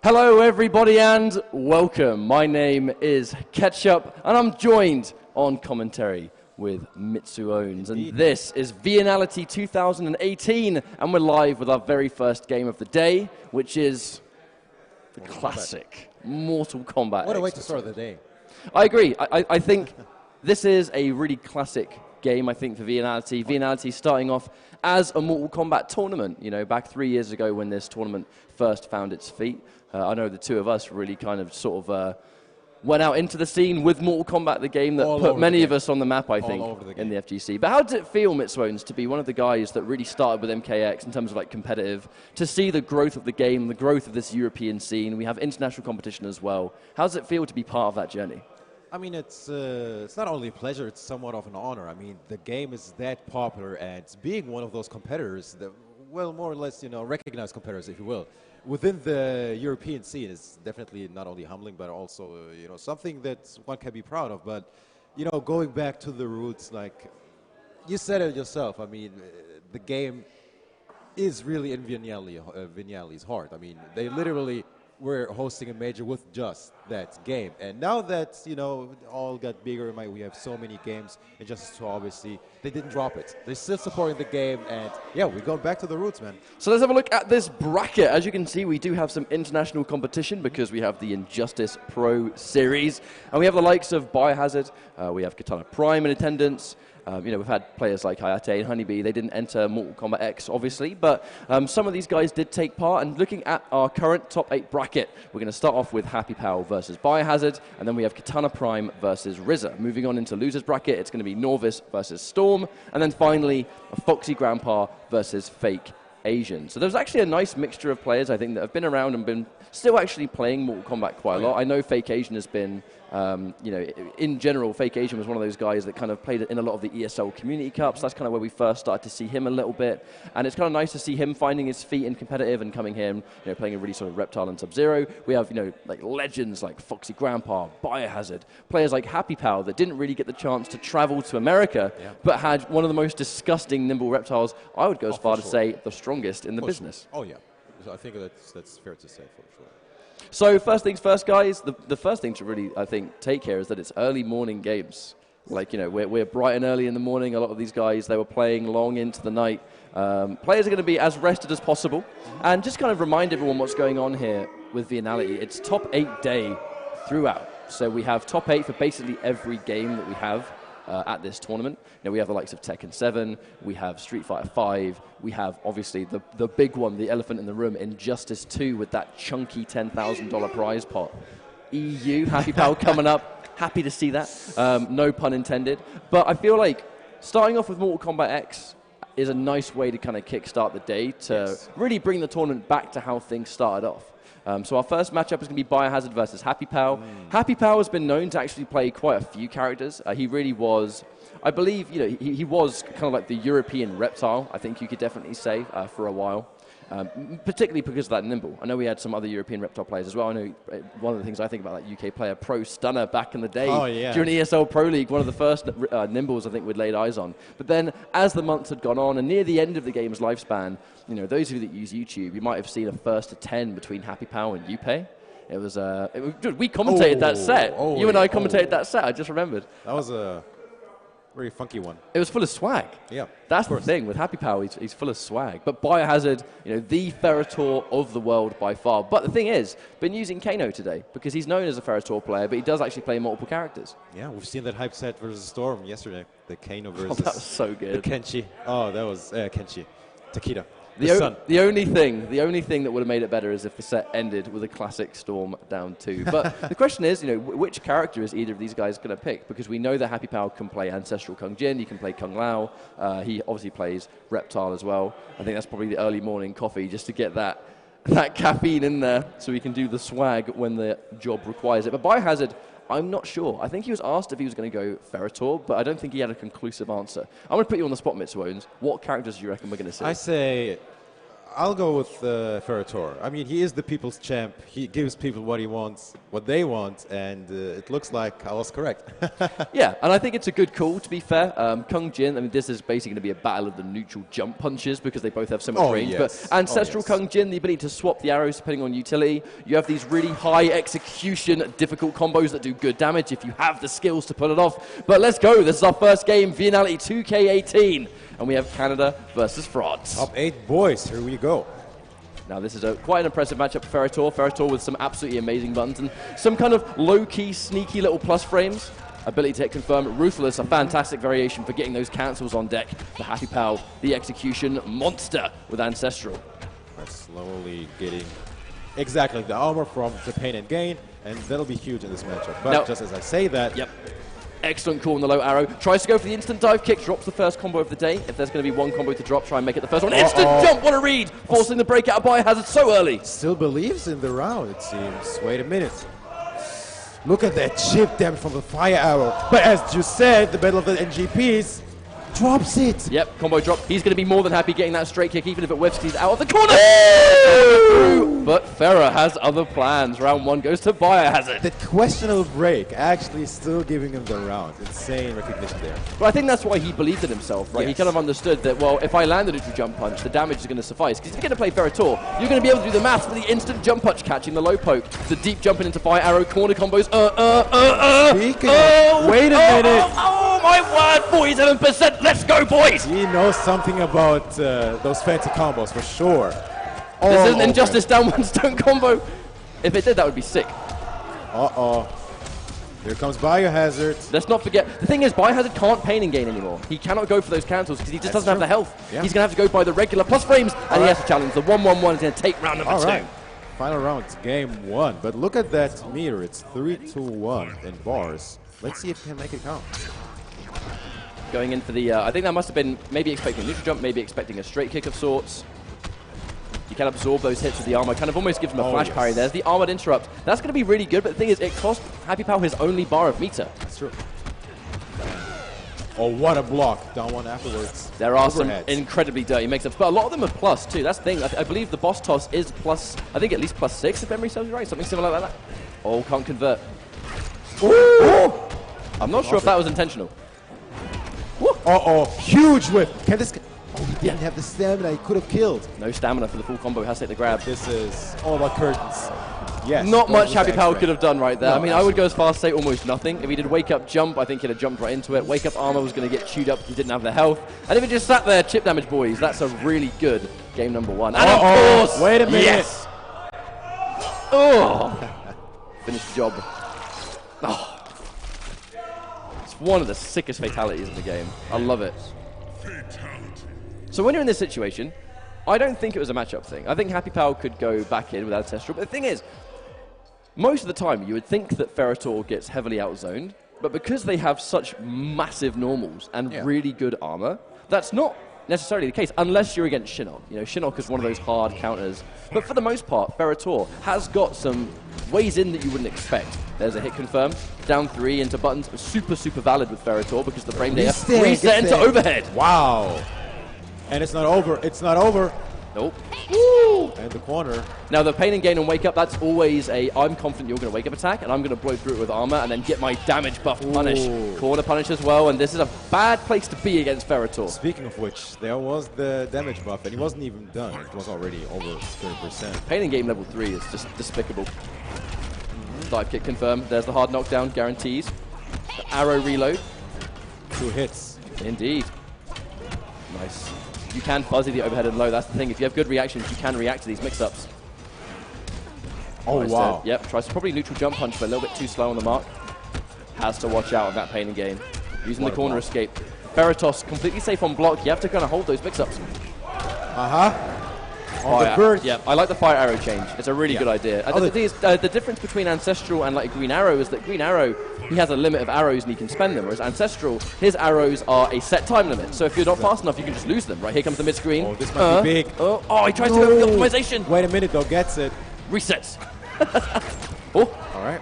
Hello everybody and welcome. My name is Ketchup and I'm joined on commentary with Mitsuones. And this is Viennality 2K18 and we're live with our very first game of the day, which is the classic Mortal Kombat. What a way to start the day. I agree. I think this is a really classic game, I think, for Viennality. Viennality starting off as a Mortal Kombat tournament, you know, back 3 years ago when this tournament first found its feet. I know the two of us really kind of sort of went out into the scene with Mortal Kombat, the game that put many of us on the map, I think, in the FGC. But how does it feel, Mitsuones, to be one of the guys that really started with MKX in terms of like competitive, to see the growth of the game, the growth of this European scene? We have international competition as well. How does it feel to be part of that journey? I mean, it's not only a pleasure, it's somewhat of an honor. I mean, the game is that popular, and being one of those competitors, that, well, more or less, you know, recognized competitors, if you will, within the European scene is definitely not only humbling, but also, you know, something that one can be proud of. But, you know, going back to the roots, like, you said it yourself, I mean, the game is really in Viennality's heart. I mean, they literally were hosting a major with just that game. And now that, you know, all got bigger, we have so many games, and Justice 2, obviously, they didn't drop it. They're still supporting the game, and yeah, we're going back to the roots, man. So let's have a look at this bracket. As you can see, we do have some international competition because we have the Injustice Pro Series, and we have the likes of Biohazard, we have Kitana Prime in attendance. You know, we've had players like Hayate and Honeybee. They didn't enter Mortal Kombat X, obviously, but some of these guys did take part. And looking at our current top 8 bracket, we're going to start off with Happypow versus Biohazard, and then we have Kitana Prime versus RZA. Moving on into losers bracket, it's going to be Norvis versus Storm, and then finally AFoxyGrampa versus Fake Asian. So there's actually a nice mixture of players, I think, that have been around and been still actually playing Mortal Kombat quite a lot. I know Fake Asian has been, you know, in general, Fake Asian was one of those guys that kind of played in a lot of the ESL Community Cups. That's kind of where we first started to see him a little bit. And it's kind of nice to see him finding his feet in competitive and coming here and, you know, playing a really sort of Reptile and Sub-Zero. We have, you know, like legends like FoxyGrampa, Biohazard, players like Happypow that didn't really get the chance to travel to America, but had one of the most disgusting nimble reptiles, I would go as far to say, the strongest in the business. Oh, yeah. I think that's fair to say, for sure. So first things first, guys, the first thing to really, I think, take here is that it's early morning games. Like, you know, we're bright and early in the morning. A lot of these guys, they were playing long into the night. Players are going to be as rested as possible. And just kind of remind everyone what's going on here with Viennality. It's top 8 day throughout. So we have top 8 for basically every game that we have at this tournament. You know, we have the likes of Tekken 7, we have Street Fighter 5, we have obviously the big one, the elephant in the room, Injustice 2 with that chunky $10,000 prize pot. EU, Happypow coming up, happy to see that, no pun intended. But I feel like starting off with Mortal Kombat X is a nice way to kind of kickstart the day to really bring the tournament back to how things started off. So our first matchup is going to be Biohazard versus Happypow. Happypow has been known to actually play quite a few characters. He really was, I believe, you know, he was kind of like the European Reptile, I think you could definitely say, for a while. Particularly because of that nimble. I know we had some other European Reptile players as well. I know one of the things I think about that UK player, Pro Stunner, back in the day, during the ESL Pro League, one of the first nimbles I think we'd laid eyes on. But then, as the months had gone on, and near the end of the game's lifespan, you know, those of you that use YouTube, you might have seen a 1st to 10 between Happypow and Yupe. It was, dude, we commentated that set. You and I commentated that set, I just remembered. That was a very funky one. It was full of swag. Yeah, that's the thing with Happypow. He's full of swag. But Biohazard, you know, the Ferrator of the world by far. But the thing is, been using Kano today because he's known as a Ferrator player, but he does actually play multiple characters. Yeah, we've seen that hype set versus Storm yesterday. The Kano versus. Oh, that was so good. The Kenshi. Oh, that was Kenshi. Takeda. The only thing that would have made it better is if the set ended with a classic Storm down 2. But the question is, you know, which character is either of these guys going to pick? Because we know that Happypow can play Ancestral Kung Jin, he can play Kung Lao, he obviously plays Reptile as well. I think that's probably the early morning coffee just to get that caffeine in there so we can do the swag when the job requires it. But Biohazard, I'm not sure. I think he was asked if he was going to go Ferrator, but I don't think he had a conclusive answer. I'm going to put you on the spot, Mitsuones. What characters do you reckon we're going to see? I'll go with Ferrator. I mean, he is the people's champ. He gives people what he wants, what they want, and it looks like I was correct. Yeah, and I think it's a good call, to be fair. Kung Jin, I mean, this is basically going to be a battle of the neutral jump punches because they both have so much range. Yes. But Ancestral Kung Jin, the ability to swap the arrows depending on utility. You have these really high execution, difficult combos that do good damage if you have the skills to pull it off. But let's go. This is our first game, Viennality 2K18. And we have Canada versus France. Top 8 boys, here we go. Now this is quite an impressive matchup for Ferrator. Ferrator with some absolutely amazing buttons and some kind of low-key, sneaky little plus frames. Ability to hit confirm. Ruthless, a fantastic variation for getting those cancels on deck. The Happypow, the execution monster with Ancestral. We're slowly getting exactly the armor from the Pain and Gain, and that'll be huge in this matchup. But now, just as I say that... Yep. Excellent call on the low arrow. Tries to go for the instant dive kick, drops the first combo of the day. If there's going to be one combo to drop, try and make it the first one. Instant jump, what a read! Forcing the breakout of Biohazard so early. Still believes in the round, it seems. Wait a minute. Look at that chip damage from the fire arrow. But as you said, the battle of the NGPs drops it. Yep, combo drop. He's going to be more than happy getting that straight kick, even if it whiffs. He's out of the corner. But Ferra has other plans. Round 1 goes to Biohazard. The questionable break actually still giving him the round. Insane recognition there. But I think that's why he believed in himself, right? Yes. He kind of understood that, well, if I land the neutral jump punch, the damage is going to suffice. Because if you're going to play Ferrator, you're going to be able to do the maths for the instant jump punch, catching the low poke, the deep jumping into fire arrow, corner combos. Speaking of, wait a minute. Oh, my word, 47%. Let's go, boys. He knows something about those fancy combos for sure. This is an Injustice down 1 stone combo. If it did, that would be sick. Uh-oh. Here comes Biohazard. Let's not forget, the thing is, Biohazard can't pain and gain anymore. He cannot go for those cancels because he just doesn't have the health. Yeah. He's going to have to go by the regular plus frames, and he has to challenge. The 1-1-1 is going to take round number 2. Right. Final round, it's game 1. But look at that meter. It's 3-2-1 in bars. Let's see if he can make it count. Going in for the, I think that must have been maybe expecting a neutral jump, maybe expecting a straight kick of sorts. You can absorb those hits with the armor, kind of almost gives him a flash parry. There's the armored interrupt. That's going to be really good, but the thing is, it cost Happypow his only bar of meter. That's true. Oh, what a block. Down 1 afterwards. There are some incredibly dirty mix-ups, but a lot of them are plus, too. That's the thing. I believe the boss toss is plus, I think at least +6, if memory serves me right. Something similar like that. Oh, can't convert. Ooh. I'm not sure if that was intentional. Uh-oh. Huge whip. Can this... Oh, he didn't have the stamina. He could have killed. No stamina for the full combo. Has to hit the grab. This is all about curtains. Yes. Not much Happypow could have done right there. No, I mean, I would go as far as say almost nothing. If he did wake up jump, I think he'd have jumped right into it. Wake up armor was going to get chewed up if he didn't have the health. And if he just sat there, chip damage, boys, that's a really good game number 1. And of course, wait a minute. Yes. Oh, finished the job. Oh. It's one of the sickest fatalities in the game. I love it. So when you're in this situation, I don't think it was a matchup thing. I think Happypow could go back in with Ancestral. But the thing is, most of the time you would think that Ferrator gets heavily outzoned, but because they have such massive normals and really good armor, that's not necessarily the case, unless you're against Shinnok. You know, Shinnok is one of those hard counters. But for the most part, Ferrator has got some ways in that you wouldn't expect. There's a hit confirm, down 3 into buttons, super, super valid with Ferrator because the frame data reset into overhead. Wow. And it's not over. It's not over. Nope. Woo! And the corner. Now, the pain and gain and wake up, that's always a I'm confident you're going to wake up attack, and I'm going to blow through it with armor and then get my damage buff punish. Corner punish as well, and this is a bad place to be against Ferrator. Speaking of which, there was the damage buff, and he wasn't even done. It was already over 30%. Pain and gain level 3 is just despicable. Dive kick confirmed. There's the hard knockdown, guarantees. The arrow reload. 2 hits. Indeed. Nice. You can fuzzy the overhead and low. That's the thing. If you have good reactions, you can react to these mix-ups. Oh, wow. Yep, tries to probably neutral jump punch, but a little bit too slow on the mark. Has to watch out on that pain and gain. Using the corner escape. Ferratos completely safe on block. You have to kind of hold those mix-ups. On the burst. Yeah, I like the fire arrow change. It's a really good idea. The thing is, the difference between Ancestral and like Green Arrow is that Green Arrow, he has a limit of arrows and he can spend them, whereas Ancestral, his arrows are a set time limit. So if you're not fast enough, you can just lose them. Right, here comes the mid-screen. Oh, this might be big. Oh, he tries to go for the optimization. Wait a minute, though. Gets it. Resets. All right.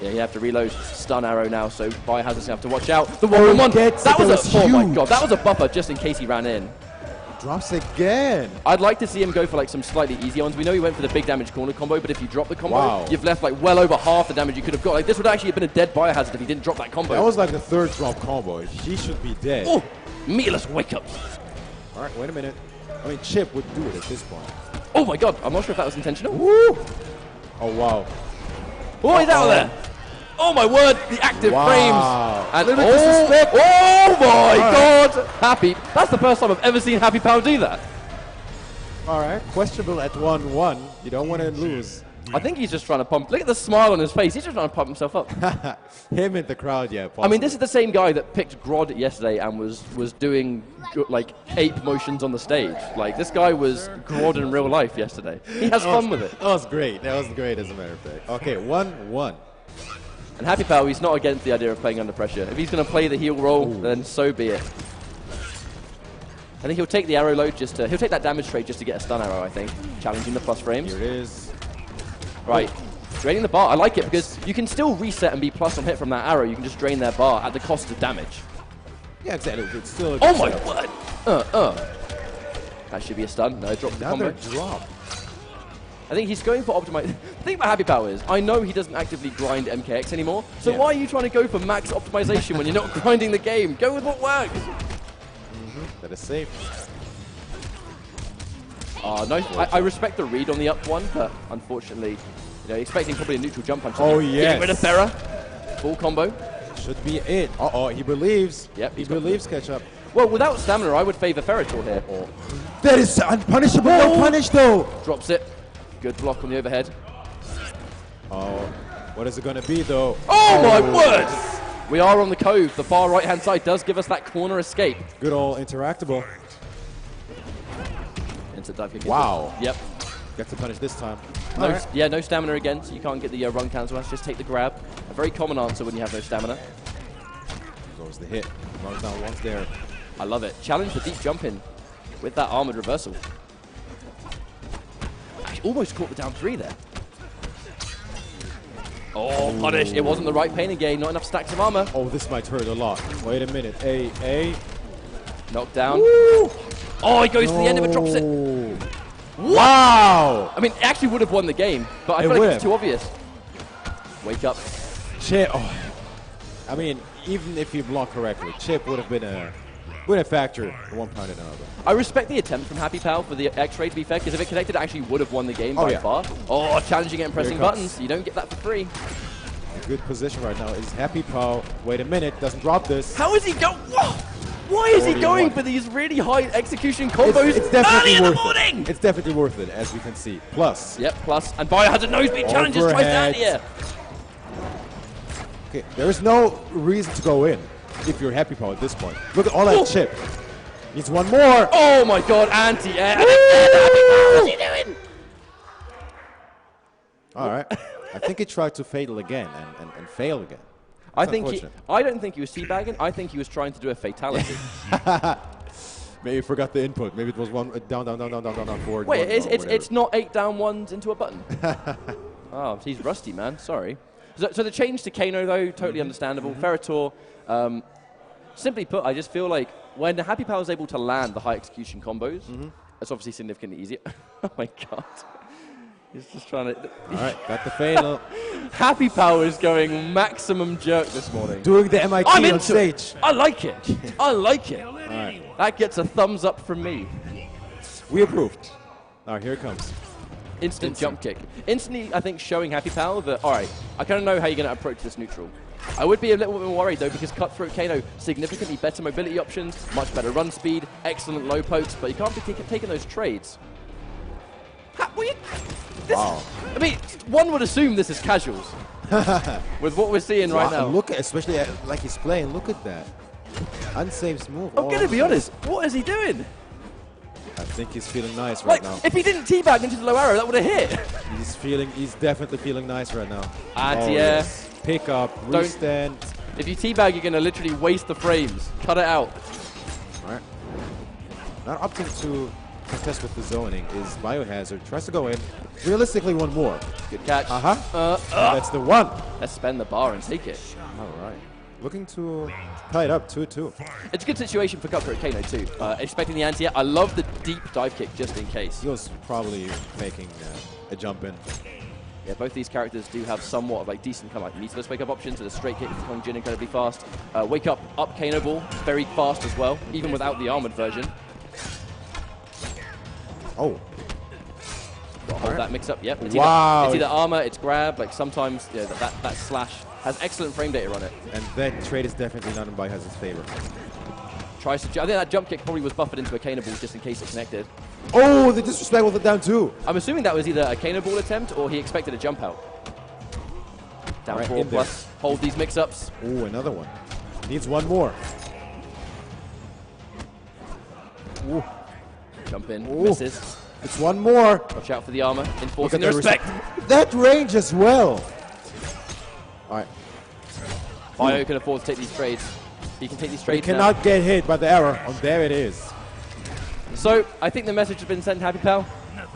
Yeah, you have to reload stun arrow now, so Biohazard's going to have to watch out. The 1-1-1. That was a, oh my god, that was a buffer just in case he ran in. drops again. I'd like to see him go for like some slightly easier ones. We know he went for the big damage corner combo, but if you drop the combo, Wow. you've left like well over half the damage you could have got. Like this would actually have been a dead Biohazard if he didn't drop that combo. That was like the third drop combo. He should be dead. Oh, meatless wake up. All right, wait a minute. I mean, Chip would do it at this point. Oh my god, I'm not sure if that was intentional. Woo! Oh, wow. Oh, he's out of there. Oh my word, the active frames. And oh my god, Happy. That's the first time I've ever seen Happypow do that. All right, questionable at 1-1. You don't want to lose. I think he's just trying to pump. Look at the smile on his face. He's just trying to pump himself up. Him in the crowd, yeah. Possibly. I mean, this is the same guy that picked Grod yesterday and was doing like ape motions on the stage. Like this guy was Grod in real life yesterday. He has fun with it. That was great. That was great, as a matter of fact. Okay, 1-1. And Happypow, he's not against the idea of playing under pressure. If he's going to play the heel roll, then so be it. I think he'll take the arrow load just to... He'll take that damage trade just to get a stun arrow, I think. Challenging the plus frames. Here it is. Right. Draining the bar. I like it because you can still reset and be plus on hit from that arrow. You can just drain their bar at the cost of damage. Yeah, exactly. It's still a Oh good my setup. word! That should be a stun. No, drop the combo. Another drop. I think he's going for optimize. The thing about Happypow is, I know he doesn't actively grind MKX anymore, so why are you trying to go for max optimization when you're not grinding the game? Go with what works! That is safe. No, I respect the read on the up one, but unfortunately, you know, expecting probably a neutral jump punch. Oh, Getting yes. rid of Thera. Full combo. Should be it. Uh-oh, he believes. Yep, he believes catch up. Well, without stamina, I would favor Ferritor here. That is unpunishable. No punish, though. Drops it. Good block on the overhead. Oh, what is it going to be, though? Oh my word! We are on the cove. The far right-hand side does give us that corner escape. Good old interactable. Instant dive kick. Wow. Yep. Gets to punish this time. No, Alright. Yeah, no stamina again, so you can't get the run cancel. Let's just take the grab. A very common answer when you have no stamina. Goes the hit. Runs down once there. I love it. Challenge the deep jump in with that armored reversal. Actually, almost caught the down three there. Oh, punish. It wasn't the right pain again. Not enough stacks of armor. Oh, this might hurt a lot. Wait a minute. A. Knocked down. Woo! Oh, he goes to the end, but drops it. Wow! I mean, it actually would have won the game, but I feel like it's too obvious. Wake up. Chip. Oh. I mean, even if you block correctly, Chip would have been a factor at one point or another. I respect the attempt from Happypow for the X-ray, to be fair, because if it connected, it actually would have won the game by far. Oh, challenging it and pressing buttons. You don't get that for free. A good position right now is Happypow. Wait a minute, doesn't drop this. How is he going? Why is he going for these really high execution combos It's definitely early in the worth morning? it. It's definitely worth it, as we can see. Plus. Yep, plus. And Biohazard nosebleed challenges twice down here. Okay, there is no reason to go in if you're Happypow at this point. Look at all that chip. Needs one more. Oh my god, anti-air. What's he doing? All right. I think he tried to fatal again and fail again. I don't think he was teabagging. I think he was trying to do a fatality. Maybe he forgot the input. Maybe it was one down, forward. Wait, it's not 8 down ones into a button. Oh, he's rusty, man. Sorry. So the change to Kano, though, totally understandable. Ferritor, simply put, I just feel like when Happypow is able to land the high execution combos, that's obviously significantly easier. Oh my god. He's just trying to... All right, got the fatal. Happypow is going maximum jerk this morning. Doing the MIT on stage. I like it. I like it. All right. That gets a thumbs up from me. We approved. All right, here it comes. Instant jump kick. Instantly, I think, showing Happypow that, all right, I kind of know how you're going to approach this neutral. I would be a little bit more worried, though, because Cutthroat Kano, significantly better mobility options, much better run speed, excellent low pokes, but you can't be taking those trades. Wow. I mean, one would assume this is casuals with what we're seeing right now. Look at, especially like he's playing, look at that. Unsafe move. I'm going to be honest, what is he doing? I think he's feeling nice right now. If he didn't teabag into the low arrow, that would have hit. He's definitely feeling nice right now. Anti-air. Yes. Pick up, restand. If you teabag, you're going to literally waste the frames. Cut it out. All right. Not opting to contest with the zoning is Biohazard. Tries to go in. Realistically, one more. Good catch. That's the one. Let's spend the bar and take it. All right. Looking to tie it up 2-2. It's a good situation for Cutthroat Kano too. Expecting the anti. I love the deep dive kick just in case. He was probably making a jump in. Yeah, both these characters do have somewhat of like decent kind of like meatless wake up options, and a straight kick from Kong Jin incredibly fast. Wake up Kano ball, very fast as well, even without the armored version. Oh. Hold that mix up, yep. It's Wow. It's either armor, it's grab, like sometimes that slash has excellent frame data on it. And that trade is definitely not in Biohazard's favor. Tries to, I think that jump kick probably was buffered into a Kano ball just in case it connected. Oh, the disrespect with it down 2. I'm assuming that was either a Kano ball attempt or he expected a jump out. Down Right, 4 in plus, hold these mix-ups. Oh, another one. Needs one more. Ooh. Jump in, Ooh. misses. It's one more. Watch out for the armor, enforcing the respect. That range as well. All right. Bio can afford to take these trades. He can take these He trades cannot get hit by the arrow. Oh, there it is. So, I think the message has been sent, Happypow.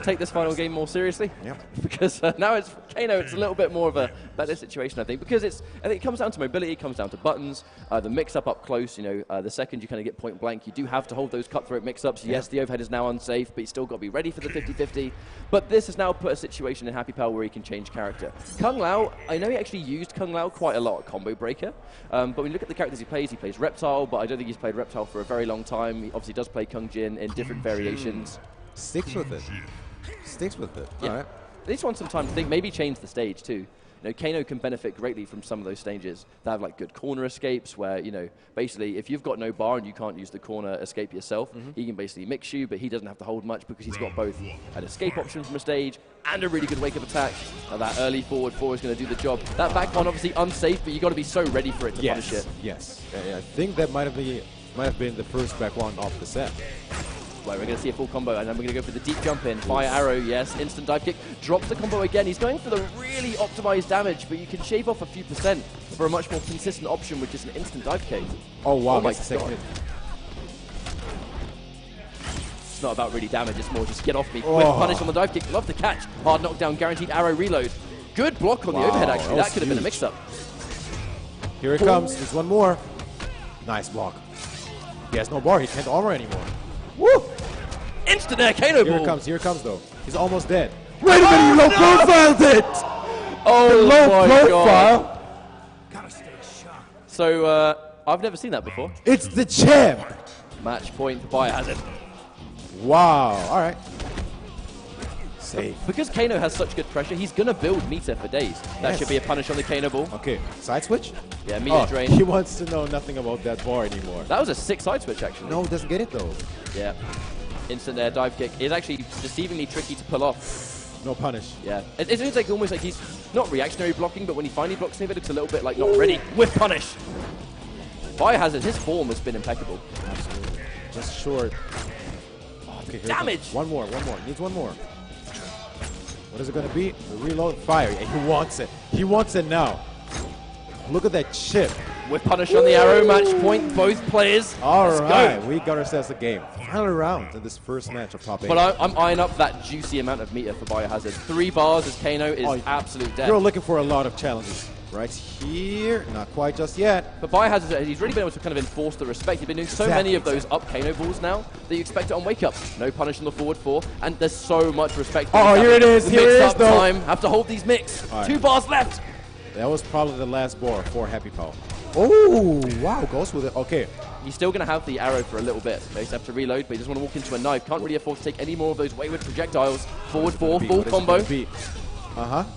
Take this final game more seriously. Yep. Because now it's Kano, it's a little bit more of a better situation, I think. Because I think it comes down to mobility, it comes down to buttons, the mix-up up close. The second you kind of get point blank, you do have to hold those cutthroat mix-ups. Yes, the overhead is now unsafe, but you still got to be ready for the 50-50. But this has now put a situation in Happypow where he can change character. Kung Lao, I know he actually used Kung Lao quite a lot at Combo Breaker, but when you look at the characters he plays Reptile, but I don't think he's played Reptile for a very long time. He obviously does play Kung Jin in different variations. Sticks with it. Sticks with it. Yeah. All right. They just want some time to think, maybe change the stage too. Kano can benefit greatly from some of those stages. They have like good corner escapes where, basically if you've got no bar and you can't use the corner escape yourself, he can basically mix you, but he doesn't have to hold much because he's got both an escape option from a stage and a really good wake-up attack. Now that early forward 4 is going to do the job. That back one obviously unsafe, but you've got to be so ready for it to punish it. Yes. I think that might have been the first back one off the set. Right, we're going to see a full combo, and then we're going to go for the deep jump in. Fire arrow, yes. Instant dive kick. Drops the combo again. He's going for the really optimized damage, but you can shave off a few percent for a much more consistent option, which is an instant dive kick. Oh, wow. Oh my That's the second God. hit. It's not about really damage. It's more just get off me. With punish on the dive kick. Love the catch. Hard knockdown, guaranteed arrow reload. Good block on the overhead, actually. That could have been a mix-up. Here it comes. There's one more. Nice block. He has no bar. He can't armor anymore. Woo! Instant air Kano ball. Here it comes, though. He's almost dead. Wait a minute, you low profiled it! Oh, Low my profile. God. So, I've never seen that before. It's the champ. Match point for Biohazard. Wow. All right. Safe. Because Kano has such good pressure, he's going to build meter for days. That should be a punish on the Kano ball. Okay. Side switch? Yeah, meter drain. He wants to know nothing about that bar anymore. That was a 6 side switch, actually. No, he doesn't get it, though. Yeah. Instant air dive kick is actually deceivingly tricky to pull off. No punish. Yeah. It seems like almost like he's not reactionary blocking, but when he finally blocks him, it looks a little bit like not ready with punish. Biohazard, his form has been impeccable. Absolutely. Just short. Okay, here Damage! One more. Needs one more. What is it going to be? The reload fire. And he wants it. He wants it now. Look at that chip. With punish on the arrow, match point, both players. All Let's right, go. we got ourselves a game. Final round in this first match of top 8. But I'm eyeing up that juicy amount of meter for Biohazard. 3 bars as Kano is absolute death. You're looking for a lot of challenges. Right here, not quite just yet. But Biohazard, he's really been able to kind of enforce the respect. He's been doing so many of those up Kano balls now that you expect it on wake up. No punish on the forward 4, and there's so much respect. Oh, here it is. Here it is, though. Time. Have to hold these mix. Right. 2 bars left. That was probably the last bar for Happypow. Oh, wow, goes with it. Okay. He's still going to have the arrow for a little bit. He has to reload, but he doesn't want to walk into a knife. Can't really afford to take any more of those wayward projectiles. Forward 4, full combo.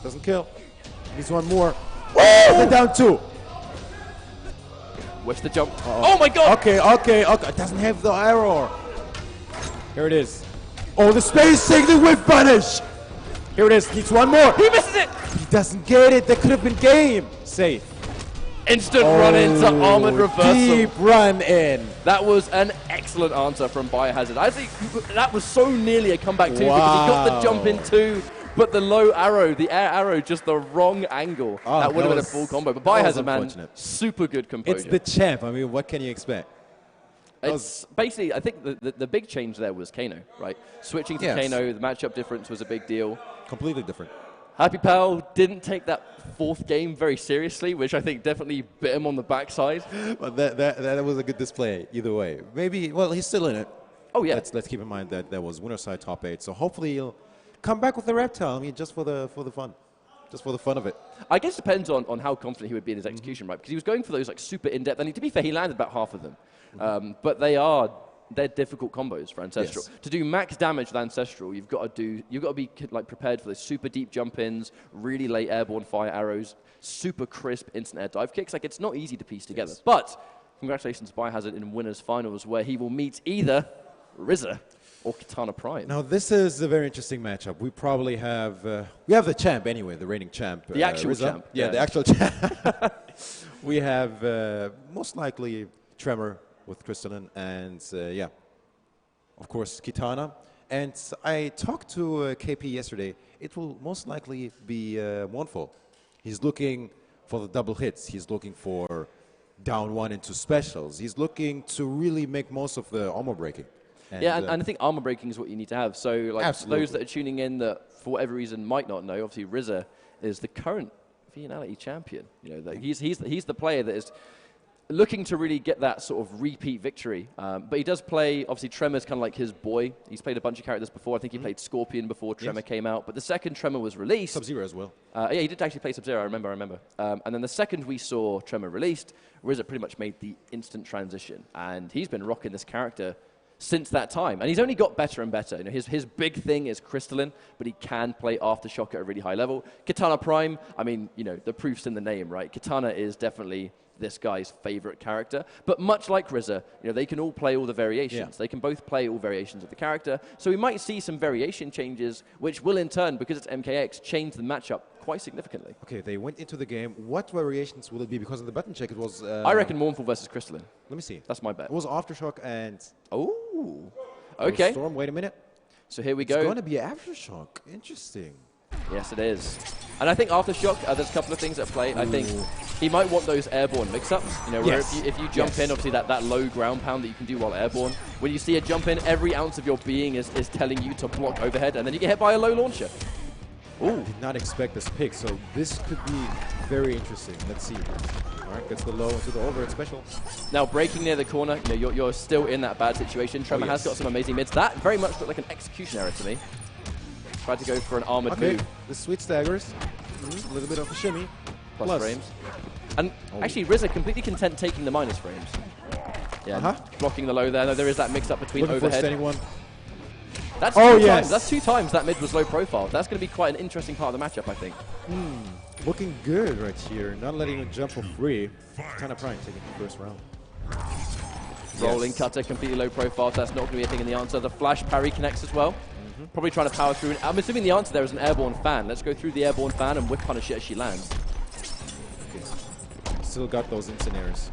Doesn't kill. Needs one more. They're down 2. Where's the jump? Oh my God! Okay. It doesn't have the arrow. Here it is. Oh, the space signal with punish. Here it is. Needs one more. He misses it! He doesn't get it. That could have been game. Safe. Instant run into armored reversal. Deep run in. That was an excellent answer from Biohazard. I think that was so nearly a comeback too because he got the jump in too, but the low arrow, the air arrow, just the wrong angle. That would have been a full combo. But Biohazard, man, super good composure. It's the champ. I mean, what can you expect? It's basically, I think the big change there was Kano, right? Switching to Kano, the matchup difference was a big deal. Completely different. Happypow didn't take that fourth game very seriously, which I think definitely bit him on the backside. But that was a good display either way. Maybe, well, he's still in it. Oh, yeah. Let's keep in mind that that was winner side top 8. So hopefully he'll come back with the reptile. I mean, just for the fun. Just for the fun of it. I guess it depends on how confident he would be in his execution, right? Because he was going for those like super in-depth. And to be fair, he landed about half of them. But they're difficult combos for Ancestral. Yes. To do max damage with Ancestral, you've got to be like prepared for those super deep jump-ins, really late airborne fire arrows, super crisp instant air dive kicks. Like, it's not easy to piece together. Yes. But congratulations to Biohazard in winners finals, where he will meet either RZA or Kitana Prime. Now, this is a very interesting matchup. We probably have we have the champ anyway, the reigning champ. The actual RZA. champ. Yeah, the actual champ. We have most likely Tremor with Crystalline and, yeah, of course, Kitana. And I talked to KP yesterday. It will most likely be Mournful. He's looking for the double hits. He's looking for down one into specials. He's looking to really make most of the armor breaking. And I think armor breaking is what you need to have. So, like, absolutely. those that are tuning in that, for whatever reason, might not know, obviously, RZA is the current Viennality champion. You know, he's the player that is looking to really get that sort of repeat victory. But he does play, obviously, Tremor's kind of like his boy. He's played a bunch of characters before. I think he played Scorpion before Tremor came out. But the second Tremor was released. Sub-Zero as well. Yeah, he did actually play Sub-Zero, I remember. And then the second we saw Tremor released, RZA pretty much made the instant transition. And he's been rocking this character since that time. And he's only got better and better. You know, his big thing is Crystalline, but he can play Aftershock at a really high level. Kitana Prime, I mean, you know, the proof's in the name, right? Kitana is definitely this guy's favorite character. But much like RZA, you know, they can all play all the variations. Yeah. They can both play all variations of the character. So we might see some variation changes, which will in turn, because it's MKX, change the matchup quite significantly. Okay, they went into the game. What variations will it be? Because in the button check, it was... I reckon Mournful versus Crystalline. Let me see. That's my bet. It was Aftershock and... Oh, okay. Storm, wait a minute. So here we It's go. going to be Aftershock. Interesting. Yes, it is. And I think Aftershock, there's a couple of things at play. I think he might want those airborne mix-ups. You know, where if you jump in, obviously that low ground pound that you can do while airborne. When you see a jump in, every ounce of your being is telling you to block overhead, and then you get hit by a low launcher. Ooh. Did not expect this pick, so this could be very interesting. Let's see. All right, gets the low into the overhead special. Now, breaking near the corner, you know, you're still in that bad situation. Tremor has got some amazing mids. That very much looked like an execution error to me. Tried to go for an armored move. The sweet staggers. A little bit of a shimmy. Plus frames. And actually, RZA completely content taking the minus frames. Yeah, blocking the low there. No, there is that mix-up between Looking overhead. for anyone. That's two times. That's 2 times that mid was low profile. That's going to be quite an interesting part of the matchup, I think. Looking good right here. Not letting him jump for free. Kitana Prime taking the first round. Rolling cutter, completely low profile. So that's not going to be a thing in the answer. The flash parry connects as well. Probably trying to power through. I'm assuming the answer there is an airborne fan. Let's go through the airborne fan and whip punish it as she lands. Still got those instant errors.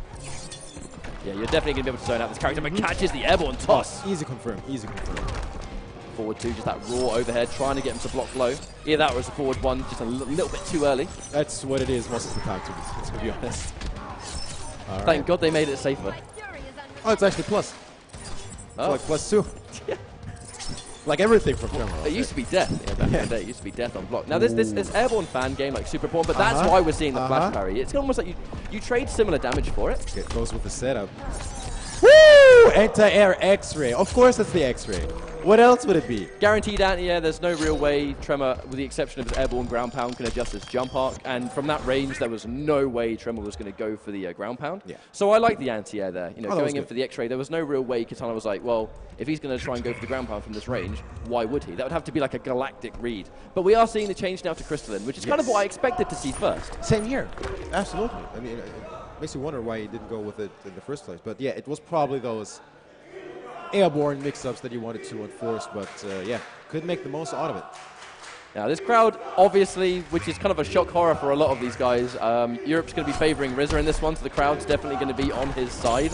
Yeah, you're definitely going to be able to zone out this character, but catches the airborne toss. Easy confirm. Easy confirm. Forward 2, just that raw overhead, trying to get him to block low. Either that or it's a forward 1, just a little bit too early. That's what it is most of the time, to be honest. Thank God they made it safer. Oh, it's actually plus. It's like +2. Yeah. Like everything from Tremor. It used to be death. Yeah, back in the day, it used to be death on block. Now, this airborne fan game, like super important, but that's why we're seeing the flash parry. It's almost like you trade similar damage for it. It goes with the setup. Woo! Anti-air X-ray. Of course it's the X-ray. What else would it be? Guaranteed anti-air. There's no real way Tremor, with the exception of his airborne ground pound, can adjust his jump arc. And from that range, there was no way Tremor was going to go for the ground pound. Yeah. So I like the anti-air there. You know, going in good. for the X-ray, there was no real way Kitana was like, well, if he's going to try and go for the ground pound from this range, why would he? That would have to be like a galactic read. But we are seeing the change now to Crystalline, which is kind of what I expected to see first. Same here. Absolutely. I mean, it makes you wonder why he didn't go with it in the first place. But yeah, it was probably those airborne mix-ups that he wanted to enforce, but yeah, could make the most out of it. Now, this crowd, obviously, which is kind of a shock horror for a lot of these guys, Europe's going to be favoring RZA in this one, so the crowd's definitely going to be on his side.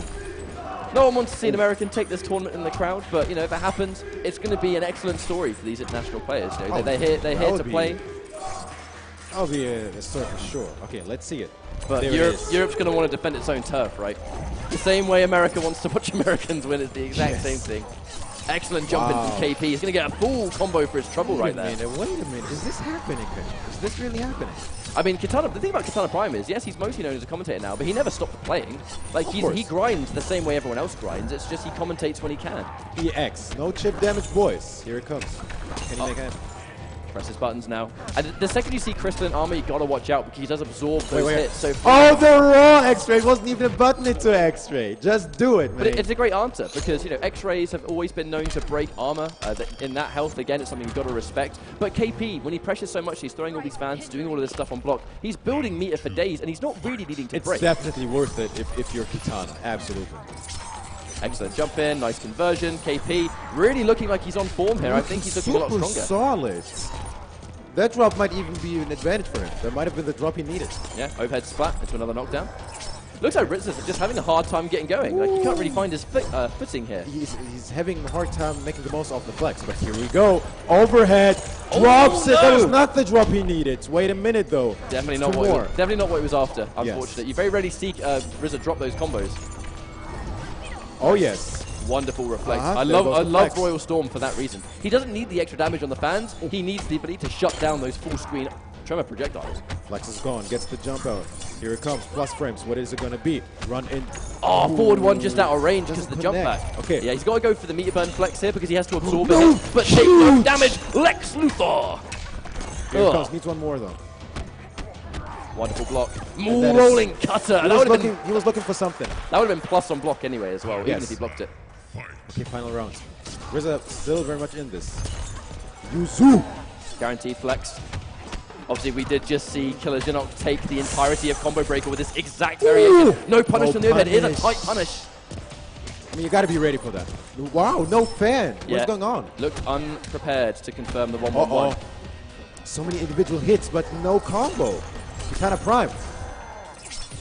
No one wants to see an American take this tournament in the crowd, but, you know, if it happens, it's going to be an excellent story for these international players. You know, they're here to play. That'll be a story for sure. Okay, let's see it. But Europe's going to want to defend its own turf, right? The same way America wants to watch Americans win is the exact same thing. Excellent jump in from KP. He's going to get a full combo for his trouble right there. Wait a minute. Is this happening? Is this really happening? I mean, Kitana, the thing about Kitana Prime is, yes, he's mostly known as a commentator now, but he never stopped playing. Like, he grinds the same way everyone else grinds. It's just he commentates when he can. EX. No chip damage, boys. Here it comes. Can he make it? Press his buttons now. And the second you see crystalline armor, you gotta watch out because he does absorb those hits. So the raw X-ray wasn't even a button into X-ray. Just do it, man. But it's a great answer because, you know, X-rays have always been known to break armor. In that health, again, it's something you've got to respect. But KP, when he pressures so much, he's throwing all these fans, doing all of this stuff on block. He's building meter for days, and he's not really needing to break. It's definitely worth it if you're Kitana. Absolutely. Excellent jump in, nice conversion. KP really looking like he's on form here. I think he's looking a lot stronger. Solid. That drop might even be an advantage for him. That might have been the drop he needed. Yeah, overhead splat into another knockdown. Looks like Ritz is just having a hard time getting going. Like, he can't really find his footing here. He's having a hard time making the most of the flex. But here we go. Overhead. Drops it. That was not the drop he needed. Wait a minute, though. Definitely not what he was after, unfortunately. You very rarely see RZA drop those combos. Oh, yes. Wonderful reflect. I love Royal Storm for that reason. He doesn't need the extra damage on the fans. He needs the ability to shut down those full screen tremor projectiles. Flex is gone. Gets the jump out. Here it comes. Plus frames. What is it going to be? Run in. Oh, forward one just out of range because of the jump back. Okay. Yeah, he's got to go for the meter burn flex here because he has to absorb it. But take no damage. Lex Luthor. Here it comes. Needs one more, though. Wonderful block. More rolling cutter. He was looking for something. That would have been plus on block anyway as well, even if he blocked it. Okay, final rounds. RZA still very much in this. Yuzu! Guaranteed flex. Obviously, we did just see Killer Jinox take the entirety of Combo Breaker with this exact variation. No punish from the overhead. It is a tight punish. I mean, you got to be ready for that. Wow, no fan. What's going on? Looked unprepared to confirm the 1-1-1. So many individual hits, but no combo. Kitana Prime.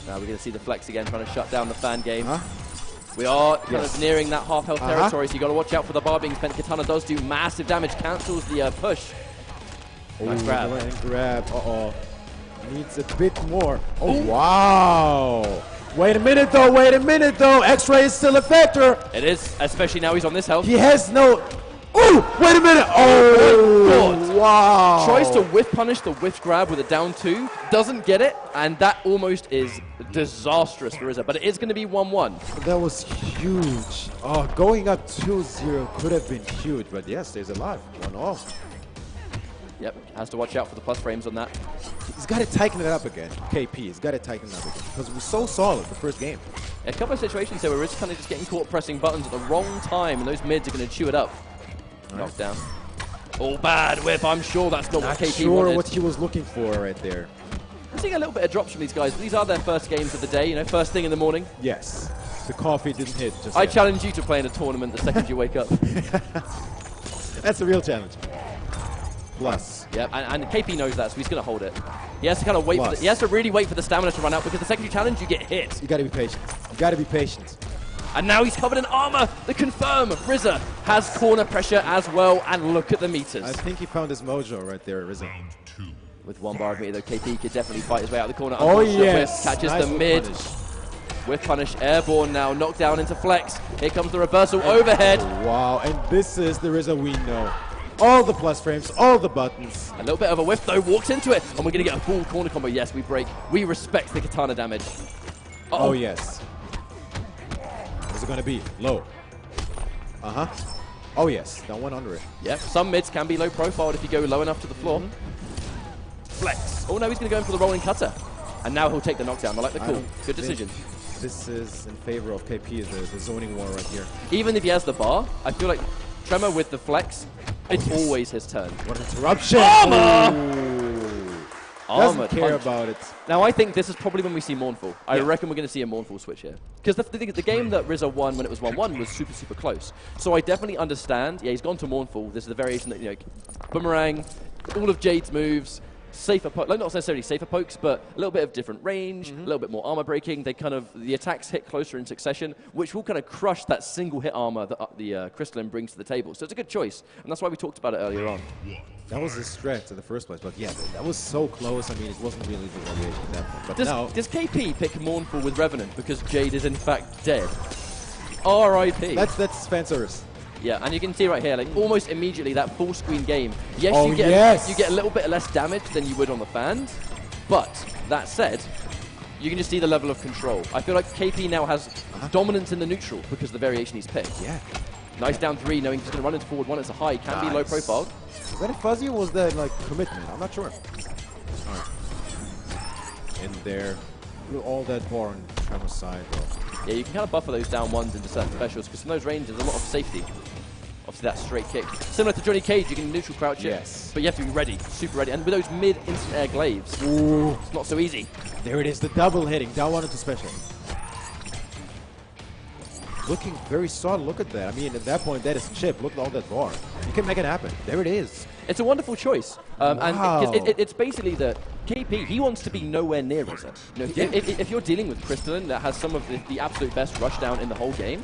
Now we're going to see the flex again, trying to shut down the fan game. We are kind of nearing that half health territory, so you got to watch out for the bar being spent. Kitana does do massive damage, cancels the push. Nice grab. Grab. Needs a bit more. Oh, wow. Wait a minute, though. X-ray is still a factor. It is, especially now he's on this health. He has no... Ooh, wait a minute. Oh, wow. Tries to whiff punish the whiff grab with a down 2. Doesn't get it, and that almost is disastrous for RZA. But it is going to be 1-1. That was huge. Oh, going up 2-0 could have been huge. But yes, stays alive. 1-0. Yep, has to watch out for the plus frames on that. He's got to tighten it up again. KP, he's got to tighten it up again. Because it was so solid the first game. A couple of situations there where RZA kind of just getting caught pressing buttons at the wrong time, and those mids are going to chew it up. Knockdown. Oh, bad whip. I'm sure that's not what KP wanted. What he was looking for right there. I'm seeing a little bit of drops from these guys, but these are their first games of the day, you know, first thing in the morning. Yes. The coffee didn't hit just I yet. challenge you to play in a tournament the second you wake up. That's a real challenge. Plus. Yeah, and KP knows that, so he's going to hold it. He has to kind of wait he has to really wait for the stamina to run out, because the second you challenge, you get hit. You got to be patient. You got to be patient. And now he's covered in armor. The confirm. RZA has corner pressure as well, and look at the meters. I think he found his mojo right there, RZA. With one bar of meter, though, KP could definitely fight his way out of the corner. Oh, yes. Catches nice the mid. With punish, airborne now, knocked down into flex. Here comes the reversal overhead. Wow, and this is the RZA we know. All the plus frames, all the buttons. A little bit of a whiff though, walks into it, and we're going to get a full corner combo. Yes, we break. We respect the Kitana damage. Oh, yes. What's it going to be? Low. Oh, yes. That one under it. Yeah, some mids can be low profiled if you go low enough to the floor. Flex. Oh, no, he's going to go in for the rolling cutter. And now he'll take the knockdown. I like the call. Good decision. This is in favor of KP, the zoning war right here. Even if he has the bar, I feel like Tremor with the flex, it's always his turn. What an interruption! Armor! Doesn't care about it. Now, I think this is probably when we see Mournful. I reckon we're going to see a Mournful switch here. Because the game that RZA won when it was 1-1 was super, super close. So I definitely understand. Yeah, he's gone to Mournful. This is the variation that, you know, Boomerang, all of Jade's moves, safer pokes, like not necessarily safer pokes, but a little bit of different range, a little bit more armor breaking. They kind of, the attacks hit closer in succession, which will kind of crush that single hit armor that the Crystalline brings to the table. So it's a good choice, and that's why we talked about it earlier on. That was his stretch in the first place, but yeah, that was so close. I mean, it wasn't really the variation at that point. But does KP pick Mournful with Revenant because Jade is in fact dead? R.I.P. That's fan service. Yeah, and you can see right here, like almost immediately that full screen game. Yes, Oh, you get yes. you get a little bit less damage than you would on the fans, but that said, you can just see the level of control. I feel like KP now has dominance in the neutral because of the variation he's picked. Yeah. Nice down 3, knowing he's going to run into forward 1. It's a high, can be low profile. Was that fuzzy or was that like commitment? I'm not sure. All right. In there. Look at all that bar on Trevor's side, though. Yeah, you can kind of buffer those down 1s into certain specials because from those ranges, there's a lot of safety. Obviously, that straight kick. Similar to Johnny Cage, you can neutral crouch it. Yes. But you have to be ready, super ready. And with those mid-instant air glaives, it's not so easy. There it is, the double hitting, down 1 into special. Looking very solid, look at that. I mean, at that point, that is chip. Look at all that bar. You can make it happen. There it is. It's a wonderful choice. Wow. And it's basically that KP, he wants to be nowhere near Rizza. You know, if you're dealing with Crystalline that has some of the absolute best rush down in the whole game,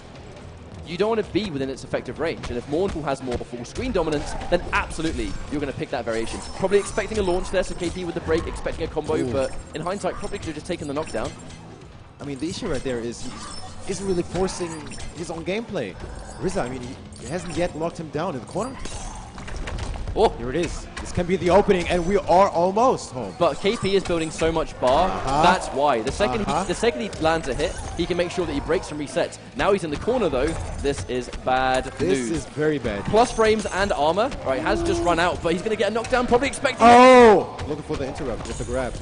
you don't want to be within its effective range. And if Mournful has more full screen dominance, then absolutely you're going to pick that variation. Probably expecting a launch there, so KP with the break, expecting a combo, but in hindsight, probably could have just taken the knockdown. I mean, the issue right there is he isn't really forcing his own gameplay. Rizza, I mean, he hasn't yet locked him down in the corner. Oh, Here it is. This can be the opening, and we are almost home. but KP is building so much bar, that's why. The second he lands a hit, he can make sure that he breaks and resets. Now he's in the corner though, this is bad news. This is very bad. Plus frames and armor, right, has just run out, but he's going to get a knockdown, probably expecting Oh! Looking for the interrupt with the grab.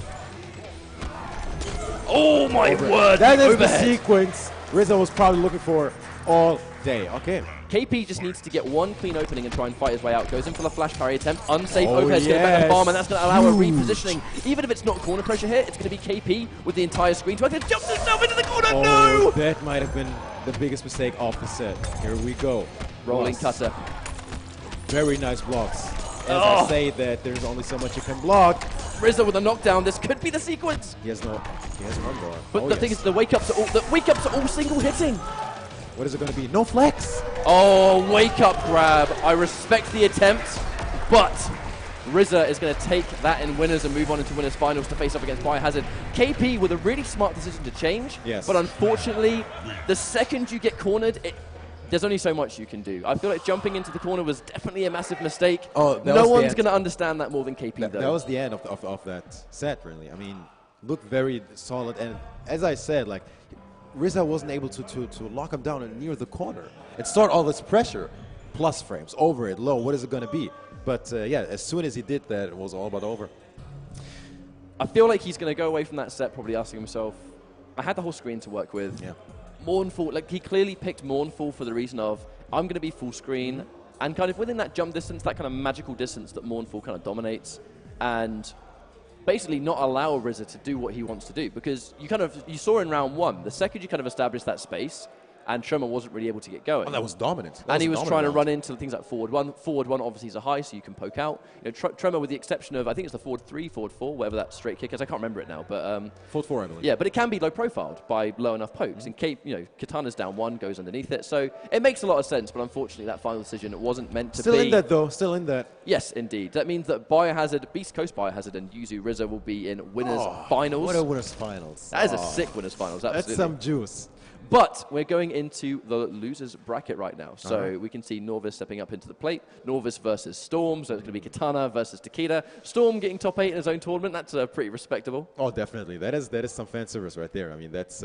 Oh my word! That is overhead. the sequence Rizza was probably looking for all day. Okay. KP just needs to get one clean opening and try and fight his way out. Goes in for the flash parry attempt. Unsafe Oh, overhead, get a better yes. farm, and that's going to allow a Huge. repositioning. Even if it's not corner pressure here, it's going to be KP with the entire screen. So I can jump himself into the corner. Oh, No! that might have been the biggest mistake of the set. Here we go. Rolling Plus, cutter. Very nice blocks. As I say that there's only so much you can block. Rizza with a knockdown. This could be the sequence. He has one bar. But Oh, the thing is, the wake ups are all single hitting. What is it going to be? No flex. Oh, wake up grab. I respect the attempt, but Rizza is going to take that in winners and move on into winners finals to face up against Biohazard. KP with a really smart decision to change. Yes. But unfortunately, the second you get cornered, there's only so much you can do. I feel like jumping into the corner was definitely a massive mistake. Oh, that no was the one's end. going to understand that more than KP, though. That was the end of that set, really. I mean, looked very solid. And as I said, like, Rizza wasn't able to lock him down near the corner and start all this pressure. Plus frames, over it, low, what is it going to be? But yeah, as soon as he did that, it was all but over. I feel like he's going to go away from that set probably asking himself, I had the whole screen to work with. Yeah. Mournful, like he clearly picked Mournful for the reason of, I'm going to be full screen, and kind of within that jump distance, that kind of magical distance that Mournful kind of dominates, and basically not allow Rizza to do what he wants to do, because you saw in round 1, the second you kind of established that space, and Tremor wasn't really able to get going. Oh, that was dominant. And he was trying to run into things like forward 1. Forward 1 obviously is a high, so you can poke out. You know, Tremor, with the exception of, I think it's the forward 3, forward 4, whatever that straight kick is. I can't remember it now, but Forward 4, I believe. yeah, but it can be low profiled by low enough pokes. And Kitana's down 1, goes underneath it. So it makes a lot of sense, but unfortunately that final decision wasn't meant to Still be. in that, though. Still in that. Yes, indeed. That means that Biohazard, Beast Coast Biohazard, and Yuzu Rizza will be in winners finals. What a winners finals. That is a sick winners finals. Absolutely. That's some juice. But we're going into the losers bracket right now. So we can see Norvis stepping up into the plate. Norvis versus Storm. So it's going to be Kitana versus Takeda. Storm getting top 8 in his own tournament. That's pretty respectable. Oh, definitely. That is some fan service right there. I mean, that's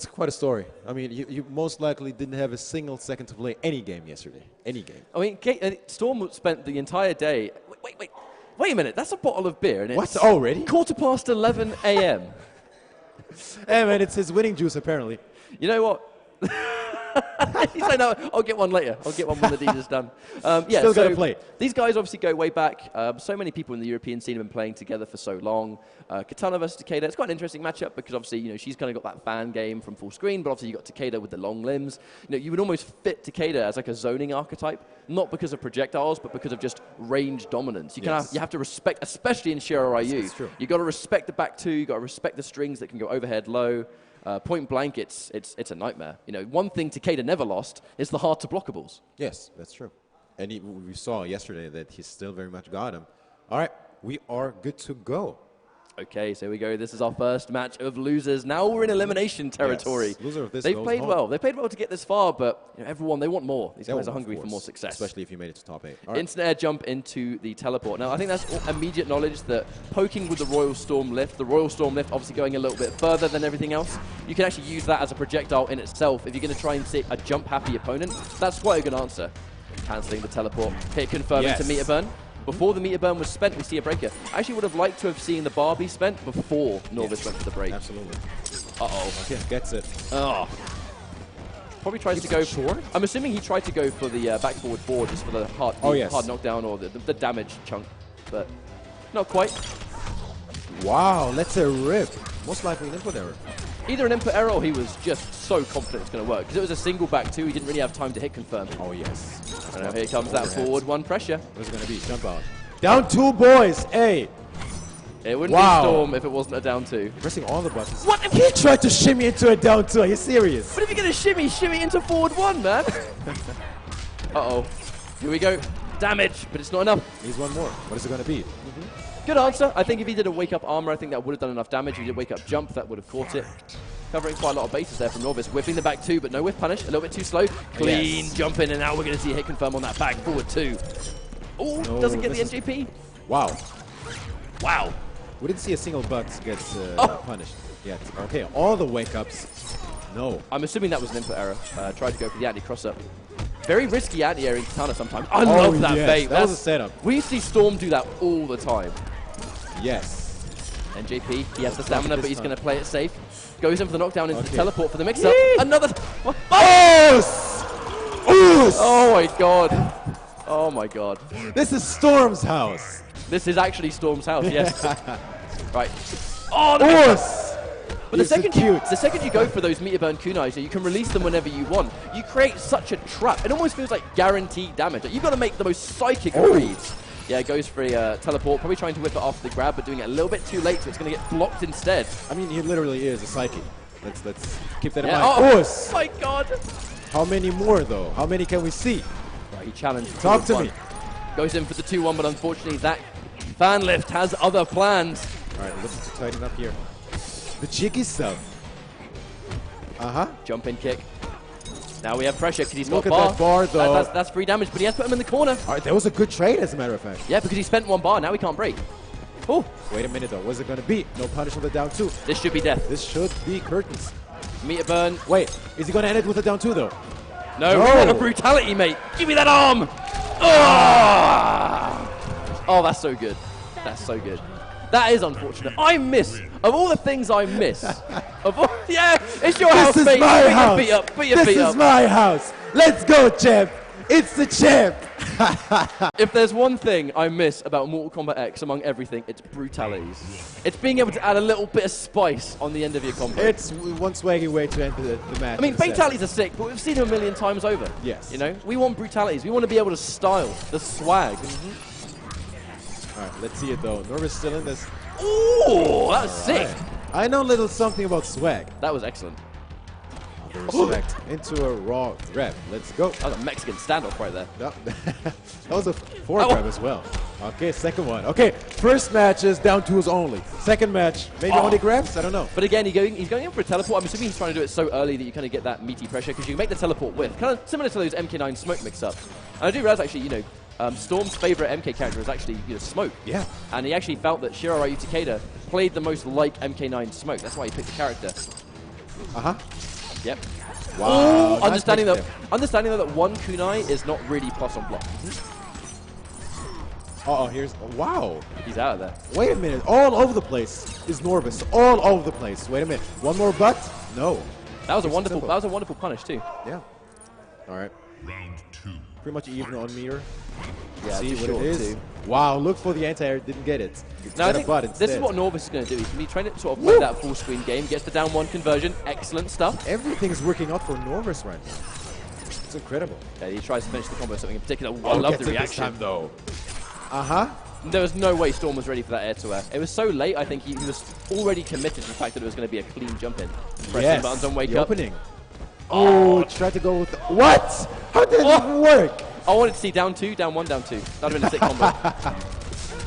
quite a story. I mean, you most likely didn't have a single second to play any game yesterday. Any game. I mean, Storm spent the entire day. Wait a minute. That's a bottle of beer. And it's What? Already? 11:15 a.m. Hey, man, it's his winning juice, apparently. You know what? He's like, no, I'll get one later. I'll get one when the deed is done. Yeah, Still gotta play. These guys obviously go way back. So many people in the European scene have been playing together for so long. Katana versus Takeda. It's quite an interesting matchup because obviously, she's kind of got that fan game from full screen, but obviously you got Takeda with the long limbs. You would almost fit Takeda as like a zoning archetype, not because of projectiles, but because of just range dominance. You have to respect, especially in Shiro Ryu. That's true. You got to respect the back 2. You got to respect the strings that can go overhead low. Point blank, it's a nightmare. One thing Takeda never lost is the hard to blockables. Yes, that's true. And we saw yesterday that he still very much got him. All right, we are good to go. Okay, so here we go. This is our first match of losers. Now we're in elimination territory. Yes. Loser of this They've goes played home. well. They played well to get this far, but everyone, they want more. These guys are hungry for more success. Especially if you made it to top 8. All right. Instant air jump into the teleport. Now, I think that's immediate knowledge that poking with the Royal Storm lift, the Royal Storm lift obviously going a little bit further than everything else, you can actually use that as a projectile in itself. If you're going to try and see a jump-happy opponent, that's quite a good answer. Cancelling the teleport. Hit confirming to meter burn. Before the meter burn was spent, we see a breaker. I actually would have liked to have seen the bar be spent before Norvis went for the break. Absolutely. Uh-oh. Okay, gets it. Oh. Probably tries to go short. I'm assuming he tried to go for the back forward 4 just for the hard knockdown or the damage chunk, but not quite. Wow, let's a rip. Most likely an input error. Either an input error or he was just so confident it's going to work. Because it was a single back 2, he didn't really have time to hit confirm. Oh, yes. And now here comes that forward 1 pressure. What's it going to be? Jump out. Down 2, boys. Hey. It wouldn't be Storm if it wasn't a down 2. Pressing all the buttons. What if he tried to shimmy into a down 2? Are you serious? But if you're going to shimmy into forward 1, man. Uh-oh. Here we go. Damage, but it's not enough. Needs one more. What is it going to be? Good answer. I think if he did a wake-up armor, I think that would have done enough damage. If he did wake-up jump, that would have caught it. Covering quite a lot of bases there from Norvis. Whipping the back 2, but no whiff punish. A little bit too slow. Clean jump in, and now we're going to see a hit confirm on that back forward 2. Oh, doesn't get the NJP. Wow. Wow. We didn't see a single butt get punished yet. Okay, all the wake-ups. No. I'm assuming that was an input error. Tried to go for the anti-cross-up. Very risky anti-airing Kitana sometimes. I love that bait. That was a setup. We see Storm do that all the time. Yes. NJP, he has the stamina, but he's going to play it safe. Goes in for the knockdown into the teleport for the mix-up. Another... Oh my god. Oh my god. This is Storm's house. This is actually Storm's house, yes. Right. Oh, the but the second you go for those meter burn kunais, you can release them whenever you want. You create such a trap. It almost feels like guaranteed damage. Like, you've got to make the most psychic of reads. Yeah, it goes for a teleport, probably trying to whip it off the grab, but doing it a little bit too late, so it's going to get blocked instead. I mean, he literally is a psychic. Let's keep that in mind. Oh my god! How many more, though? How many can we see? Right, he challenged. Talk to me. Goes in for the 2-1, but unfortunately that fan lift has other plans. All right, looking to tighten up here. The cheeky stuff. Jump in kick. Now we have pressure because he's Look got at that bar, though. That's free damage, but he has put him in the corner. All right, that was a good trade, as a matter of fact. Yeah, because he spent 1 bar. Now he can't break. Oh. Wait a minute, though. What's it going to be? No punish on the down 2. This should be death. This should be curtains. Meter burn. Wait, is he going to end it with a down 2, though? No, we want a brutality, mate. Give me that arm. Oh, that's so good. That's so good. That is unfortunate. I miss, of all the things I miss, yeah, it's your house, mate. My house. Put your feet up. Put your feet up. This is my house. Let's go, champ. It's the champ. If there's one thing I miss about Mortal Kombat X among everything, it's brutalities. It's being able to add a little bit of spice on the end of your combo. It's one swaggy way to end the match. I mean, fatalities are sick, but we've seen them a million times over. Yes. You know, we want brutalities. We want to be able to style the swag. All right, let's see it, though. Norvis still in this. Ooh, that was sick. Right. I know a little something about swag. That was excellent. Respect into a raw grab. Let's go. That was a Mexican standoff right there. That was a forward grab as well. Okay, second one. Okay, first match is down 2s only. Second match, maybe only grabs? I don't know. But again, he's going in for a teleport. I'm assuming he's trying to do it so early that you kind of get that meaty pressure because you can make the teleport with. Kind of similar to those MK9 smoke mix-ups. And I do realize, actually, you know, Storm's favorite MK character is actually, you know, Smoke. Yeah. And he actually felt that Shirarayu Takeda played the most like MK9 Smoke. That's why he picked the character. Yep. Wow. Oh, nice understanding though that one kunai is not really plus on block. Here's... wow. He's out of there. Wait a minute. All over the place is Norvis. All over the place. Wait a minute. One more butt? No. That was a wonderful punish too. Yeah. All right. Round 2. Pretty much even on meter. Yeah, see what short it is. too. Wow, look for the anti-air, didn't get it. Now, I think this is what Norvis is going to do. He's going to be trying to sort of play that full screen game, gets the down 1 conversion, excellent stuff. Everything's working out for Norvis right now. It's incredible. Yeah, he tries to finish the combo with something in particular. I love the reaction. This time, though. There was no way Storm was ready for that air-to-air. It was so late, I think he was already committed to the fact that it was going to be a clean jump-in. Pressing buttons on wake up. Opening. Oh, tried to go with the... What? How did it work? I wanted to see down 2, down 1, down 2. That would have been a sick combo.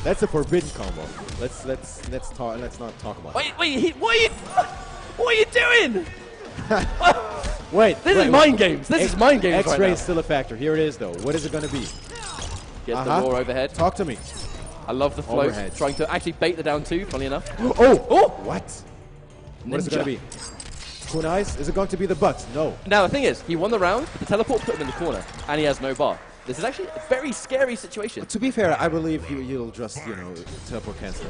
That's a forbidden combo. Let's not talk about it. Wait, what are you doing? Wait. This is mind games. This is mind games right X-ray now. is still a factor. Here it is, though. What is it going to be? Get the roar overhead. Talk to me. I love the float. Overhead. Trying to actually bait the down 2, funny enough. Oh! What? What is it Ninja. going to be? Kunai's? Is it going to be the butt? No. Now, the thing is, he won the round, but the teleport put him in the corner, and he has no bar. This is actually a very scary situation. To be fair, I believe you'll just, teleport cancel.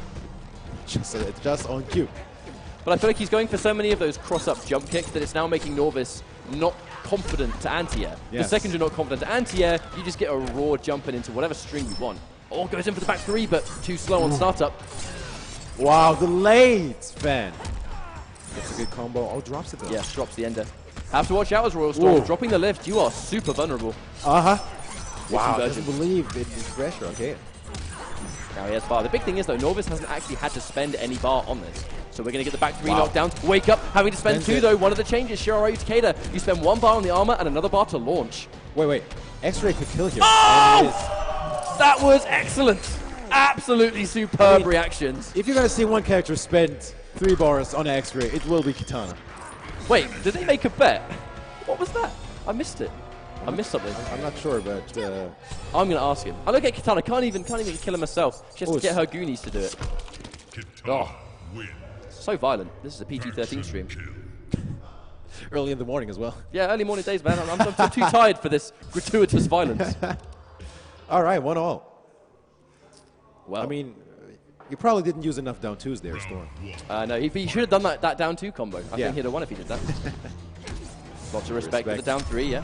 Just on cue. But I feel like he's going for so many of those cross-up jump kicks that it's now making Norvis not confident to anti-air. Yes. The second you're not confident to anti-air, you just get a raw jumping into whatever string you want. Oh, goes in for the back 3, but too slow on startup. Wow, the late fan. That's a good combo. Oh, drops it though. Yeah, drops the ender. Have to watch out as Royal Storm. Dropping the lift, you are super vulnerable. Wow, conversion. doesn't believe in his pressure. Okay. Now he has bar. The big thing is, though, Norvis hasn't actually had to spend any bar on this. So we're going to get the back 3 knockdowns. Wake up, having to spend 2, though. One of the changes, Shiraiu Takeda. You spend 1 bar on the armor and another bar to launch. Wait. X-ray could kill here. Oh! That was excellent. Absolutely superb reactions. If you're going to see one character spend 3 bars on X-ray, it will be Kitana. Wait, did they make a bet? What was that? I missed it. I missed something. I'm not sure, but I'm going to ask him. I look at Kitana. Can't even kill him herself. She has to get her goonies to do it. Kitana wins. So violent. This is a PG-13 stream. early in the morning as well. Yeah, early morning days, man. I'm too tired for this gratuitous violence. All right, 1-1. Well, I mean, you probably didn't use enough down 2s there, Storm. no, he should have done that down 2 combo. I think he'd have won if he did that. Lots of respect for the down 3, yeah.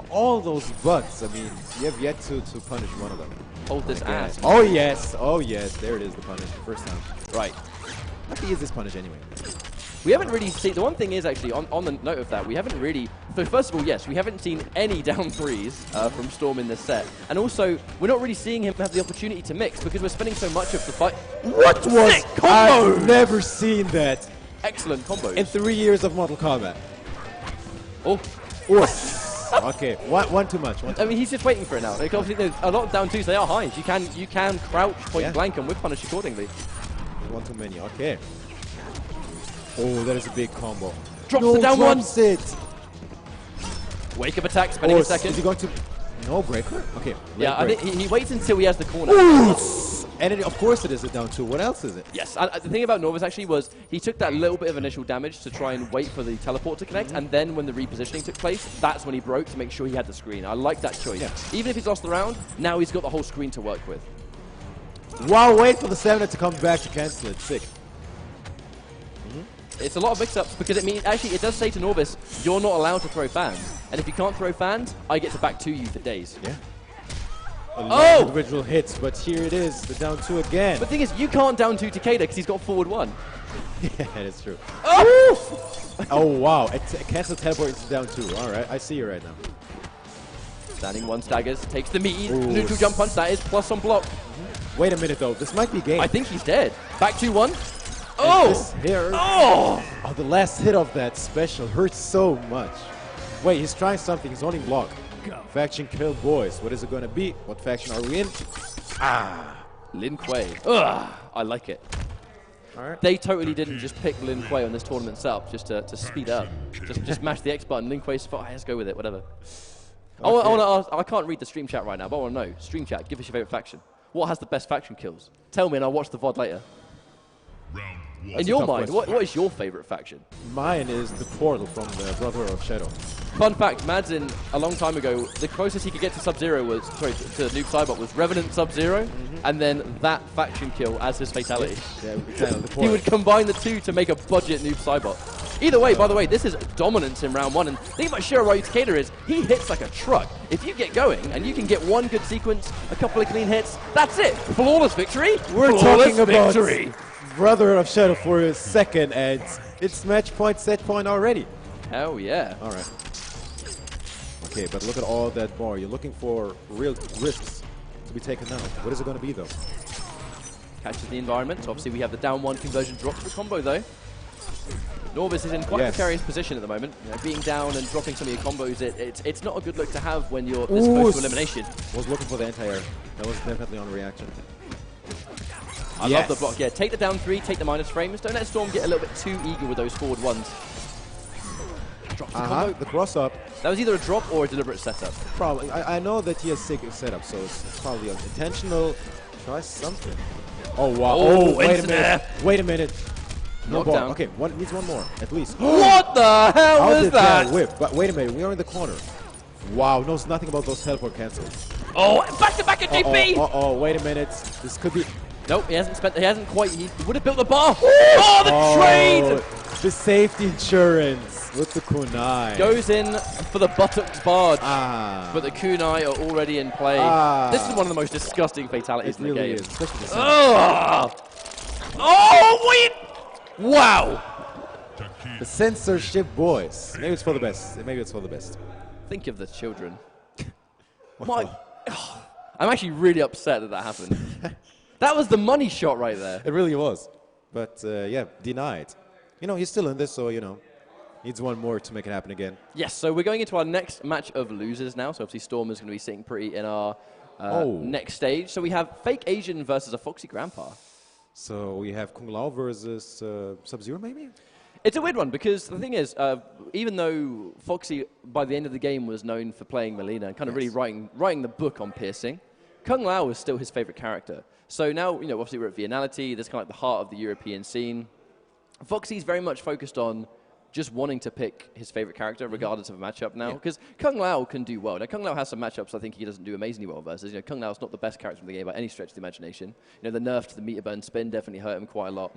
All those butts, I mean, you have yet to punish one of them. Hold this ass. Oh, yes. Oh, yes. There it is, the punish. The first time. Right. What is this punish anyway? We haven't really seen, the one thing is actually, on the note of that, we haven't really, so first of all, yes, we haven't seen any down 3s from Storm in this set. And also, we're not really seeing him have the opportunity to mix because we're spending so much of the fight. What was? Sick combo! I've never seen that. Excellent combos. In 3 years of Mortal Kombat. Oh. Okay, one too much. I mean, he's just waiting for it now. Like, obviously, there's a lot of down 2s, they are highs. You can crouch point blank and whip punish accordingly. One too many, okay. Oh, that is a big combo. Drops the down one. It. Wake up attack, spending a second. Is he going to... No breaker? Okay. Yeah, I think he waits until he has the corner. And it, of course it is a down 2. What else is it? Yes, and the thing about Norvis actually was he took that little bit of initial damage to try and wait for the teleport to connect, and then when the repositioning took place, that's when he broke to make sure he had the screen. I like that choice. Yeah. Even if he's lost the round, now he's got the whole screen to work with. Wow, wait for the 7 to come back to cancel it. Sick. It's a lot of mix-ups because it does say to Norvis, you're not allowed to throw fans. And if you can't throw fans, I get to back 2 you for days. Yeah. A lot of individual hits, but here it is, the down 2 again. But the thing is, you can't down 2 Takeda because he's got forward 1. Yeah, that's true. Oh! Oh, wow. Cancel teleport is down 2. All right, I see you right now. Standing 1 staggers, takes the meaty, neutral jump punch, that is plus on block. Wait a minute, though. This might be game. I think he's dead. Back 2-1. Here. Oh! Oh, the last hit of that special hurts so much. Wait, he's trying something. He's only block. Faction kill boys. What is it going to be? What faction are we in? Lin Kuei. Ugh, I like it. All right. They totally didn't just pick Lin Kuei on this tournament setup just to speed up. Just mash the X button. Lin Kuei's fine. Let's go with it. Whatever. Okay. I want to ask. I can't read the stream chat right now, but I want to know. Stream chat. Give us your favorite faction. What has the best faction kills? Tell me, and I'll watch the VOD later. In your mind, what is your favorite faction? Mine is the Portal from the Brother of Shadow. Fun fact, Madzin, a long time ago, the closest he could get to Sub-Zero was, sorry, to Noob Saibot was Revenant Sub-Zero, and then that faction kill as his fatality. Yeah, the he would combine the two to make a budget Noob Saibot. Either way, by the way, this is dominance in round 1, and the thing about Shiraiu Takeda is, he hits like a truck. If you get going, and you can get one good sequence, a couple of clean hits, that's it! Flawless victory! We're talking about Brother of Shadow for a second, and it's match point, set point already. Hell yeah. All right. Okay, but look at all that bar. You're looking for real risks to be taken out. What is it going to be, though? Catches the environment. Obviously, we have the down 1 conversion drops the combo, though. Norvis is in quite a precarious position at the moment. You know, being down and dropping some of your combos, it's not a good look to have when you're this close to elimination. Was looking for the anti-air. That was definitely on reaction. I love the block. Yeah, take the down 3, take the minus frames. Don't let Storm get a little bit too eager with those forward ones. Drops the combo. The cross up. That was either a drop or a deliberate setup. Probably. I know that he has sick setup, so it's probably unintentional. Try something. Oh, wow. Oh, wait a into minute. there. Wait a minute. No ball. Knockdown. Okay, needs one more, at least. What the hell How was did that? whip? But wait a minute, we are in the corner. Wow, knows nothing about those teleport cancels. Oh, back to back at DP. Wait a minute. This could be... Nope, he hasn't quite, he would have built the bar. Oh, the trade! The safety insurance with the kunai. Goes in for the buttocks barge, Ah. but the kunai are already in play. This is one of the most disgusting fatalities It in the really game. is, especially the Oh! Oh, wait! Wow! The censorship boys. Maybe it's for the best. Maybe it's for the best. Think of the children. I'm actually really upset that happened. That was the money shot right there. It really was. But, yeah, denied. You know, he's still in this, so, you know, needs one more to make it happen again. Yes, so we're going into our next match of losers now. So obviously Storm is going to be sitting pretty in our next stage. So we have Fake Asian versus AFoxyGrampa. So we have Kung Lao versus Sub-Zero, maybe? It's a weird one because the thing is, even though Foxy by the end of the game was known for playing Melina and kind of really writing the book on piercing, Kung Lao was still his favorite character. So now, you know, obviously we're at Viennality, that's kind of like the heart of the European scene. Foxy's very much focused on just wanting to pick his favorite character regardless of a matchup now, because Kung Lao can do well. Now, Kung Lao has some matchups I think he doesn't do amazingly well versus. You know, Kung Lao's not the best character in the game by any stretch of the imagination. You know, the nerf to the meter burn spin definitely hurt him quite a lot.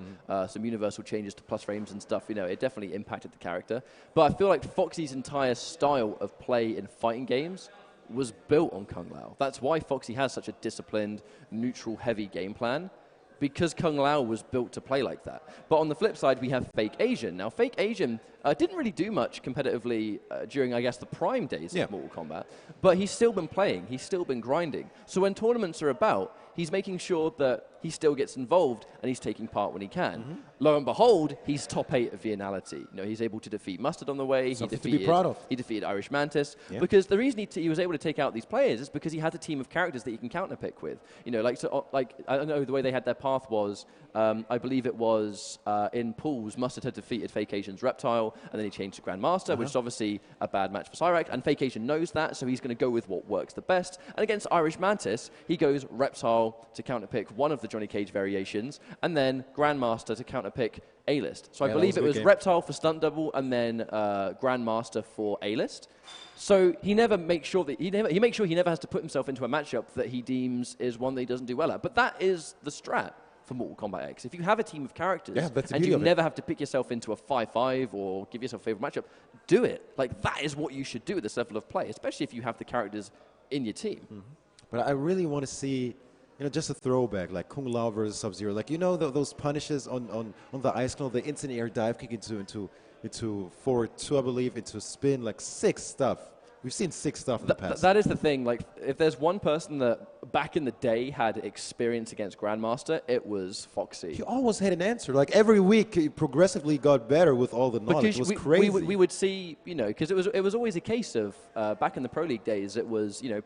Some universal changes to plus frames and stuff, you know, it definitely impacted the character. But I feel like Foxy's entire style of play in fighting games was built on Kung Lao. That's why Foxy has such a disciplined, neutral, heavy game plan, because Kung Lao was built to play like that. But on the flip side, we have Fake Asian. Now, Fake Asian didn't really do much competitively during, I guess, the prime days of Mortal Kombat, but he's still been playing, he's still been grinding. So when tournaments are about, he's making sure that he still gets involved and he's taking part when he can. Lo and behold, he's top 8 of Viennality. You know, he's able to defeat Mustard on the way. Something to be proud of. He defeated Irish Mantis. Because the reason he was able to take out these players is because he had a team of characters that he can counterpick with. You know, like I don't know, the way they had their path was, I believe it was in pools, Mustard had defeated Fake Asian's Reptile, and then he changed to Grandmaster, which is obviously a bad match for Cyrax, and Fake Asian knows that, so he's going to go with what works the best. And against Irish Mantis, he goes Reptile to counterpick one of the Johnny Cage variations, and then Grandmaster to counterpick A-List. So I believe it was Reptile for stunt double, and then Grandmaster for A-List. So he never makes sure that he makes sure he never has to put himself into a matchup that he deems is one that he doesn't do well at. But that is the strat for Mortal Kombat X. If you have a team of characters and you never have to pick yourself into a 5-5 or give yourself a favorite matchup, do it. Like, that is what you should do at this level of play, especially if you have the characters in your team. But I really want to see, you know, just a throwback, like Kung Lao versus Sub-Zero. Like, you know, those punishes on the ice clone, the instant air dive kick into forward 2, I believe, into spin, like sick stuff. We've seen sick stuff in the past. That is the thing. Like, if there's one person that back in the day had experience against Grandmaster, it was Foxy. He almost had an answer. Like, every week, he progressively got better with all the knowledge. It was crazy. We would see, you know, because it was always a case of back in the Pro League days, it was, you know,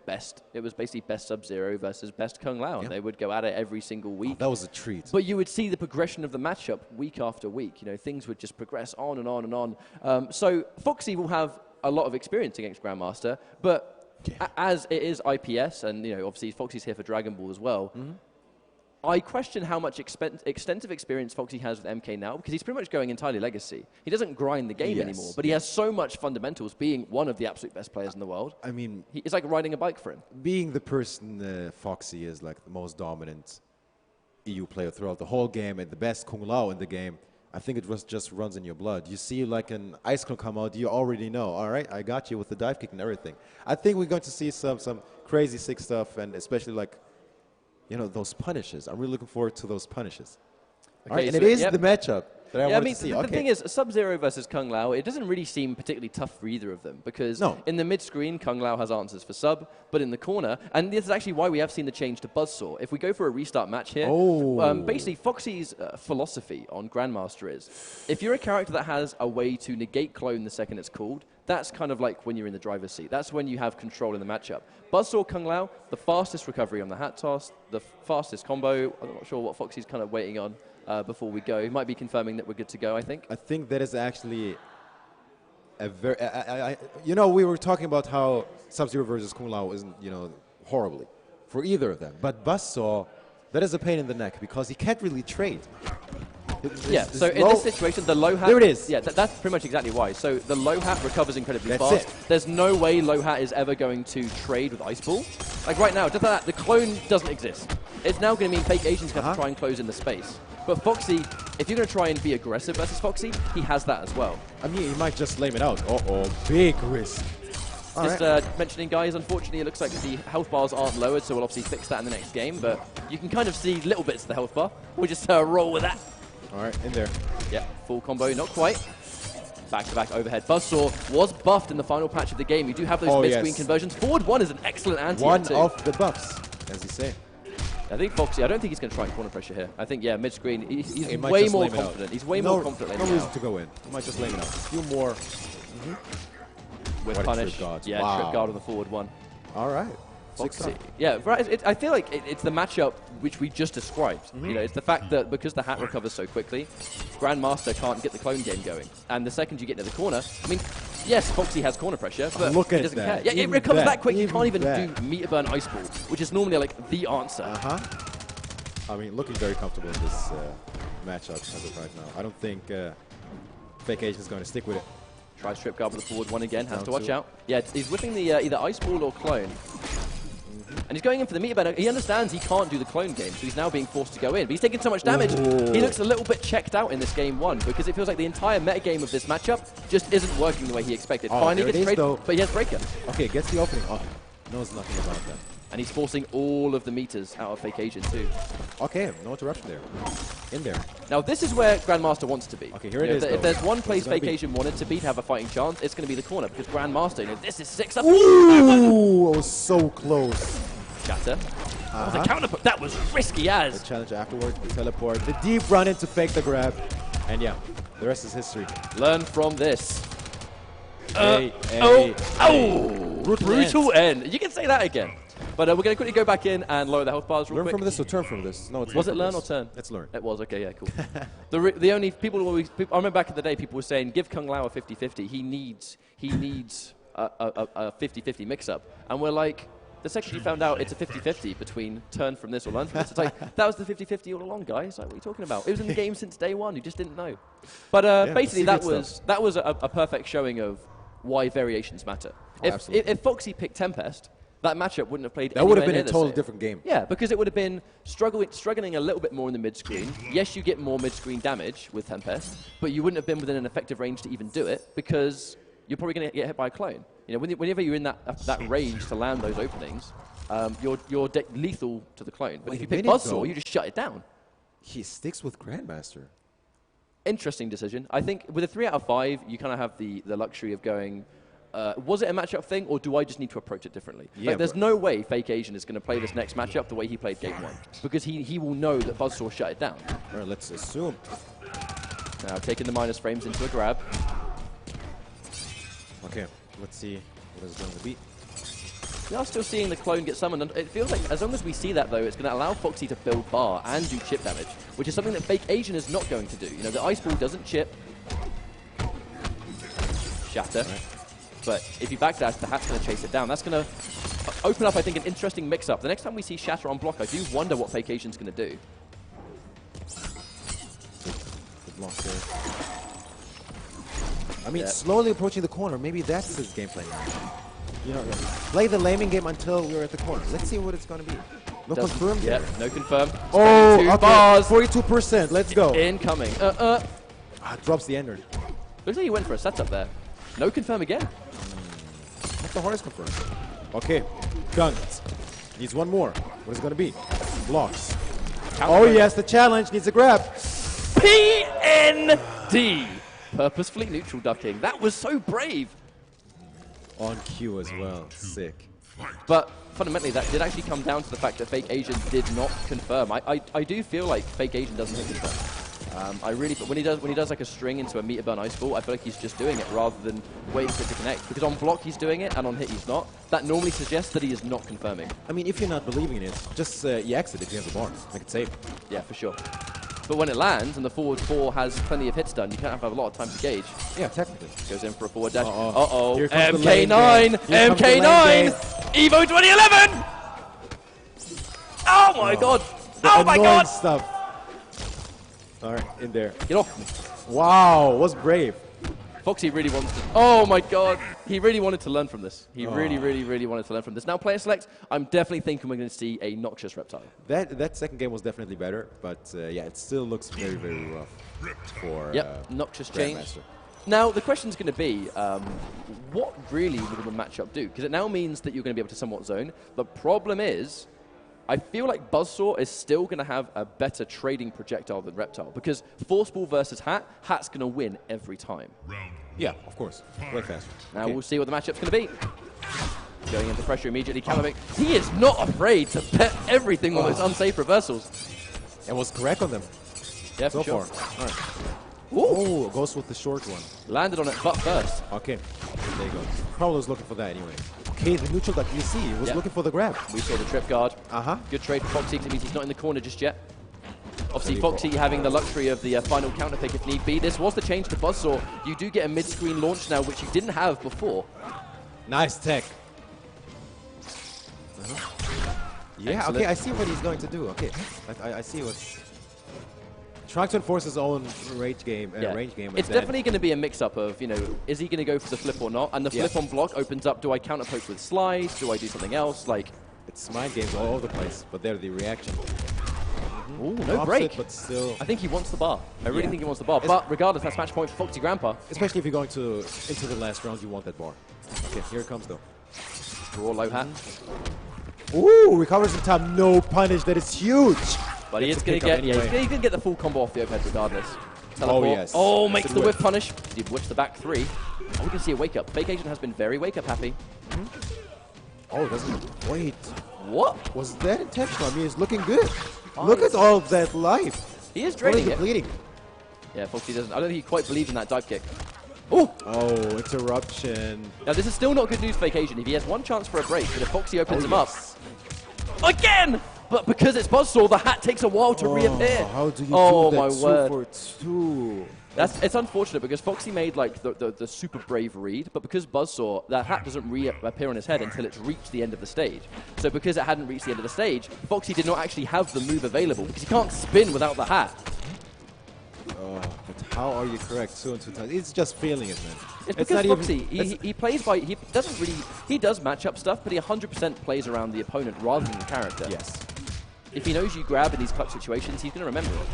it was basically best Sub-Zero versus best Kung Lao, and they would go at it every single week. Oh, that was a treat. But you would see the progression of the matchup week after week. You know, things would just progress on and on and on. So Foxy will have a lot of experience against Grandmaster, but as it is IPS, and you know, obviously Foxy's here for Dragon Ball as well, I question how much extensive experience Foxy has with MK now, because he's pretty much going entirely legacy. He doesn't grind the game anymore, but he has so much fundamentals, being one of the absolute best players in the world. I mean, it's like riding a bike for him. Being the person Foxy is, like the most dominant EU player throughout the whole game and the best Kung Lao in the game, I think it just runs in your blood. You see like an ice clone come out, you already know, all right, I got you with the dive kick and everything. I think we're going to see some crazy sick stuff, and especially like, you know, those punishes. I'm really looking forward to those punishes. Okay, all right, and it is the matchup that I wanted to see. The thing is, Sub-Zero versus Kung Lao, it doesn't really seem particularly tough for either of them, because in the mid-screen, Kung Lao has answers for Sub, but in the corner, and this is actually why we have seen the change to Buzzsaw. If we go for a restart match here, basically Foxy's philosophy on Grandmaster is, if you're a character that has a way to negate clone the second it's called, that's kind of like when you're in the driver's seat. That's when you have control in the matchup. Buzzsaw, Kung Lao, the fastest recovery on the hat toss, the fastest combo. I'm not sure what Foxy's kind of waiting on before we go. He might be confirming that we're good to go, I think. I think that is actually a very... you know, we were talking about how Sub-Zero versus Kung Lao isn't, you know, horribly for either of them. But Buzzsaw, that is a pain in the neck because he can't really trade. Yeah, so in this situation, the low hat... There it is. Yeah, that's pretty much exactly why. So the low hat recovers incredibly That's fast. it. There's no way low hat is ever going to trade with Ice Ball. Like right now, just like that, the clone doesn't exist. It's now going to mean Fake Asian's going to try and close in the space. But Foxy, if you're going to try and be aggressive versus Foxy, he has that as well. I mean, he might just lame it out. Uh-oh, big risk. Just mentioning, guys, unfortunately, it looks like the health bars aren't lowered, so we'll obviously fix that in the next game. But you can kind of see little bits of the health bar. We'll just roll with that. All right, in there. Yeah, full combo, not quite. Back-to-back overhead. Buzzsaw was buffed in the final patch of the game. You do have those mid-screen conversions. Forward 1 is an excellent anti. One of the buffs, as you say. I think Foxy, I don't think he's going to try and corner pressure here. I think, yeah, mid-screen, he's way more confident. He's way more confident. No reason to go in. He might just lame it out. A few more. With what punish. Trip guard. Yeah, wow. Trip guard on the forward 1. All right. Foxy. Yeah, right. I feel like it's the matchup which we just described. You know, it's the fact that because the hat recovers so quickly, Grandmaster can't get the clone game going. And the second you get to the corner, I mean, yes, Foxy has corner pressure, but he doesn't care. Yeah, it recovers that quick. You can't even do meter burn Ice Ball, which is normally like the answer. I mean, looking very comfortable in this matchup as of right now. I don't think Fake Asian is going to stick with it. Tries Trip guard with the forward 1 again. Has to watch out. Yeah, he's whipping the either Ice Ball or clone. And he's going in for the meter burner. He understands he can't do the clone game, so he's now being forced to go in. But he's taking so much damage. He looks a little bit checked out in this game 1 because it feels like the entire metagame of this matchup just isn't working the way he expected. Finally gets trade, but he has Breaker. Okay, gets the opening. Oh, knows nothing about that. And he's forcing all of the meters out of Fake Asian too. Okay, no interruption there. In there. Now this is where Grandmaster wants to be. Okay, here it is. If there's one place Fake Asian wanted to be to have a fighting chance, it's going to be the corner because Grandmaster, you know, this is 6 up. Ooh, it was so close. Shatter. That was a counter. That was risky as. The challenge afterwards, the teleport, the deep run in to fake the grab. And yeah, the rest is history. Learn from this. Brutal end. You can say that again. But we're going to quickly go back in and lower the health bars real quick. Learn from this or turn from this? No, it's was it learn or turn? It's learn. It was, okay, yeah, cool. the only people always, I remember back in the day, people were saying, give Kung Lao a 50-50. He needs a 50-50 mix-up. And we're like, the second you found out it's a 50-50 between turn from this or learn from this, it's like, that was the 50-50 all along, guys. Like, what are you talking about? It was in the game since day 1. You just didn't know. But basically, that was a perfect showing of why variations matter. If Foxy picked Tempest, that matchup wouldn't have played. That would have been a totally different game. Yeah, because it would have been struggling a little bit more in the mid-screen. Yes, you get more mid-screen damage with Tempest, but you wouldn't have been within an effective range to even do it because you're probably going to get hit by a clone. You know, whenever you're in that range to land those openings, you're lethal to the clone. But if you pick Buzzsaw, you just shut it down. He sticks with Grandmaster. Interesting decision. I think with a 3 out of 5, you kind of have the luxury of going. Was it a matchup thing, or do I just need to approach it differently? Yeah, like, there's no way Fake Asian is going to play this next matchup the way he played game 1, because he will know that Buzzsaw shut it down. All right, let's assume. Now taking the minus frames into a grab. Okay, let's see what it's going to be. We are still seeing the clone get summoned, and it feels like as long as we see that, though, it's going to allow Foxy to build bar and do chip damage, which is something that Fake Asian is not going to do. You know, the Ice Ball doesn't chip. Shatter. Right. But if you backdash, the hat's going to chase it down. That's going to open up, I think, an interesting mix-up. The next time we see Shatter on block, I do wonder what Fake Asian's going to do. Good block there. I mean, slowly approaching the corner. Maybe that's his gameplay now. You know, play the laming game until you're at the corner. Let's see what it's going to be. No confirm? Yeah, no confirm. Oh, okay. Bars. 42%. Let's go. Incoming. Drops the ender. Looks like he went for a setup there. No confirm again. Not the hardest confirm. Okay. Guns. Needs one more. What is it going to be? Blocks. Oh, yes. The challenge needs a grab. PND. Purposefully neutral ducking. That was so brave. On cue as well. Sick. But fundamentally, that did actually come down to the fact that Fake Asian did not confirm. I do feel like Fake Asian doesn't hit confirm. But when he does like a string into a meter burn ice ball, I feel like he's just doing it rather than waiting for it to connect. Because on block he's doing it and on hit he's not. That normally suggests that he is not confirming. I mean, if you're not believing in it, just EX it if you have the bar. Make it safe. Yeah, for sure. But when it lands and the forward 4 has plenty of hits done, you can't have a lot of time to gauge. Yeah, technically. Goes in for a forward dash. Uh-oh. MK9! MK9! EVO 2011! Oh my god! Oh my god! Stuff. All right, in there. Get off me. Wow, was brave. Foxy really wants to... Oh my god. He really wanted to learn from this. He really wanted to learn from this. Now, player select, I'm definitely thinking we're going to see a Noxious Reptile. That second game was definitely better, but yeah, it still looks very, very rough for Noxious change. Grandmaster. Now, the question's going to be, what really will the matchup do? Because it now means that you're going to be able to somewhat zone. The problem is, I feel like Buzzsaw is still going to have a better trading projectile than Reptile, because Force Ball versus Hat, Hat's going to win every time. Yeah, of course. Way faster. Now we'll see what the matchup's going to be. Going into pressure immediately, Calamik. He is not afraid to bet everything on those unsafe reversals. And was correct on them. Yeah, so for sure. far. All right. Ooh. Oh, goes with the short one. Landed on it butt first. Okay. There you go. Probably was looking for that anyway. Okay, the neutral that you see was looking for the grab. We saw the trip guard. Uh-huh. Good trade for Foxy because it means he's not in the corner just yet. Obviously, Foxy having the luxury of the final counter pick if need be. This was the change to Buzzsaw. You do get a mid-screen launch now, which you didn't have before. Nice tech. Yeah, Excellent. okay, I see what he's going to do. Okay, I see what's... Trying to enforce his own range game. It's definitely going to be a mix-up of, you know, is he going to go for the flip or not? And the flip on block opens up, do I counter poke with slide? Do I do something else? Like, it's mind games all over the place, but they're the reaction. Ooh, no break. But still, I think he wants the bar. I really think he wants the bar. But regardless, that's match point for AFoxyGrampa. Especially if you're going into the last round, you want that bar. Okay, here it comes though. Draw low hat. Ooh, recovers in time, no punish. That is huge. But he is going to get, he's going to get the full combo off the overhead regardless. Teleport. Oh yes. Oh, makes the whiff punish. He whiffs the back 3. Oh, we can see a wake up. Fake Asian has been very wake up happy. Oh, doesn't wait. What? Was that intentional? I mean, it's looking good. Look at all that life. He is draining it. Bleeding. Yeah, Foxy doesn't. I don't think he quite believes in that dive kick. Oh! Oh, interruption. Now, this is still not good news for Fake Asian. If he has one chance for a break, but if Foxy opens him up... Again! But because it's Buzzsaw, the hat takes a while to reappear. How do you do that? My word. 2 for 2. It's unfortunate because Foxy made like the super brave read, but because Buzzsaw, that hat doesn't reappear on his head until it's reached the end of the stage. So because it hadn't reached the end of the stage, Foxy did not actually have the move available because he can't spin without the hat. But how are you correct 2 and 2 times? It's just feeling it, man. It's because Foxy, he plays by, he does matchup stuff, but he 100% plays around the opponent rather than the character. Yes. If he knows you grab in these clutch situations, he's going to remember it.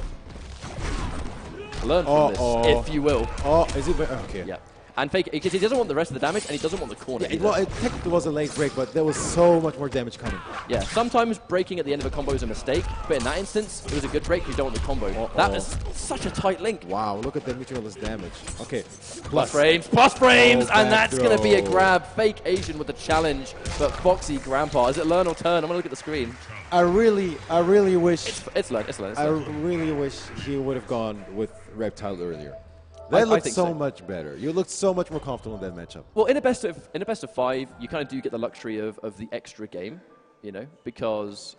Learn from this, if you will. Oh, is it? Okay. Yeah. And Fake, because he doesn't want the rest of the damage, and he doesn't want the corner either. Well, it technically was a late break, but there was so much more damage coming. Yeah, sometimes breaking at the end of a combo is a mistake, but in that instance, it was a good break, you don't want the combo. That was such a tight link. Wow, look at that neutralist damage. Okay. Plus frames, and that's going to be a grab. Fake Asian with the challenge, but AFoxyGrampa. Is it learn or turn? I'm going to look at the screen. I really wish... It's learn. I really wish he would have gone with Reptile earlier. That looked so much better. You looked so much more comfortable in that matchup. Well, in a best of 5, you kind of do get the luxury of the extra game, you know, because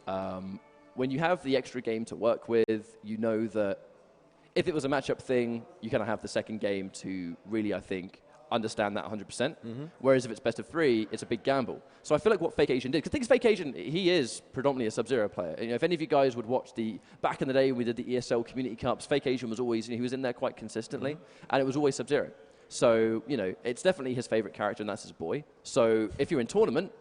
when you have the extra game to work with, you know that if it was a matchup thing, you kind of have the second game to really, I think, understand that 100%. Whereas if it's best of 3, it's a big gamble. So I feel like what Fake Asian did, because the thing is, Fake Asian, he is predominantly a Sub-Zero player. You know, if any of you guys would watch back in the day when we did the ESL Community Cups, Fake Asian was always, you know, he was in there quite consistently, and it was always Sub-Zero. So, you know, it's definitely his favorite character, and that's his boy. So if you're in tournament,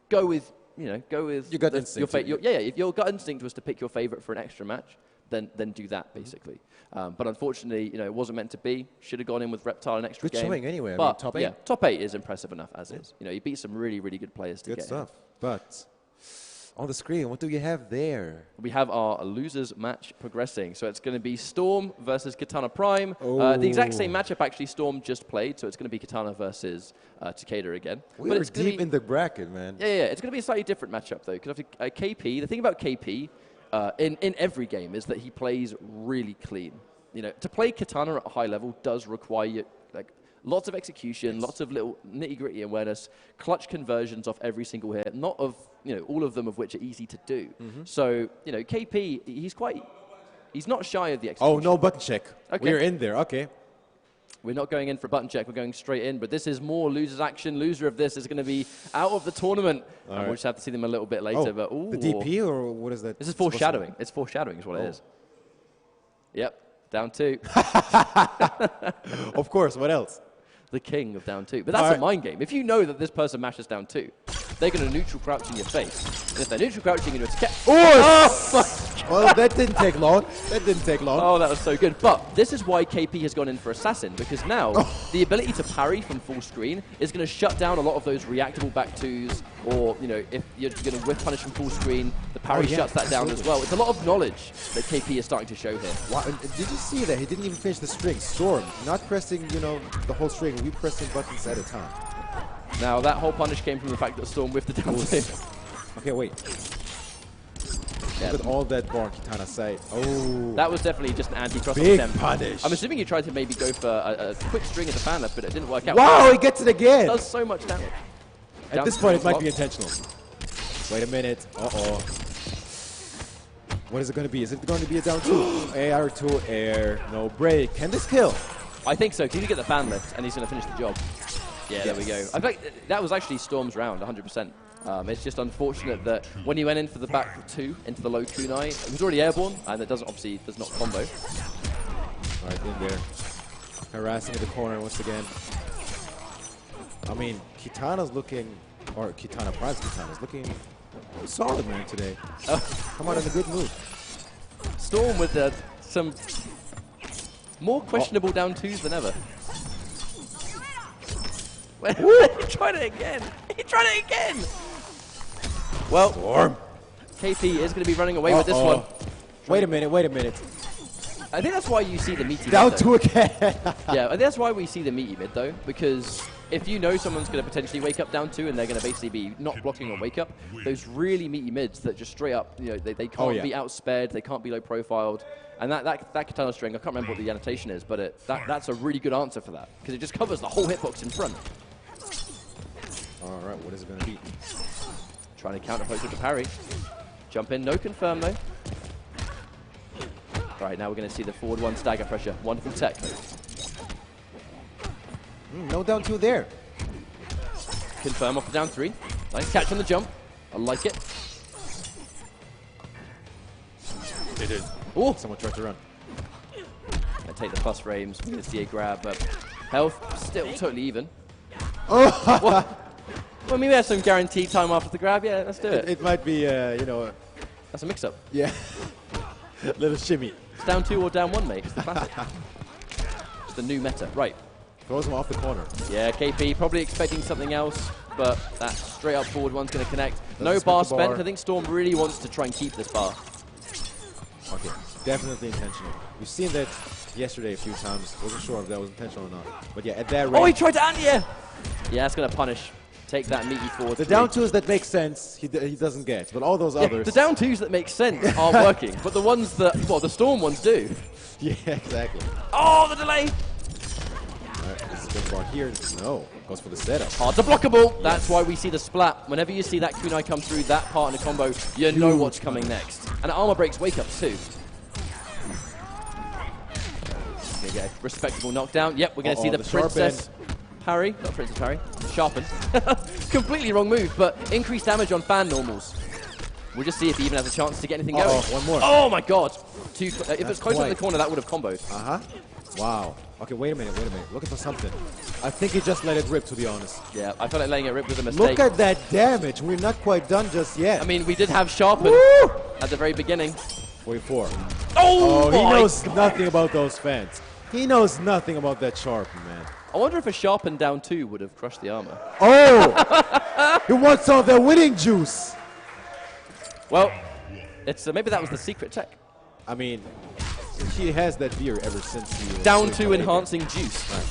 go with your gut instinct. If your gut instinct was to pick your favorite for an extra match, then do that, basically. But unfortunately, you know, it wasn't meant to be. Should have gone in with Reptile an extra game. Good showing anyway. But, I mean, top 8. Yeah, top 8 is impressive enough as is. You know, he beat some really, really good players to get Good stuff. But on the screen, what do you have there? We have our losers match progressing. So it's going to be Storm versus Kitana Prime. The exact same matchup, actually, Storm just played. So it's going to be Kitana versus Takeda again. We're deep in the bracket, man. Yeah. It's going to be a slightly different matchup, though. Because KP, the thing about KP, in every game is that he plays really clean. you know, to play Kitana at a high level does require like lots of execution, lots of little nitty-gritty awareness, clutch conversions off every single hit, not of, you know, all of them of which are easy to do. So, you know, KP, he's not shy of the execution. Oh, no button check. Okay. We're in there. Okay. We're not going in for a button check, we're going straight in, but this is more loser's action. Loser of this is going to be out of the tournament. And we'll just have to see them a little bit later. But ooh, the DP, or what is that? this is foreshadowing. It's foreshadowing is what it is. Yep, down 2. Of course, what else? The king of down 2. But that's a mind game. If you know that this person mashes down 2, they're going to neutral crouch in your face. And if they're neutral crouching into a Well, that didn't take long. That didn't take long. Oh, that was so good. But this is why KP has gone in for Assassin, because now the ability to parry from full screen is going to shut down a lot of those reactable back 2s, or, you know, if you're going to whiff punish from full screen, the parry shuts that down as well. It's a lot of knowledge that KP is starting to show here. Wow. Did you see that? He didn't even finish the string. Storm, not pressing, you know, the whole string. We pressing buttons at a time. Now, that whole punish came from the fact that Storm whiffed the down 2. Okay, wait. Look at all that bar Kitana side. Oh. That was definitely just an anti-cross Big attempt. punish. I'm assuming you tried to maybe go for a quick string at the fan left, but it didn't work out. Wow, he gets it again. It does so much damage. At this point, it might be intentional. Wait a minute. Uh-oh. What is it going to be? Is it going to be a down 2? Air to air. No break. Can this kill? I think so, because he's going to get the fan lift, and he's going to finish the job. Yeah, there we go. I think that was actually Storm's round, 100%. It's just unfortunate that when he went in for the back 2 into the low kunai, it was already airborne, and it obviously does not combo. All right, in there. Harassing in the corner once again. I mean, Kitana's looking, or Kitana Prime's Kitana's looking solid, man, today. Come on, in a good mood. Storm with some more questionable down 2s than ever. He tried it again. He tried it again. Well, Storm. KP is going to be running away with this one. Wait a minute, wait a minute. I think that's why you see the meaty Down mid, 2 again. Yeah, I think that's why we see the meaty mid, though, because if you know someone's going to potentially wake up down 2 and they're going to basically be not blocking on wake up, those really meaty mids that just straight up, you know, they can't be outspared, they can't be low profiled. And that Kitana string, I can't remember what the annotation is, but that's a really good answer for that, because it just covers the whole hitbox in front. All right, what is it going to be? Trying to counter post with the parry. Jump in, no confirm though. All right, now we're going to see the forward 1 stagger pressure. Wonderful tech. No down 2 there. Confirm off the down 3. Nice catch on the jump. I like it. They did. Oh, Someone tried to run. I take the plus frames. We're going to see a grab, but health still totally even. Oh! Well, maybe have some guaranteed time after the grab. Yeah, let's do it. It might be, you know. That's a mix-up. Yeah. Little shimmy. It's down 2 or down 1, mate. It's the classic. It's the new meta. Right. Throws him off the corner. Yeah, KP probably expecting something else, but that straight up forward one's going to connect. No bar spent. I think Storm really wants to try and keep this bar. Okay, definitely intentional. We've seen that yesterday a few times. Wasn't sure if that was intentional or not. But yeah, at that rate. Oh, he tried to anti-air! Yeah, that's going to punish. Take that meaty forward. The down 2s that make sense, he doesn't get. But all those others. The down 2s that make sense are working, but the ones that, well, the Storm ones do. Yeah, exactly. Oh, the delay! Alright, this is big bar here. No, goes for the setup. Hard to blockable. That's why we see the splat. Whenever you see that kunai come through that part in a combo, you know what's coming next. And armor breaks wake ups too. There you go. Respectable knockdown. Yep, we're going to see the princess parry. Not princess parry. Sharpen. Completely wrong move, but increased damage on fan normals. We'll just see if he even has a chance to get anything going. One more. Oh my god. If it's close to the corner, that would have comboed. Uh-huh. Wow. Okay, wait a minute. Looking for something. I think he just let it rip, to be honest. Yeah, I felt like letting it rip was a mistake. Look at that damage. We're not quite done just yet. I mean, we did have Sharpen at the very beginning. 44. Oh, he knows nothing about those fans. He knows nothing about that Sharpen, man. I wonder if a Sharpen down 2 would have crushed the armor. Oh! He wants all the winning juice. Well, it's maybe that was the secret tech. I mean, he has that beer ever since he down 2 enhancing juice. Right.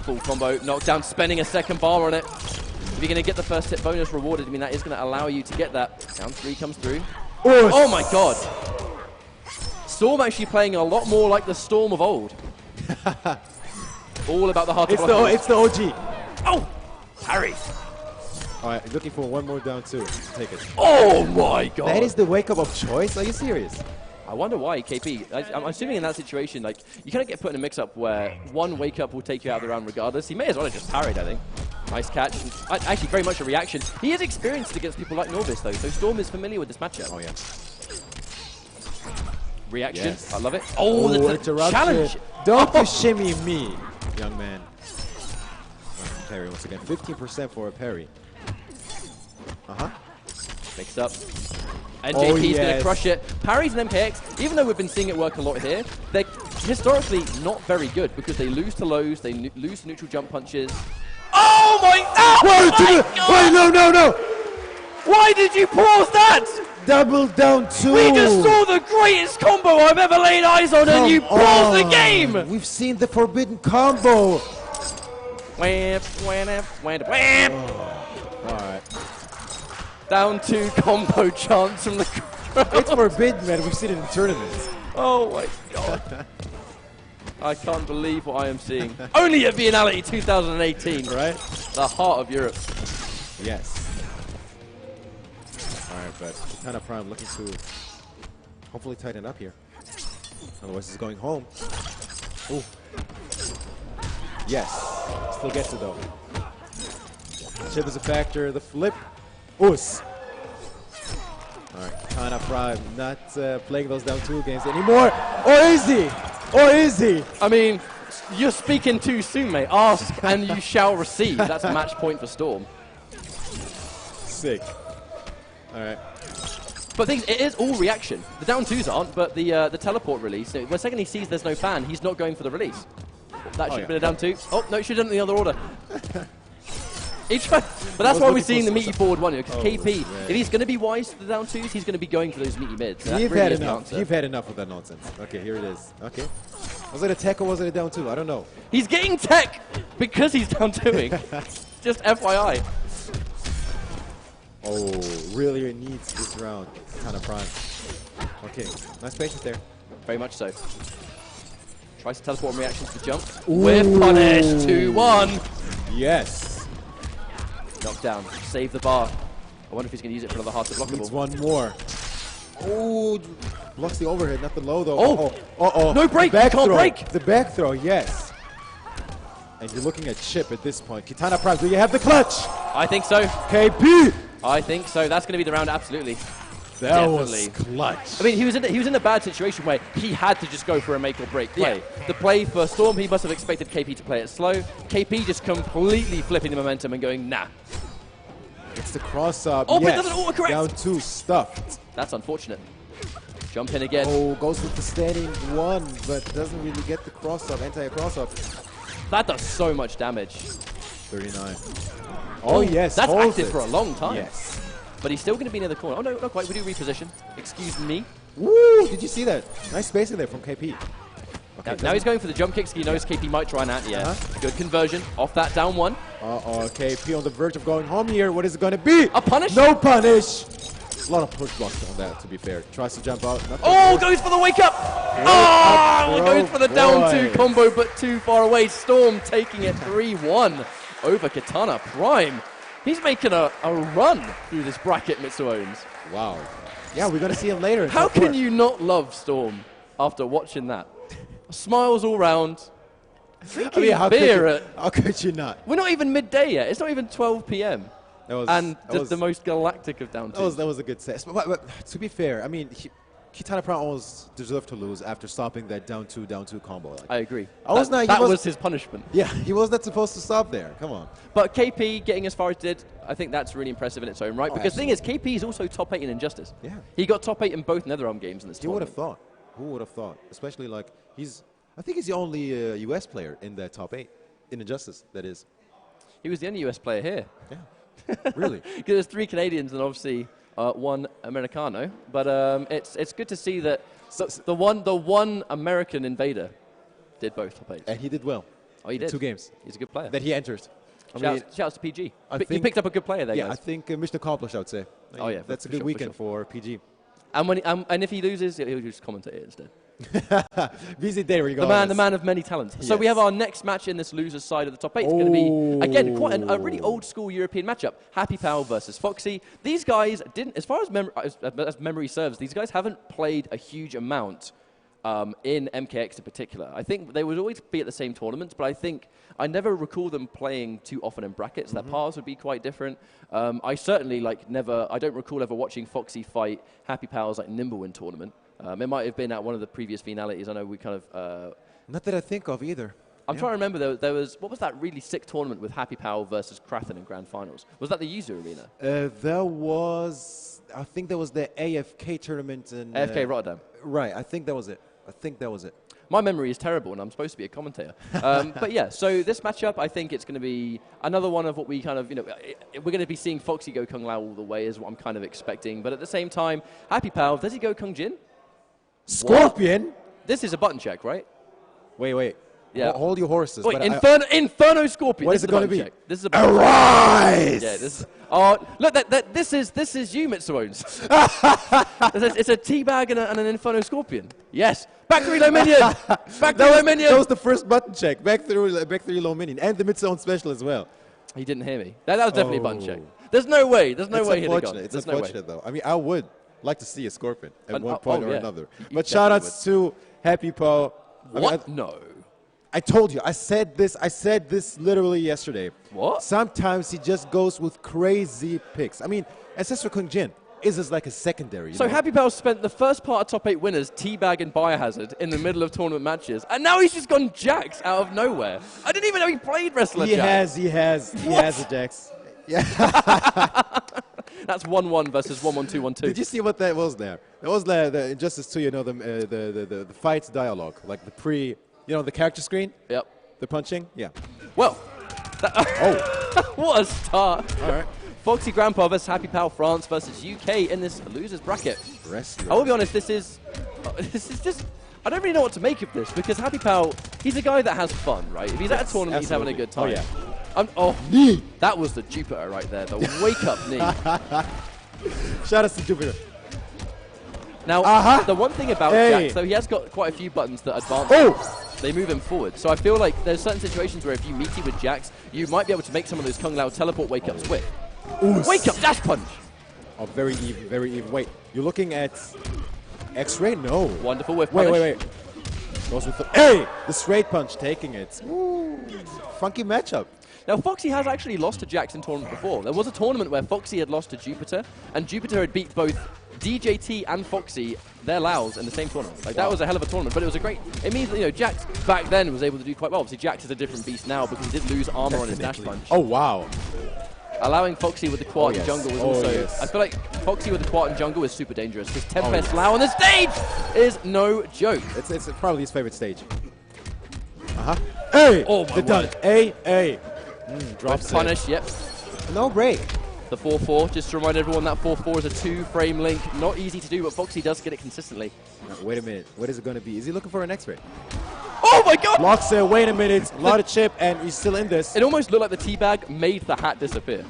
Full combo, knockdown, spending a second bar on it. If you're going to get the first hit bonus rewarded, I mean, that is going to allow you to get that. Down 3 comes through. Oh my god. Storm actually playing a lot more like the Storm of old. All about the heart of block. It's the OG. Oh! Harry. All right, looking for one more down two. Take it. Oh my god. That is the wake-up of choice? Are you serious? I wonder why KP. I'm assuming in that situation, like, you kind of get put in a mix-up where one wake-up will take you out of the round regardless. He may as well have just parried, I think. Nice catch. Actually, very much a reaction. He is experienced against people like Norvis, though, so Storm is familiar with this matchup. Oh, yeah. Reaction. Yes. I love it. Oh, that's a challenge. Don't you shimmy me, young man. Parry once again. 15% for a parry. Mixed up. And JP's going to crush it. Parries and MKX, even though we've been seeing it work a lot here, they're historically not very good because they lose to lows, they lose to neutral jump punches. Oh my god! Wait, no! Why did you pause that? Double down two. We just saw the greatest combo I've ever laid eyes on and you paused the game! We've seen the forbidden combo. Wham, wham, wham, wham. Alright. Down two combo chants from the crowd. It's forbidden, man. We've seen it in tournaments. Oh my god. I can't believe what I am seeing. Only at Viennality 2018, right? The heart of Europe. Yes. Alright, but Kitana Prime looking to hopefully tighten up here. Otherwise, he's going home. Ooh. Yes. Still gets it, though. Chip is a factor. The flip. Oos. Alright, Kitana Prime not playing those down two games anymore. Or is he? Or is he? I mean, you're speaking too soon, mate. Ask and you shall receive. That's a match point for Storm. Sick. Alright. But it is all reaction. The down twos aren't, but the teleport release. The second he sees there's no fan, he's not going for the release. That should have been a down two. Oh, no, it should have done it in the other order. But that's why we're seeing the meaty forward one here, because KP, if he's going to be wise to the down twos, he's going to be going for those meaty mids. You've had enough. You've had enough of that nonsense. Okay, here it is. Okay. Was it a tech or was it a down two? I don't know. He's getting tech because he's down twoing. Just FYI. Oh, really needs this round. Kind of prime. Okay, nice patience there. Very much so. Tries to teleport and reactions to jump. We're punished. 2-1. Yes. Knockdown. Save the bar. I wonder if he's going to use it for another hard to blockable. Needs one more. Oh, blocks the overhead, not the low though. Oh, no break. Can't break. The back throw, yes. And you're looking at Chip at this point. Kitana Prime, do you have the clutch? I think so. KP. I think so. That's going to be the round, absolutely. That was clutch. I mean, he was in a bad situation where he had to just go for a make or break play. Yeah. The play for Storm, he must have expected KP to play it slow. KP just completely flipping the momentum and going, nah. It's the cross up. Oh, yes. but it doesn't autocorrect. Down two, stuffed. That's unfortunate. Jump in again. Oh, goes with the standing one, but doesn't really get the cross up, anti-cross up. That does so much damage. 39. Oh, yes. That's active for a long time. Yes. But he's still going to be near the corner. Oh, no, not quite. We do reposition. Excuse me. Woo! Did you see that? Nice spacing there from KP. Okay, now he's going for the jump kicks. He knows KP might try and anti-air. Good conversion off that down one. KP on the verge of going home here. What is it going to be? A punish? No punish. A lot of push blocks on that, to be fair. Tries to jump out. Goes for the wake up. Goes for the down two combo, but too far away. Storm taking it 3-1 over Kitana Prime. He's making a run through this bracket, Mr. Owens. Wow. Yeah, we're going to see him later. How can you not love Storm after watching that? Smiles all round. I mean, how could you not? We're not even midday yet. It's not even 12 p.m. The most galactic of down twos. That was a good set. But to be fair, I mean, Kitana Prime almost deserved to lose after stopping that down two combo. I agree. That was his punishment. Yeah, he was not supposed to stop there. Come on. But KP getting as far as did, I think that's really impressive in its own right. Because the thing is, KP is also top 8 in Injustice. Yeah. He got top 8 in both NetherRealm games in this tournament. Who would have thought? Who would have thought? Especially like I think he's the only US player in that top 8 in Injustice. That is. He was the only US player here. Yeah. Really? Because there's 3 Canadians and obviously 1 Americano. But it's good to see that the one American invader did both top 8. And he did well. Oh, he did. 2 games. He's a good player. That he enters. Shouts to PG. You picked up a good player there, guys. I think mission accomplished, I would say. Oh, yeah. That's a good weekend for PG. And if he loses, he'll just commentate it instead. VZ Day, the man of many talents. So we have our next match in this loser's side of the top 8. It's going to be, again, quite a really old-school European matchup. Happypow versus Foxy. These guys didn't, as far as memory serves, these guys haven't played a huge amount in MKX in particular. I think they would always be at the same tournaments, but I think I never recall them playing too often in brackets. Their paths would be quite different. I certainly I don't recall ever watching Foxy fight Happypow's Nimblewin tournament. It might have been at one of the previous Viennalities. I know we kind of... Not that I think of either. I'm trying to remember, there was, what was that really sick tournament with Happypow versus Krathen in Grand Finals? Was that the Yuzu Arena? There was, I think there was the AFK tournament in... AFK Rotterdam. Right, I think that was it. My memory is terrible, and I'm supposed to be a commentator. But yeah, so this matchup, I think it's going to be another one of what we kind of, we're going to be seeing Foxy go Kung Lao all the way is what I'm kind of expecting. But at the same time, Happypow, does he go Kung Jin? Scorpion? What? This is a button check, right? Wait. Yeah. Hold your horses. Wait, Inferno Scorpion. What is it going to be? Check. This is a button Arise! Check. Yeah, this. Look, this is you, Mitsuones. It's a teabag and an Inferno Scorpion. Yes. Back 3 low minion. Back 3 low minion. That was the first button check. Back 3 low minion. And the Mitsuone special as well. He didn't hear me. That was definitely a button check. There's no way. There's no way he'd have gone. It's unfortunate, though. I mean, I would like to see a Scorpion at one point or another. You but shout-outs to Happypow. What? No. I told you. I said this literally yesterday. What? Sometimes he just goes with crazy picks. I mean, Ancestor Kung Jin is just like a secondary. So Happypow spent the first part of top 8 winners teabag and Biohazard in the middle of tournament matches, and now he's just gone Jax out of nowhere. I didn't even know he played wrestler Jax. He has a Jax. Yeah. That's 1-1 versus 1-1-2-1-2. Did you see what that was there? That was the Injustice 2, the fight dialogue, like the the character screen? Yep. The punching? Yeah. Well, what a start. All right. AFoxyGrampa versus Happypow France versus UK in this losers bracket. I will be honest, this is just, I don't really know what to make of this, because Happypow, he's a guy that has fun, right? If he's at a tournament, he's having a good time. Oh, yeah. Knee. That was the Jupiter right there, the wake-up knee. Shout out to Jupiter. Now, the one thing about Jax, though, he has got quite a few buttons that advance. They move him forward. So I feel like there's certain situations where if you meaty with Jax, you might be able to make some of those Kung Lao teleport wake-ups with. Wake-up dash punch! Oh, very even. Wait, you're looking at X-ray? No. Wonderful whiff punish. Wait. Goes with the straight punch, taking it. Ooh, funky matchup. Now, Foxy has actually lost to Jax in tournament before. There was a tournament where Foxy had lost to Jupiter, and Jupiter had beat both DJT and Foxy, their Laos, in the same tournament. That was a hell of a tournament, but it was a great... It means that, Jax back then was able to do quite well. Obviously, Jax is a different beast now because he did lose armor on his dash punch. Oh, wow. Allowing Foxy with the quad in jungle was also... I feel like Foxy with the quad in jungle is super dangerous because Tempest Lao on the stage is no joke. It's probably his favorite stage. Hey! Oh, my word. Drops punish, yep. No break. The 4-4, just to remind everyone that 4-4 is a 2-frame link. Not easy to do, but Foxy does get it consistently. Now, wait a minute. What is it going to be? Is he looking for an X-ray? Oh my god! Locks it, wait a minute. A lot of chip, and he's still in this. It almost looked like the teabag made the hat disappear.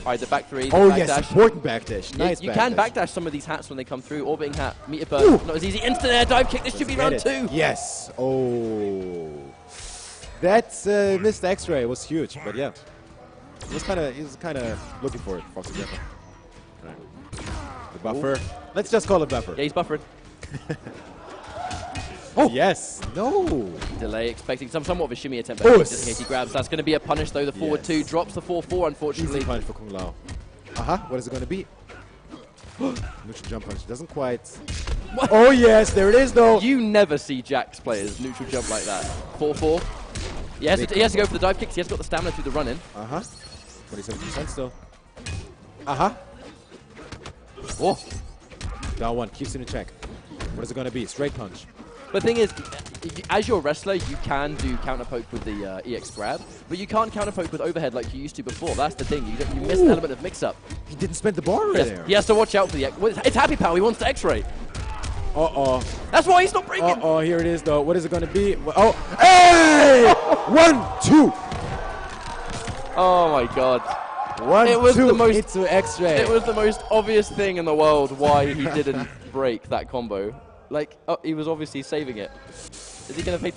Alright, the back 3. Oh, yes, important backdash. Nice You can backdash some of these hats when they come through. Orbiting hat, meter burn, not as easy. Instant air dive kick, this should be round 2. Yes. Oh. That missed X-ray was huge, but yeah. He was kind of looking for it, AFoxyGrampa. Right. The buffer. Let's just call it buffer. Yeah, he's buffering. Yes. No. Delay, expecting somewhat of a shimmy attempt, but just in case he grabs. That's going to be a punish, though. The forward 2 drops the 4-4, unfortunately. Easy punch for Kung Lao. What is it going to be? Neutral jump punch. Doesn't quite. What? Oh, yes. There it is, though. You never see Jax players neutral jump like that. 4-4. He has to go for the dive kicks. He has got the stamina through the run-in. 27% still. Oh. Down 1. Keeps it in check. What is it going to be? Straight punch. But the thing is, as your wrestler, you can do counter poke with the EX grab, but you can't counter poke with overhead like you used to before. That's the thing. You miss an element of mix-up. He didn't spend the bar right there. He has to watch out for the X. It's Happypow. He wants the X-ray. That's why he's not breaking. Here it is, though. What is it going to be? Hey! 1-2. Oh, my God. 1-2 into X-ray. It was the most obvious thing in the world why he didn't break that combo. Like, oh, he was obviously saving it. Is he going to pay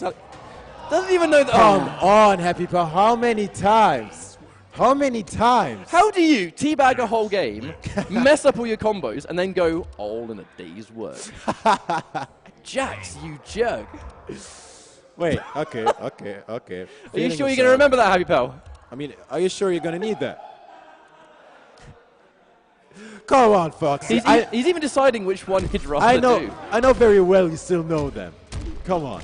Doesn't even know that. Come on, Happypow. How many times? How many times? How do you teabag a whole game, mess up all your combos, and then go all in a day's work? Jax, you jerk. Wait, okay. Are you sure you're going to remember that, Happypow? I mean, are you sure you're going to need that? Come on, Foxy. He's even deciding which one he'd rather do. I know very well you still know them. Come on.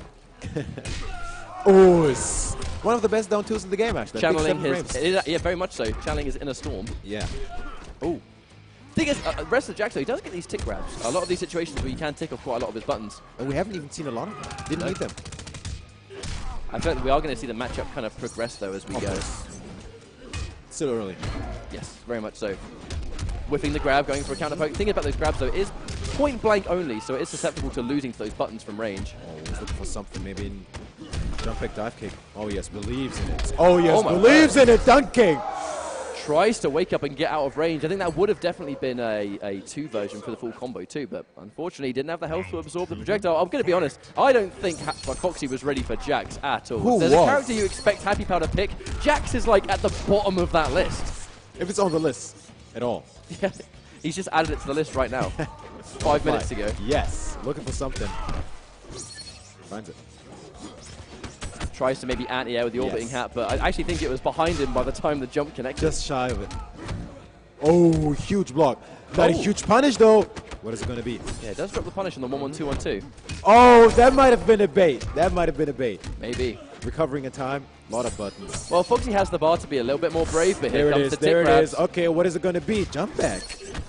Oh, it's one of the best down twos in the game, actually. Channeling yeah, very much so. Channeling his inner storm. Yeah. Oh. Thing is, rest of Jax, though, he does get these tick grabs. A lot of these situations where you can tick off quite a lot of his buttons. And we haven't even seen a lot of them. Didn't need them. I feel like we are going to see the matchup kind of progress, though, as we go. Still early. Yes, very much so. Whiffing the grab, going for a counter poke. The thing about those grabs, though, is point blank only, so it is susceptible to losing to those buttons from range. Oh, he's looking for something, maybe in jump kick, dive kick. Oh, yes, believes in it. Oh, yes, believes in it, dunking. Tries to wake up and get out of range. I think that would have definitely been a 2 version for the full combo too, but unfortunately didn't have the health to absorb the projectile. I'm going to be honest, I don't think Foxy was ready for Jax at all. There's a character you expect Happypow to pick. Jax is like at the bottom of that list. If it's on the list at all. Yeah, he's just added it to the list right now. 5 minutes ago. Yes, looking for something. Finds it. Tries to maybe anti-air with the orbiting hat, but I actually think it was behind him by the time the jump connected. Just shy of it. Oh, huge block. Not a huge punish, though. What is it going to be? Yeah, it does drop the punish on the 1-1-2-1-2. Oh, that might have been a bait. That might have been a bait. Maybe. Recovering in time. A lot of buttons. Well, Foxy has the bar to be a little bit more brave, but here comes the tick There it grabs. is. Okay, what is it going to be? Jump back.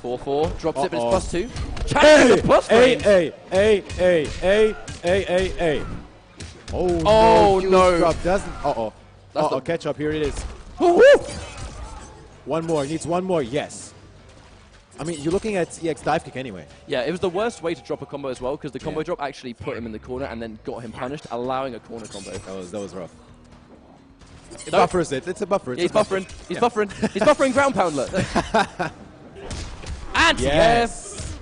4-4. Drops it, but it's +2. Hey, the plus range. Hey. Oh, no. Drop doesn't. Catch up. Here it is. One more. Needs one more. Yes. I mean, you're looking at EX dive kick anyway. Yeah, it was the worst way to drop a combo as well, because the combo drop actually put him in the corner and then got him punished, allowing a corner combo. That was rough. It buffers it. It's a buffer. He's buffering. He's buffering. He's buffering ground pound, look. And yes.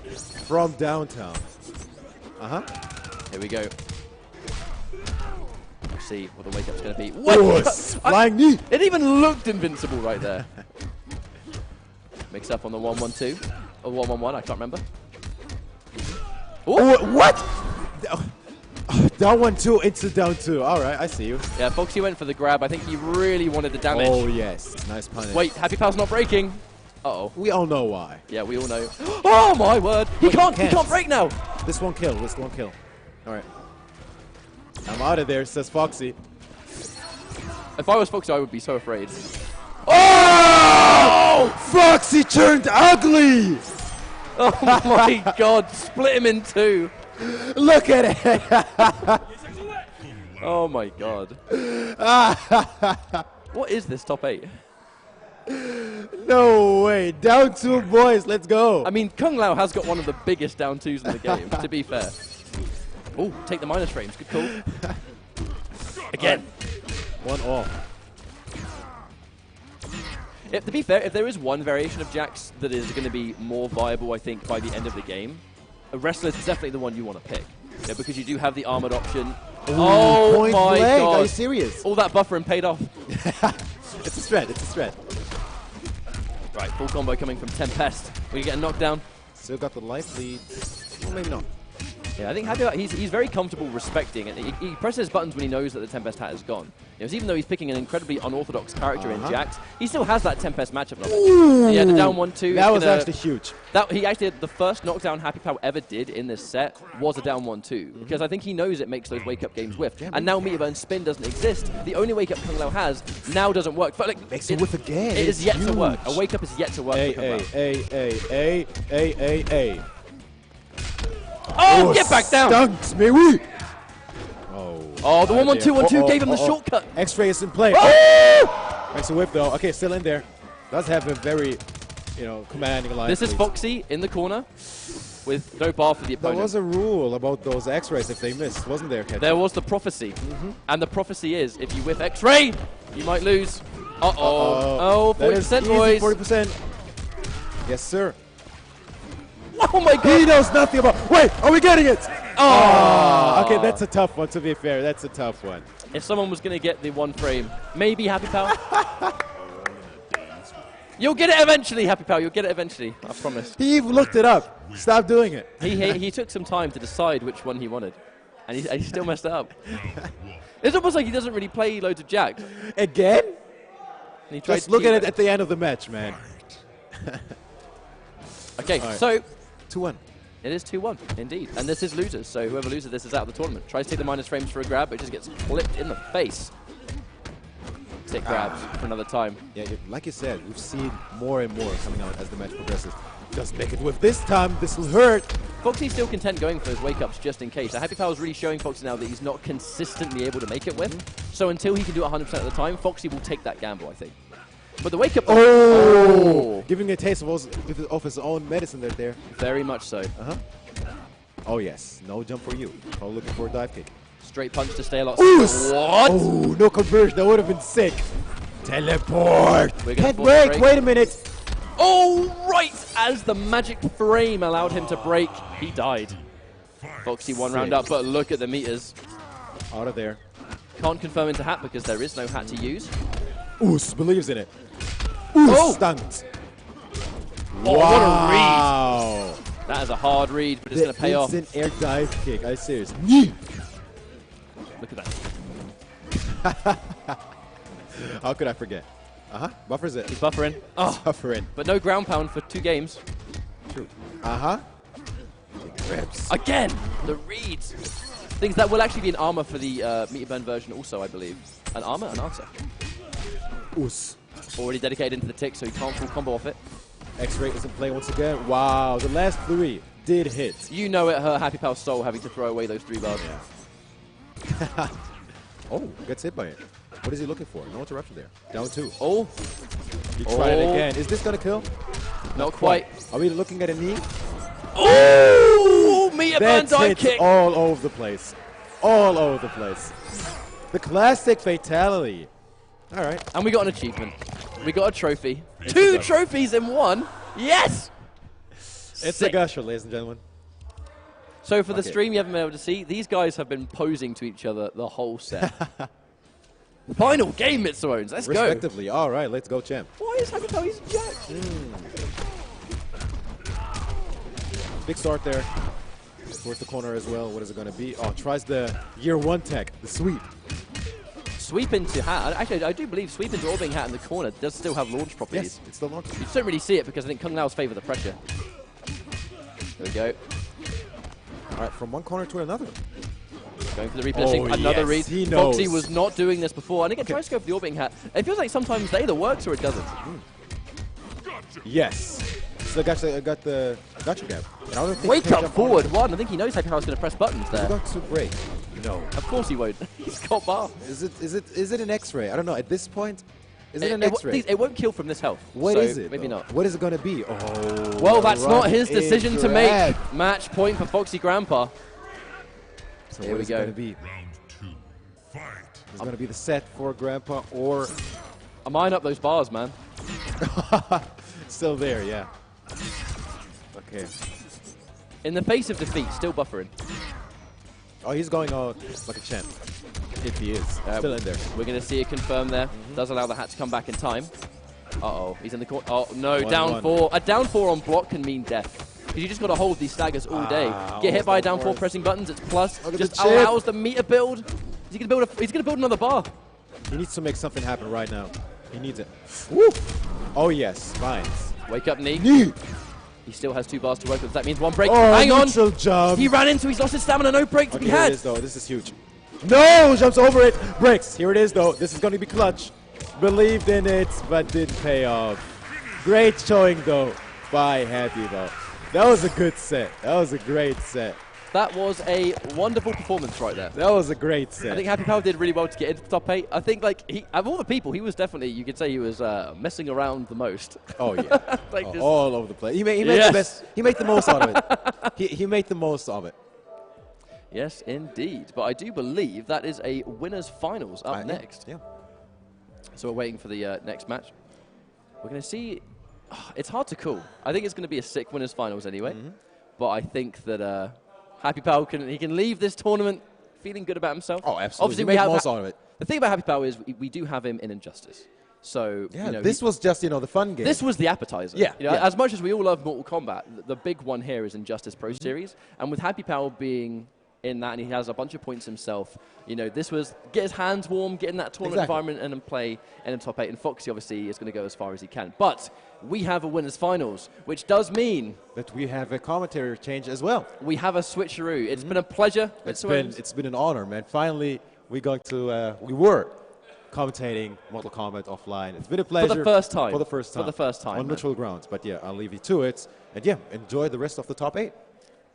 From downtown. Here we go. We'll see what the wake up's going to be. Flying knee. It even looked invincible right there. Mix up on the 1-1-2 or 1-1-1. I can't remember. Oh, what? Down 1-2 into down 2. All right, I see you. Yeah, Foxy went for the grab. I think he really wanted the damage. Oh yes, nice punish. Wait, Happypow's not breaking. Uh-oh. We all know why. Yeah, we all know. Oh my word! He can't break now. This won't kill. All right. I'm out of there, says Foxy. If I was Foxy, I would be so afraid. Oh! Foxy turned ugly! Oh my god, split him in 2. Look at it! Oh my god. What is this top 8? No way. Down 2 boys, let's go. I mean, Kung Lao has got one of the biggest down 2s in the game, to be fair. Oh, take the minus frames. Good call. Again. 1 off. To be fair, if there is one variation of Jax that is going to be more viable, I think, by the end of the game, a wrestler is definitely the one you want to pick. Yeah, because you do have the armored option. Oh my god. Are you serious? All that buffering paid off. It's a strat. Right, full combo coming from Tempest. We get a knockdown. Still got the life lead. Well, maybe not. Yeah, I think Happypow, he's very comfortable respecting it. He presses his buttons when he knows that the Tempest hat is gone. Even though he's picking an incredibly unorthodox character in Jax, he still has that Tempest matchup knowledge. Yeah, the down 1-2. That was actually huge. He actually, the first knockdown Happypow ever did in this set was a down 1-2. Because I think he knows it makes those wake-up games whiff. Yeah, and now Meteor Burn Spin doesn't exist. The only wake-up Kung Lao has now doesn't work. But like, makes it whiff again. It is yet to work. A wake-up is yet to work for Kung Lao. Oh, get back down! Dunks, may we? Oh, the 1-1-2-1-2 gave him the shortcut. X-ray is in play. Oh! Makes a whip though. Okay, still in there. Does have a very, commanding line. This is Foxy in the corner with no bar for the opponent. There was a rule about those X-rays if they missed, wasn't there, Ketchup? There was the prophecy. And the prophecy is, if you whiff X-ray, you might lose. Oh, 40% boys. 40%. Yes, sir. Oh my god! He knows nothing about. Wait, are we getting it? Oh! Okay, that's a tough one, to be fair. That's a tough one. If someone was going to get the one frame, maybe Happypow. You'll get it eventually, Happypow. You'll get it eventually. I promise. He even looked it up. Stop doing it. He took some time to decide which one he wanted. And he still messed it up. It's almost like he doesn't really play loads of jacks. Again? And he tried Just to look keep at it at the end of the match, man. Okay, All right. so 2-1. it is 2-1, indeed. And this is losers, so whoever loses this is out of the tournament. Tries to take the minus frames for a grab, but it just gets clipped in the face. Take grabs for another time. Yeah, like you said, we've seen more and more coming out as the match progresses. Doesn't make it with this time. This will hurt. Foxy's still content going for his wake-ups just in case. Happypow is really showing Foxy now that he's not consistently able to make it with. So until he can do it 100% of the time, Foxy will take that gamble, I think. But the wake-up... Oh! Giving a taste of his own medicine there. Very much so. Oh, yes. No jump for you. Probably looking for a dive kick. Straight punch to stay a lot. What? Oh, no conversion. That would have been sick. Teleport. Can't break. Wait a minute. Oh, right as the magic frame allowed him to break, he died. Foxy one round up, but look at the meters. Out of there. Can't confirm into hat because there is no hat to use. Oos believes in it. Oos stunned. Oh, wow. What a read. That is a hard read, but it's going to pay off. It's an air dive kick. I seriously. Look at that. How could I forget? Buffers it. He's buffering. Oh, buffering. But no ground pound for 2 games. True. Rips. Again, the reads. Things that will actually be an armor for the meter burn version also, I believe. An armor? An answer. Oos. Already dedicated into the tick, so he can't full combo off it. X-Ray is in play once again. Wow, the last 3 did hit. You know it hurt Happypow's soul having to throw away those 3 bars. Yeah. Oh, gets hit by it. What is he looking for? No interruption there. Down 2. Oh. He tried it again. Is this going to kill? Not quite. Are we looking at a knee? Oh! Meter burn dive kick. All over the place. All over the place. The classic fatality. All right. And we got an achievement. We got a trophy. 2 trophies in 1. Yes! It's a gusher, ladies and gentlemen. So for the stream you haven't been able to see, these guys have been posing to each other the whole set. Final game, Mitsuones. Let's go. Respectively. All right, let's go, champ. Why is Happypow he's jack? Big start there. Towards the corner as well. What is it going to be? Oh, tries the year 1 tech, the sweep. Sweep into hat. Actually, I do believe sweep into orbiting hat in the corner does still have launch properties. Yes, it's still launch. You just don't really see it because I think Kung Lao's favor the pressure. There we go. All right, from one corner to another. Going for the repositioning. Another read. He knows. Foxy was not doing this before. And again, tries to go for the orbiting hat. It feels like sometimes it either works or it doesn't. Yes. So I got the gotcha gap. And I don't think Wake up forward 1. I think he knows Happypow's going to press buttons there. He's going to break. No. Of course he won't. He's got bar. Is it an X-ray? I don't know. At this point, is it an X-ray? It won't kill from this health. What so is it? Maybe not. What is it going to be? Oh. Well, that's not his decision to make. Drag. Match point for FoxyGrampa. So Here what we is go. it going to be? Round 2. Fight. Is it going to be the set for Grandpa or I'm eyeing up those bars, man. still there? Yeah. Okay. In the face of defeat, still buffering. Oh, he's going out like a champ. If he is. Still in there. We're going to see it confirmed there. Does allow the hat to come back in time. Uh-oh. He's in the corner. Oh, no. Down 4. A down 4 on block can mean death. Because you just got to hold these staggers all day. Get hit by a down 4 pressing buttons, it's plus. Just allows the meter build. He's going to build another bar. He needs to make something happen right now. He needs it. Woo! Oh, yes. Fine. Wake up, knee. Knee! He still has 2 bars to work with. That means 1 break. Oh, Hang on. Jump. He ran into. He's lost his stamina. No break to be Here had. it is, though. This is huge. No! Jumps over it. Breaks. Here it is, though. This is going to be clutch. Believed in it, but didn't pay off. Great showing, though, by Happypow. That was a good set. That was a great set. That was a wonderful performance right there. That was a great set. I think Happypow did really well to get into the top 8. I think, like, of all the people, he was definitely, you could say he was messing around the most. Oh, yeah. Like all over the place. He made the best. He made the most out of it. He made the most of it. Yes, indeed. But I do believe that is a winners finals up next. Yeah. So we're waiting for the next match. We're going to see. It's hard to call. I think it's going to be a sick winners finals anyway. But I think that Happypow can leave this tournament feeling good about himself. Oh, absolutely. Obviously, we have most out of it. The thing about Happypow is we do have him in Injustice. So, yeah, this was just, the fun game. This was the appetizer. Yeah, As much as we all love Mortal Kombat, the big one here is Injustice Pro Series. And with Happypow being in that, and he has a bunch of points himself, this was get his hands warm, get in that tournament environment, and then play in the top 8. And Foxy, obviously, is going to go as far as he can. But we have a winners finals, which does mean that we have a commentary change as well. We have a switcheroo. It's been a pleasure. It's been an honor, man. Finally, we were commentating Mortal Kombat offline. It's been a pleasure. For the first time. For the first time. For the first time. On neutral grounds. But yeah, I'll leave you to it. And yeah, enjoy the rest of the top 8.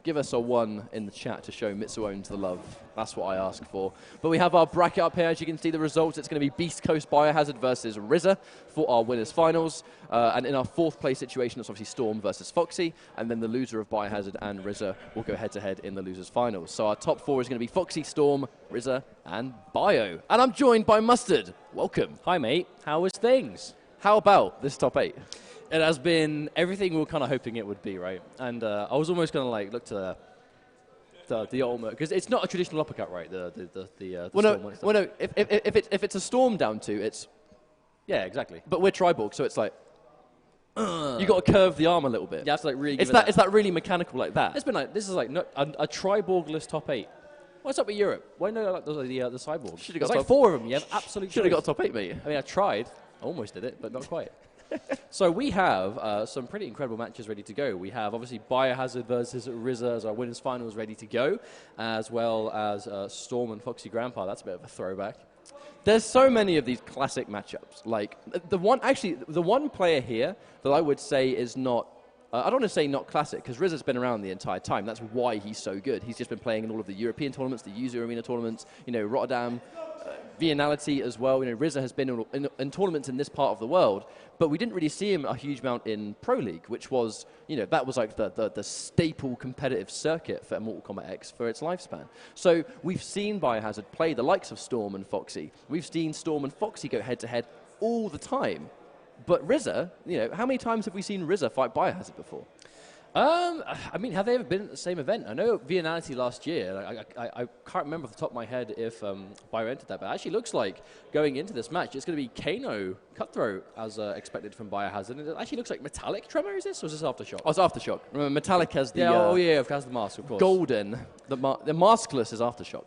Give us a 1 in the chat to show Mitsuones the love. That's what I ask for. But we have our bracket up here. As you can see the results, it's going to be Beast Coast Biohazard versus RZA for our winners finals. And in our 4th place situation, it's obviously Storm versus Foxy. And then the loser of Biohazard and RZA will go head-to-head in the losers finals. So our top 4 is going to be Foxy, Storm, RZA, and Bio. And I'm joined by Mustard. Welcome. Hi, mate. How was things? How about this top 8? It has been everything we were kind of hoping it would be, right? And I was almost going to like look to the ultimate, because it's not a traditional uppercut, right? The well, no. If it's a Storm down 2, it's exactly. But we're Triborg, so it's like you got to curve the arm a little bit. Yeah, it's like really. It's that really mechanical like that. It's been like this is like a Triborg-less top 8. What's up with Europe? Why no like the cyborgs? Should have got like 4 of them. You have absolutely should have got top 8, mate. I mean, I tried. I almost did it, but not quite. So we have some pretty incredible matches ready to go. We have obviously Biohazard versus RZA as our winners finals ready to go, as well as Storm and FoxyGrampa. That's a bit of a throwback. There's so many of these classic matchups. Like the one player here that I would say is not. I don't want to say not classic, because RZA's been around the entire time. That's why he's so good. He's just been playing in all of the European tournaments, the Yuzu Arena tournaments, Rotterdam, Viennality as well. RZA has been in tournaments in this part of the world, but we didn't really see him a huge amount in Pro League, which was, that was like the staple competitive circuit for Mortal Kombat X for its lifespan. So we've seen Biohazard play the likes of Storm and Foxy. We've seen Storm and Foxy go head-to-head all the time. But RZA, how many times have we seen RZA fight Biohazard before? I mean, have they ever been at the same event? I know Viennality last year. I can't remember off the top of my head if Bio entered that, but it actually looks like going into this match, it's going to be Kano Cutthroat as expected from Biohazard. And it actually looks like Metallic Tremor, is this? Or is this Aftershock? Oh, it's Aftershock. Remember, Metallic has the... it has the mask, of course. Golden. The maskless is Aftershock.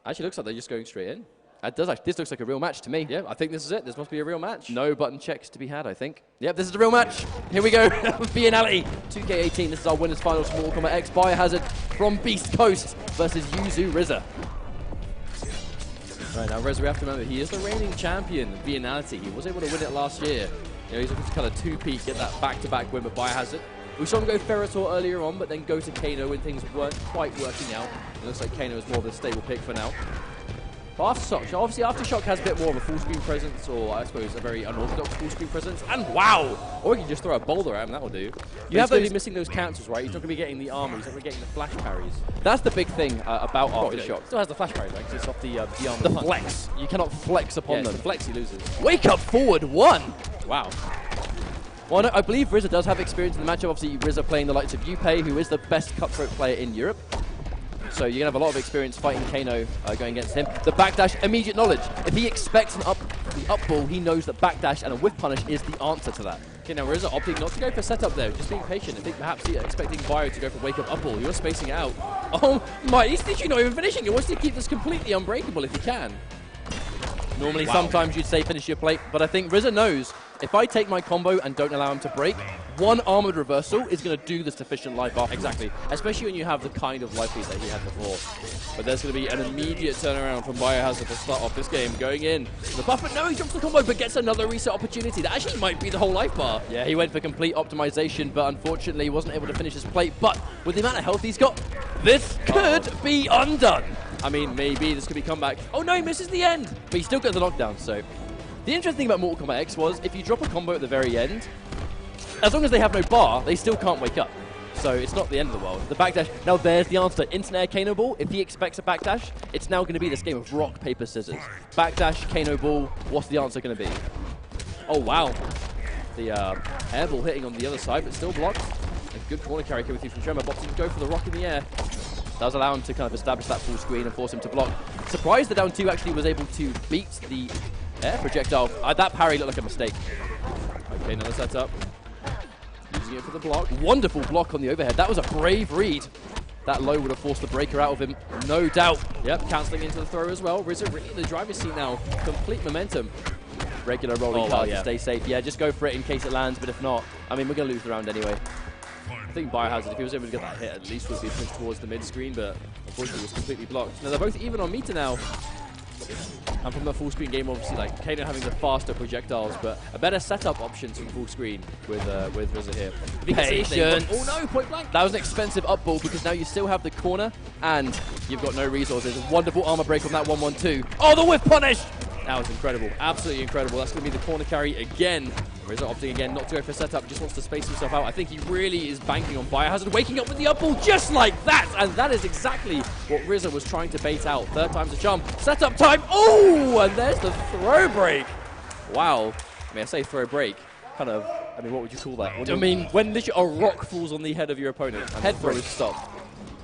Actually looks like they're just going straight in. It does actually. This looks like a real match to me. Yeah, I think this is it. This must be a real match. No button checks to be had, I think. Yep, this is a real match. Here we go. Viennality 2K18. This is our winners finals for Mortal Kombat X. Biohazard from Beast Coast versus Yuzu RZA. Right, now RZA, we have to remember, he is the reigning champion of Viennality. He was able to win it last year. He's looking to kind of two-peat, get that back-to-back win with Biohazard. We saw him go Ferritor earlier on, but then go to Kano when things weren't quite working out. It looks like Kano is more of a stable pick for now. But Aftershock, obviously Aftershock has a bit more of a full-screen presence, or I suppose a very unorthodox full-screen presence. And wow! Or you can just throw a boulder at him, that'll do. You have to be missing those cancels, right? He's not going to be getting the armor, he's not going to be getting the flash parries. That's the big thing about Aftershock. Still has the flash parries, right? Because it's off the armor. The flex. You cannot flex upon them. The flex he loses. Wake up forward 1! Wow. Well, no, I believe RZA does have experience in the matchup. Obviously, RZA playing the likes of Yupei, who is the best cutthroat player in Europe. So you're going to have a lot of experience fighting Kano going against him. The backdash, immediate knowledge. If he expects the up ball, he knows that backdash and a whiff punish is the answer to that. Okay, now RZA opting not to go for setup there, just being patient. I think perhaps he's expecting Bio to go for wake up ball. You're spacing it out. Oh my, he's literally not even finishing. He wants to keep this completely unbreakable if he can. Normally, sometimes you'd say finish your plate, but I think RZA knows if I take my combo and don't allow him to break, one armored reversal is going to do the sufficient life off. Exactly, especially when you have the kind of life lead that he had before. But there's going to be an immediate turnaround from Biohazard to start off this game. Going in, the buffer, no, he drops the combo, but gets another reset opportunity. That actually might be the whole life bar. Yeah, he went for complete optimization, but unfortunately he wasn't able to finish his plate. But with the amount of health he's got, this could be undone. I mean, maybe this could be comeback. Oh no, he misses the end. But he still gets the knockdown, so... The interesting thing about Mortal Kombat X was, if you drop a combo at the very end, as long as they have no bar, they still can't wake up. So it's not the end of the world. The backdash, now there's the answer. Instant air Kano Ball, if he expects a backdash, it's now going to be this game of rock, paper, scissors. Backdash, Kano Ball, what's the answer going to be? Oh wow. The air ball hitting on the other side, but still blocked. A good corner carry coming through from Tremor. Boxing go for the rock in the air. Does allow him to kind of establish that full screen and force him to block. Surprised the down 2 actually was able to beat the air projectile. That parry looked like a mistake. Okay, another setup. Using it for the block. Wonderful block on the overhead. That was a brave read. That low would have forced the breaker out of him, no doubt. Yep, cancelling into the throw as well. RZA really in the driver's seat now. Complete momentum. Regular rolling card to stay safe. Yeah, just go for it in case it lands, but if not, I mean, we're going to lose the round anyway. I think Biohazard, if he was able to get that hit, at least would be pushed towards the mid-screen, but unfortunately was completely blocked. Now, they're both even on meter now. And from the full screen game, obviously, like Kano having the faster projectiles, but a better setup options from full screen with RZA here. Patience. Oh no, point blank. That was an expensive up ball because now you still have the corner and you've got no resources. Wonderful armor break on that 1-1-2. Oh, the whiff punish! That was incredible. Absolutely incredible. That's going to be the corner carry again. RZA opting again not to go for setup, just wants to space himself out. I think he really is banking on Biohazard waking up with the up ball just like that. And that is exactly what RZA was trying to bait out. Third time's a charm. Setup time. Oh, and there's the throw break. Wow. I mean, I say throw break. Kind of, I mean, what would you call that? I mean, when literally a rock falls on the head of your opponent. Head throw is stopped.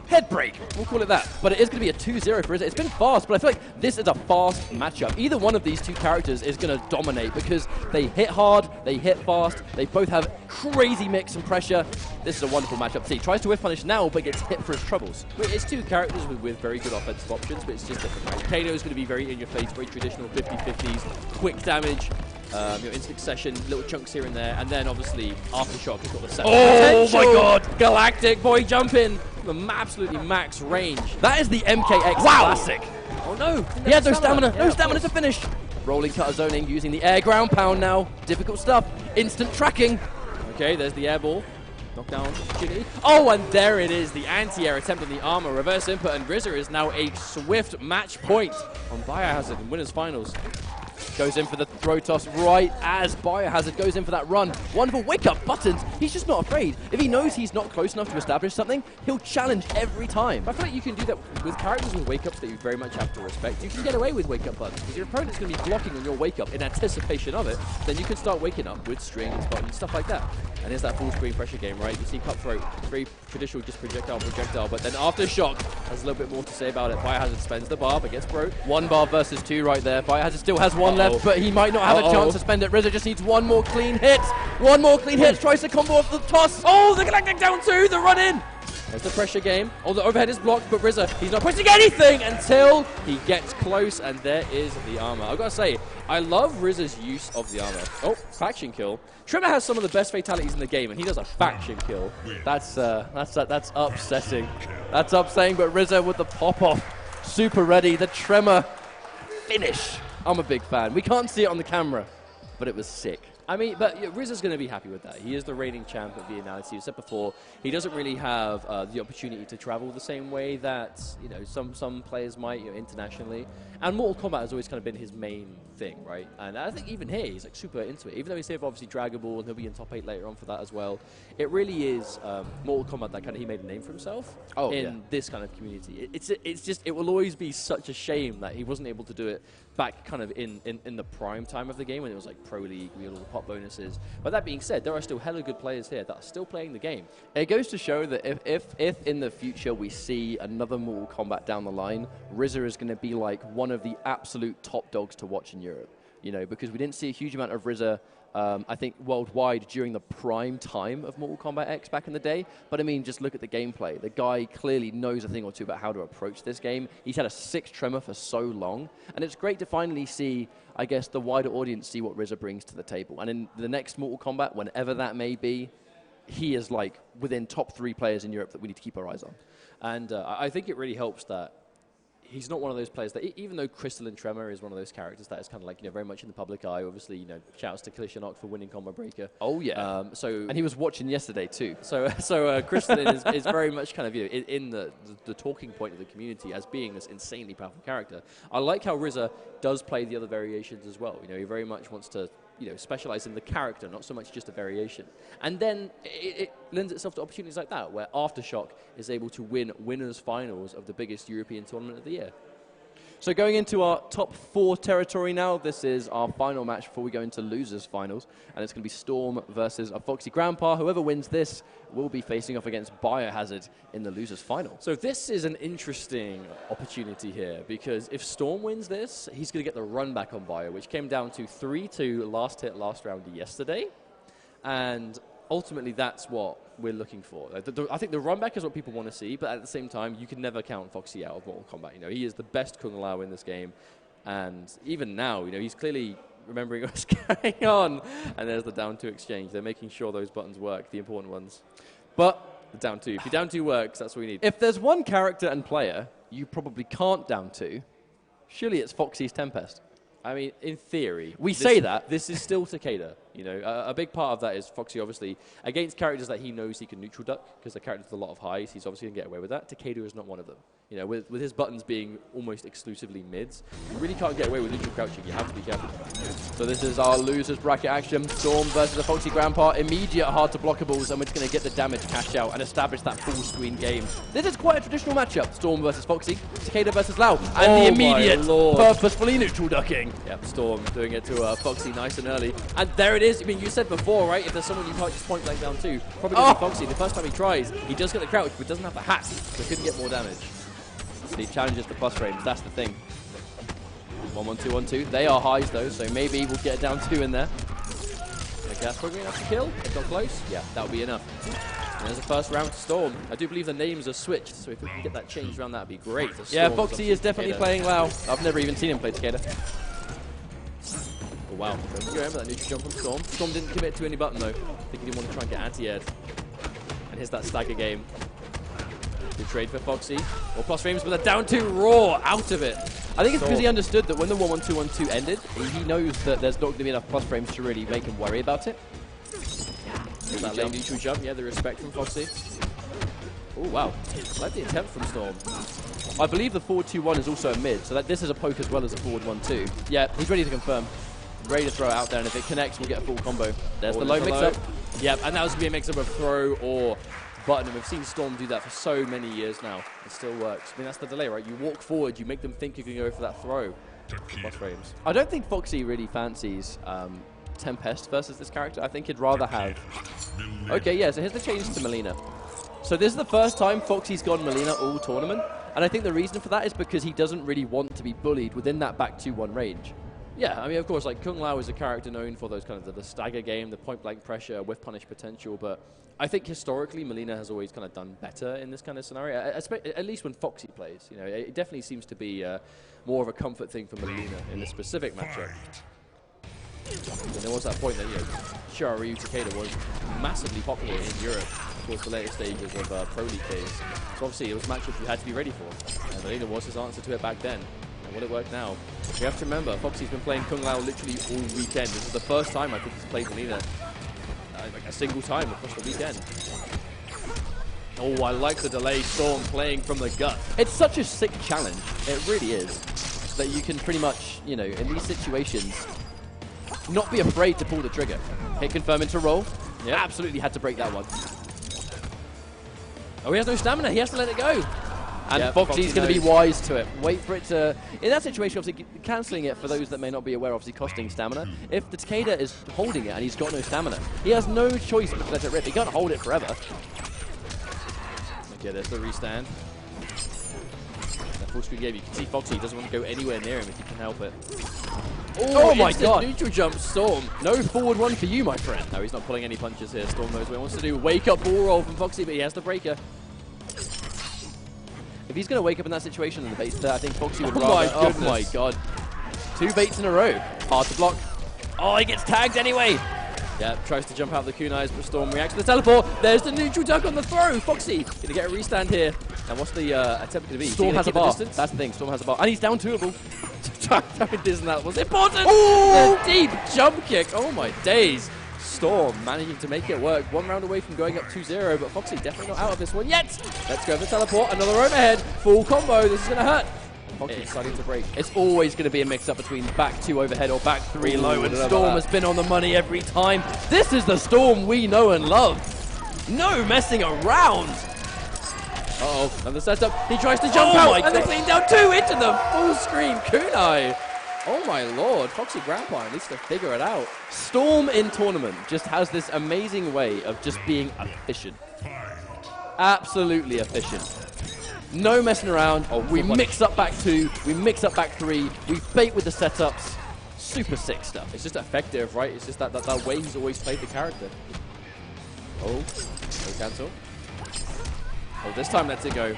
Head break, we'll call it that. But it is going to be a 2-0 for RZA. It's been fast, but I feel like this is a fast matchup. Either one of these two characters is going to dominate because they hit hard, they hit fast, they both have crazy mix and pressure. This is a wonderful matchup. See, tries to whiff punish now, but gets hit for his troubles. It's two characters with very good offensive options, but it's just different, right? Kano is going to be very in your face, very traditional 50-50s, quick damage. In succession, little chunks here and there, and then obviously Aftershock has got the set. Oh my god! Galactic boy jumping from absolutely max range. That is the MKX classic. Oh no! He had no stamina, no stamina to finish. Rolling cutter zoning, using the air ground pound now. Difficult stuff. Instant tracking. Okay, there's the air ball. Knockdown opportunity. Oh, and there it is, the anti-air attempt on the armor, reverse input, and RZA is now a swift match point on Biohazard in winners finals. Goes in for the throw toss right as Biohazard goes in for that run. Wonderful wake-up buttons. He's just not afraid. If he knows he's not close enough to establish something, he'll challenge every time. I feel like you can do that with characters with wake-ups that you very much have to respect. You can get away with wake-up buttons because your opponent's going to be blocking on your wake-up in anticipation of it. Then you can start waking up with strings, buttons, stuff like that. And here's that full screen pressure game, right? You see Cutthroat, very traditional, just projectile, but then Aftershock has a little bit more to say about it. Biohazard spends the bar, but gets broke. 1 bar versus 2 right there. Biohazard still has 1 left, but he might not have a chance to spend it. RZA just needs 1 more clean hit. 1 more clean hit, tries to combo off the toss. Oh, the Galactic down 2, the run in. There's the pressure game. Oh, the overhead is blocked, but RZA, he's not pushing anything until he gets close, and there is the armor. I've got to say, I love RZA's use of the armor. Oh, faction kill. Tremor has some of the best fatalities in the game, and he does a faction kill. That's upsetting. That's upsetting, but RZA with the pop-off. Super ready, the Tremor finish. I'm a big fan. We can't see it on the camera, but it was sick. I mean, but yeah, RZA's going to be happy with that. He is the reigning champ of Viennality. You said before, he doesn't really have the opportunity to travel the same way that some players might internationally. And Mortal Kombat has always kind of been his main thing, right? And I think even here, he's like super into it. Even though he's here for obviously Draggable, and he'll be in top 8 later on for that as well. It really is Mortal Kombat that kind of he made a name for himself in this kind of community. It's just, it will always be such a shame that he wasn't able to do it back kind of in the prime time of the game when it was like Pro League, we had all the pop bonuses. But that being said, there are still hella good players here that are still playing the game. It goes to show that if in the future we see another Mortal Kombat down the line, RZA is going to be like one of the absolute top dogs to watch in Europe. Because we didn't see a huge amount of RZA, I think, worldwide during the prime time of Mortal Kombat X back in the day. But I mean, just look at the gameplay. The guy clearly knows a thing or two about how to approach this game. He's had a 6 Tremor for so long. And it's great to finally see, I guess, the wider audience see what RZA brings to the table. And in the next Mortal Kombat, whenever that may be, he is like within top 3 players in Europe that we need to keep our eyes on. And I think it really helps that he's not one of those players that, even though Crystalline Tremor is one of those characters that is kind of like, very much in the public eye. Obviously, shouts to Kalishonok for winning Combo Breaker. Oh, yeah. And he was watching yesterday, too. So Crystalline is very much kind of, in the talking point of the community as being this insanely powerful character. I like how RZA does play the other variations as well. He very much wants to specialize in the character, not so much just a variation. And then it lends itself to opportunities like that, where Aftershock is able to win winners finals of the biggest European tournament of the year. So going into our top 4 territory now, this is our final match before we go into losers finals, and it's going to be Storm versus AFoxyGrampa. Whoever wins this will be facing off against Biohazard in the losers final. So this is an interesting opportunity here, because if Storm wins this, he's going to get the run back on Bio, which came down to 3-2 last hit, last round yesterday, and ultimately that's what we're looking for. I think the run back is what people want to see, but at the same time, you can never count Foxy out of Mortal Kombat. You know, he is the best Kung Lao in this game, and even now, you know, he's clearly remembering what's going on. And there's the down 2 exchange. They're making sure those buttons work, the important ones. But the down 2, if your down 2 works, that's what we need. If there's one character and player you probably can't down 2, surely it's Foxy's Tempest. I mean, in theory, we say that. This is still Takeda. You know, a big part of that is Foxy, obviously, against characters that he knows he can neutral duck, because the character with a lot of highs, he's obviously going to get away with that. Takeda is not one of them. You know, with his buttons being almost exclusively mids, you really can't get away with neutral crouching. You have to be careful. So this is our losers bracket action. Storm versus AFoxyGrampa. Immediate hard to blockables, and we're just going to get the damage cash out and establish that full screen game. This is quite a traditional matchup. Storm versus Foxy, Takeda versus Lau, and the immediate purposefully neutral ducking. Yep, Storm doing it to Foxy nice and early. And there it is. I mean, you said before, right, if there's someone you can't just point blank down to, probably going to be Foxy. The first time he tries, he does get the crouch, but doesn't have the hat, so he couldn't get more damage. So he challenges the plus frames, that's the thing. 1-1-2-1-2. They are highs though, so maybe we'll get a down 2 in there. Okay, that's probably enough to kill. If not close, yeah, that'll be enough. And there's the first round to Storm. I do believe the names are switched, so if we can get that changed around, that'd be great. Yeah, Foxy is definitely playing Lau. I've never even seen him play Takeda. Oh, wow. Don't remember that neutral jump from Storm. Storm didn't commit to any button though. I think he didn't want to try and get anti-aired. And here's that stagger game. Good trade for Foxy. Or plus frames with a down 2 raw out of it. I think it's because he understood that when the 1-1-2-1-2 ended, he knows that there's not going to be enough plus frames to really make him worry about it. There's that lane neutral jump. Yeah, the respect from Foxy. Oh, wow. I like the attempt from Storm. I believe the forward 2-1 is also a mid, so that this is a poke as well as a forward 1-2. Yeah, he's ready to confirm. Ready to throw it out there, and if it connects, we'll get a full combo. There's the low mix-up. Yep, and that was going to be a mix-up of throw or button, and we've seen Storm do that for so many years now. It still works. I mean, that's the delay, right? You walk forward, you make them think you can go for that throw. Plus frames. I don't think Foxy really fancies Tempest versus this character. I think he'd rather have... Okay, yeah, so here's the change to Melina. So this is the first time Foxy's gone Melina all tournament, and I think the reason for that is because he doesn't really want to be bullied within that back 2-1 range. Yeah, I mean, of course, like, Kung Lao is a character known for those kind of the stagger game, the point-blank pressure with punish potential, but I think historically Melina has always kind of done better in this kind of scenario, at least when Foxy plays. You know, it definitely seems to be more of a comfort thing for Melina in this specific matchup. And there was that point that, you know, Shiryu Takeda was massively popular in Europe, of course, the later stages of Pro League days. So obviously it was matchups you had to be ready for, and Melina was his answer to it back then. Will it work now? We have to remember, Foxy's been playing Kung Lao literally all weekend. This is the first time I think he's played Melina like a single time across the weekend. Oh, I like the delay. Storm playing from the gut. It's such a sick challenge. It really is. That you can pretty much, you know, in these situations, not be afraid to pull the trigger. Hit confirm into roll. Yeah, absolutely had to break that one. Oh, he has no stamina. He has to let it go. And yeah, Foxy's going to be wise to it. Wait for it to... In that situation, obviously, cancelling it, for those that may not be aware, obviously costing stamina. If the Takeda is holding it and he's got no stamina, he has no choice but to let it rip. He can't hold it forever. Okay, there's the restand. That full screen game, you can see Foxy doesn't want to go anywhere near him if he can help it. Oh my god! Neutral jump, Storm. No forward one for you, my friend. No, he's not pulling any punches here. Storm knows what he wants to do. Wake up ball roll from Foxy, but he has the breaker. If he's going to wake up in that situation in the bait's there, I think Foxy would rather... Oh my god. 2 baits in a row. Hard to block. Oh, he gets tagged anyway. Yeah, tries to jump out the kunais, but Storm reacts to the teleport. There's the neutral duck on the throw. Foxy going to get a restand here. And what's the attempt going to be? Storm has a bar. That's the thing. Storm has a bar. And he's down 2-able. That was important. The deep jump kick. Oh my days. Storm managing to make it work. 1 round away from going up 2-0, but Foxy definitely not out of this one yet. Let's go for the teleport. Another overhead. Full combo. This is going to hurt. Foxy's starting to break. It's always going to be a mix-up between back 2 overhead or back 3 low, and Storm has been on the money every time. This is the Storm we know and love. No messing around. Uh-oh, and the setup. He tries to jump out, and they're clean down 2 into the full screen kunai. Oh my lord, AFoxyGrampa needs to figure it out. Storm in tournament just has this amazing way of just being efficient. Absolutely efficient. No messing around. We mix up back 2, we mix up back 3, we bait with the setups. Super sick stuff. It's just effective, right? It's just that way he's always played the character. Oh, no cancel. Oh, this time lets it go.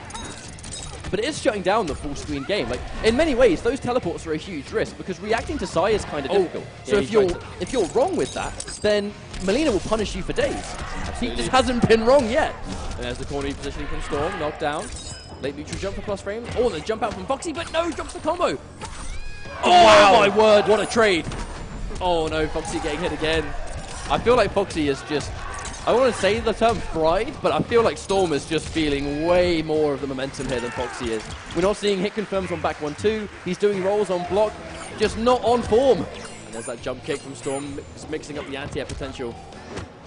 But it is shutting down the full screen game. Like, in many ways, those teleports are a huge risk because reacting to Psy is kind of difficult. So if you're wrong with that, then Melina will punish you for days. Absolutely. He just hasn't been wrong yet. And there's the corner positioning from Storm, knocked down. Late neutral jump for plus frame. Oh, the jump out from Foxy, but no, drops the combo. Oh wow. My word, what a trade. Oh no, Foxy getting hit again. I feel like Foxy is just, I want to say the term fried, but I feel like Storm is just feeling way more of the momentum here than Foxy is. We're not seeing hit confirms on back 1-2. He's doing rolls on block, just not on form. And there's that jump kick from Storm, mixing up the anti-air potential.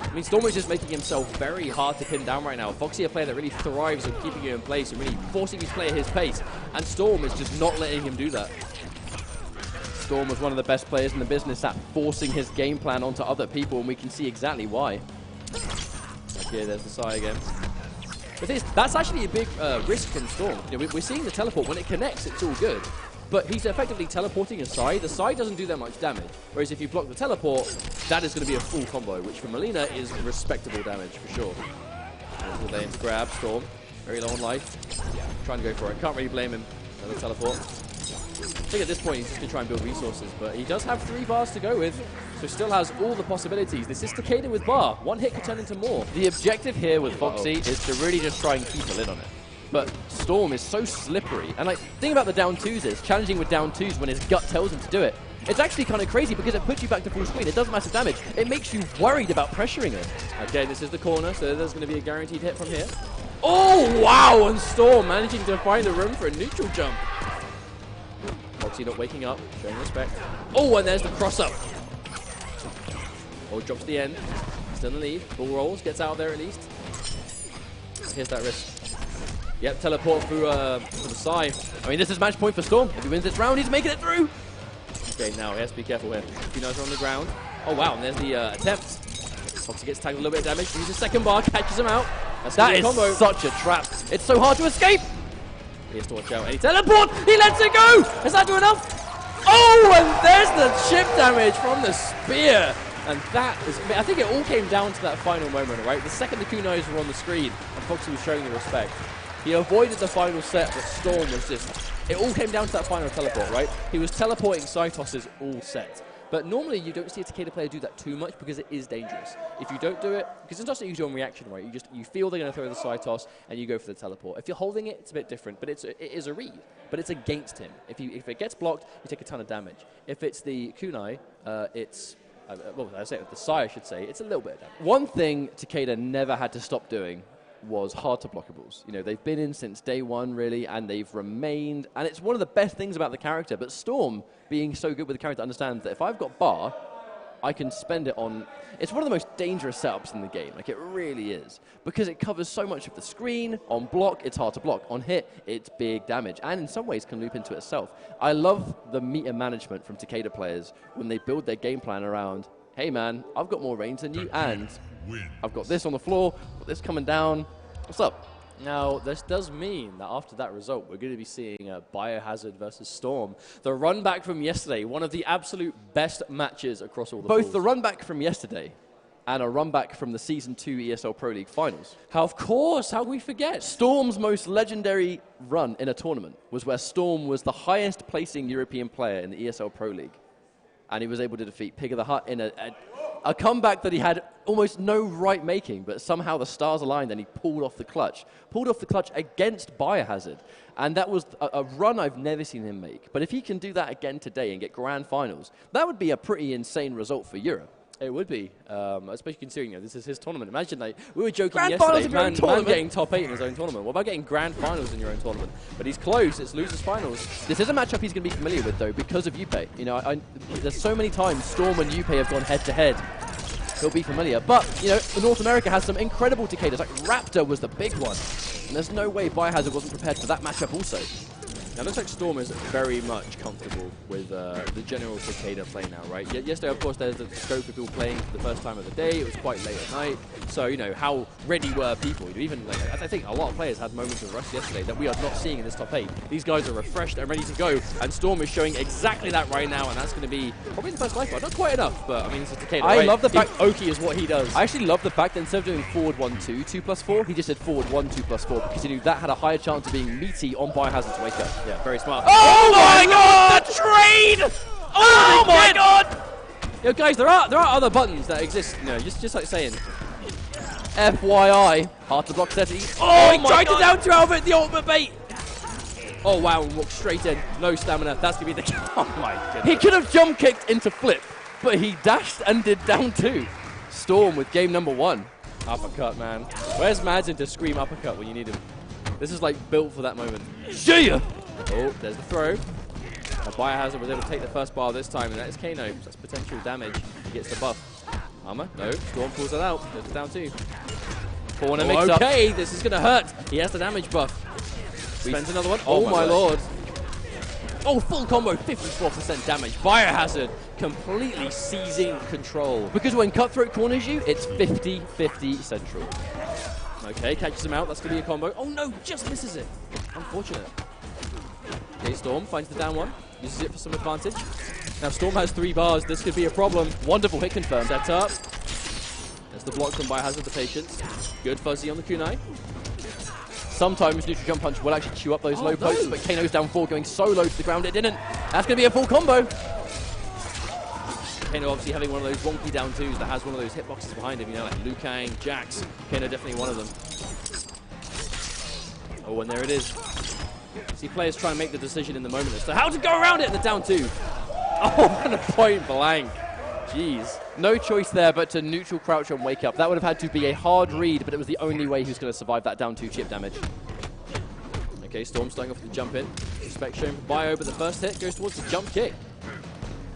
I mean, Storm is just making himself very hard to pin down right now. Foxy, a player that really thrives on keeping you in place and really forcing his play at his pace. And Storm is just not letting him do that. Storm was one of the best players in the business at forcing his game plan onto other people, and we can see exactly why. Yeah, there's the Psy again. But that's actually a big risk from Storm. You know, we're seeing the teleport. When it connects, it's all good. But he's effectively teleporting a Psy. The Psy doesn't do that much damage. Whereas if you block the teleport, that is going to be a full combo, which for Melina is respectable damage for sure. There's the lane to grab. Storm, very low on life. Trying to go for it. Can't really blame him. Another teleport. I think at this point he's just going to try and build resources, but he does have 3 bars to go with, so still has all the possibilities. This is Takeda with bar. 1 hit could turn into more. The objective here with Foxy is to really just try and keep a lid on it. But Storm is so slippery, and like, the thing about the down 2s is, challenging with down 2s when his gut tells him to do it, it's actually kind of crazy because it puts you back to full screen. It does massive damage. It makes you worried about pressuring him. Okay, this is the corner, so there's going to be a guaranteed hit from here. Oh, wow! And Storm managing to find the room for a neutral jump. Foxy not waking up, showing respect. Oh, and there's the cross-up. Oh, drops the end. Still in the lead. Bull rolls, gets out of there at least. Here's that risk. Yep, teleport through the Psy. I mean, this is match point for Storm. If he wins this round, he's making it through. Okay, now he has to be careful here. Kunais are on the ground. Oh, wow, and there's the attempt. Foxy gets tagged a little bit of damage. Uses second bar, catches him out. That is combo. Such a trap. It's so hard to escape. He has to watch out. And he teleport! He lets it go! Is that doing enough? Oh, and there's the chip damage from the spear. And that is, I think it all came down to that final moment, right? The second the kunais were on the screen and Foxy was showing the respect. He avoided the final set, but Storm was just, it all came down to that final teleport, right? He was teleporting side tosses all set. But normally you don't see a Takeda player do that too much because it is dangerous. If you don't do it, because it's not something you do on reaction, right? You feel they're going to throw the side toss and you go for the teleport. If you're holding it, it's a bit different, but it is a read. But it's against him. If it gets blocked, you take a ton of damage. If it's the kunai, it's well, I say the Psy, I should say, it's a little bit of damage. One thing Takeda never had to stop doing was hard to blockables. You know, they've been in since day one, really, and they've remained, and it's one of the best things about the character, but Storm, being so good with the character, understands that if I've got bar, I can spend it on, it's one of the most dangerous setups in the game, like it really is, because it covers so much of the screen. On block, it's hard to block. On hit, it's big damage, and in some ways can loop into itself. I love the meter management from Takeda players when they build their game plan around, hey man, I've got more range than you, and I've got this on the floor, got this coming down. What's up? Now, this does mean that after that result, we're going to be seeing Biohazard versus Storm. The run back from yesterday, one of the absolute best matches across all the Both pools. the run back from yesterday and a run back from the Season 2 ESL Pro League Finals. How, of course, how can we forget? Storm's most legendary run in a tournament was where Storm was the highest placing European player in the ESL Pro League. And he was able to defeat Pig of the Hut in a comeback that he had almost no right making, but somehow the stars aligned and he pulled off the clutch. Pulled off the clutch against Biohazard. And that was a run I've never seen him make. But if he can do that again today and get grand finals, that would be a pretty insane result for Europe. It would be, especially considering this is his tournament. Imagine, like, we were joking grand yesterday, man getting top 8 in his own tournament. What about getting grand finals in your own tournament? But he's close, it's losers finals. This is a matchup he's going to be familiar with, though, because of Yuppie. You know, there's so many times Storm and Yuppie have gone head-to-head. He'll be familiar. But, you know, North America has some incredible Takedas. Like, Raptor was the big one. And there's no way Biohazard wasn't prepared for that matchup also. Now, it looks like Storm is very much comfortable with the general Takeda play now, right? Yesterday, of course, there's the scope of people playing for the first time of the day. It was quite late at night. So, you know, how ready were people? Even, like, I think a lot of players had moments of rust yesterday that we are not seeing in this top 8. These guys are refreshed and ready to go. And Storm is showing exactly that right now. And that's going to be probably the first life bar. Not quite enough, but, I mean, this is Takeda, I right? love the fact Oki is what he does. I actually love the fact that instead of doing forward 1-2, 2+4, he just did forward 1-2+4 because he knew that had a higher chance of being meaty on Biohazard to wake up. Yeah, very smart. Oh my god, the trade! Oh my god! Yo, guys, there are other buttons that exist. You know, just like saying. FYI, hard to block steady. Oh, he tried to down to Albert, the ultimate bait. Oh wow, and walked straight in. No stamina. That's gonna be the. Oh my goodness. He could have jump kicked into flip, but he dashed and did down 2. Storm with game number 1. Uppercut, man. Where's Madsen to scream uppercut when you need him? This is like built for that moment. Yeah. Oh, there's the throw. Biohazard was able to take the first bar this time, and that is Kano. So that's potential damage. He gets the buff. Armor? No. Storm pulls it out. Goes down 2. Corner mix up. Okay, this is going to hurt. He has the damage buff. Spends another one. Oh my lord. Oh, full combo. 54% damage. Biohazard completely seizing control. Because when Cutthroat corners you, it's 50-50 central. Okay, catches him out. That's going to be a combo. Oh no, just misses it. Unfortunate. Okay, Storm finds the down 1. Uses it for some advantage. Now Storm has 3 bars. This could be a problem. Wonderful hit confirmed. Set up. There's the block from Biohazard, the patience. Good fuzzy on the kunai. Sometimes neutral jump punch will actually chew up those low pokes, but Kano's down 4 going so low to the ground it didn't. That's going to be a full combo. Kano obviously having one of those wonky down 2s that has one of those hitboxes behind him, you know, like Liu Kang, Jax. Kano definitely one of them. Oh, and there it is. See players try and make the decision in the moment as to how to go around it in the down 2. Oh, and a point blank. Jeez. No choice there but to neutral crouch and wake up. That would have had to be a hard read, but it was the only way he was going to survive that down 2 chip damage. Okay, Storm starting off with the jump in. Respect shown for Bio, but the first hit goes towards the jump kick.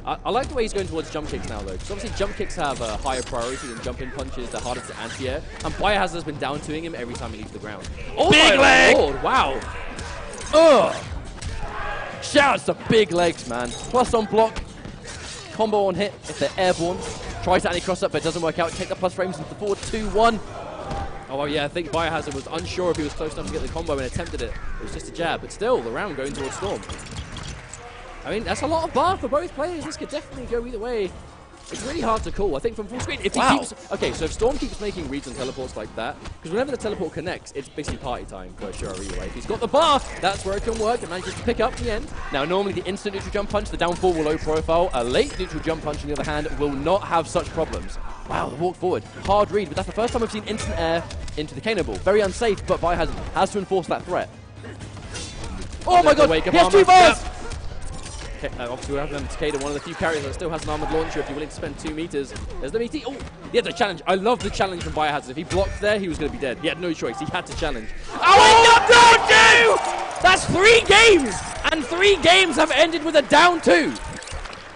I like the way he's going towards jump kicks now, though, because obviously jump kicks have a higher priority than jump in punches. They're harder to anti-air, and Biohazard has been down 2ing him every time he leaves the ground. Oh Big my leg! Lord, wow. Ugh! Shouts to big legs, man. Plus on block, combo on hit if they're airborne. Tries to anti-cross up, but it doesn't work out. Take the plus frames into the forward 2-1. Oh, well, yeah, I think Biohazard was unsure if he was close enough to get the combo and attempted it. It was just a jab, but still, the round going towards Storm. I mean, that's a lot of bar for both players. This could definitely go either way. It's really hard to call. I think from full screen, if he keeps... Okay, so if Storm keeps making reads and teleports like that, because whenever the teleport connects, it's basically party time for Shiryu, right? If he's got the bar, that's where it can work. It manages to pick up the end. Now, normally the instant neutral jump punch, the down 4 will low profile. A late neutral jump punch, on the other hand, will not have such problems. Wow, the walk forward. Hard read, but that's the first time we've seen instant air into the Kano ball. Very unsafe, but Biohazard has to enforce that threat. Oh my god, he has 2 bars! Yep. Obviously, we're having Takeda, one of the few carriers that still has an armored launcher if you're willing to spend 2 meters. There's the meaty. Oh, yeah, the challenge. I love the challenge from Biohazard. If he blocked there, he was going to be dead. He had no choice. He had to challenge. Oh, no! That's 3 games! And 3 games have ended with a down 2.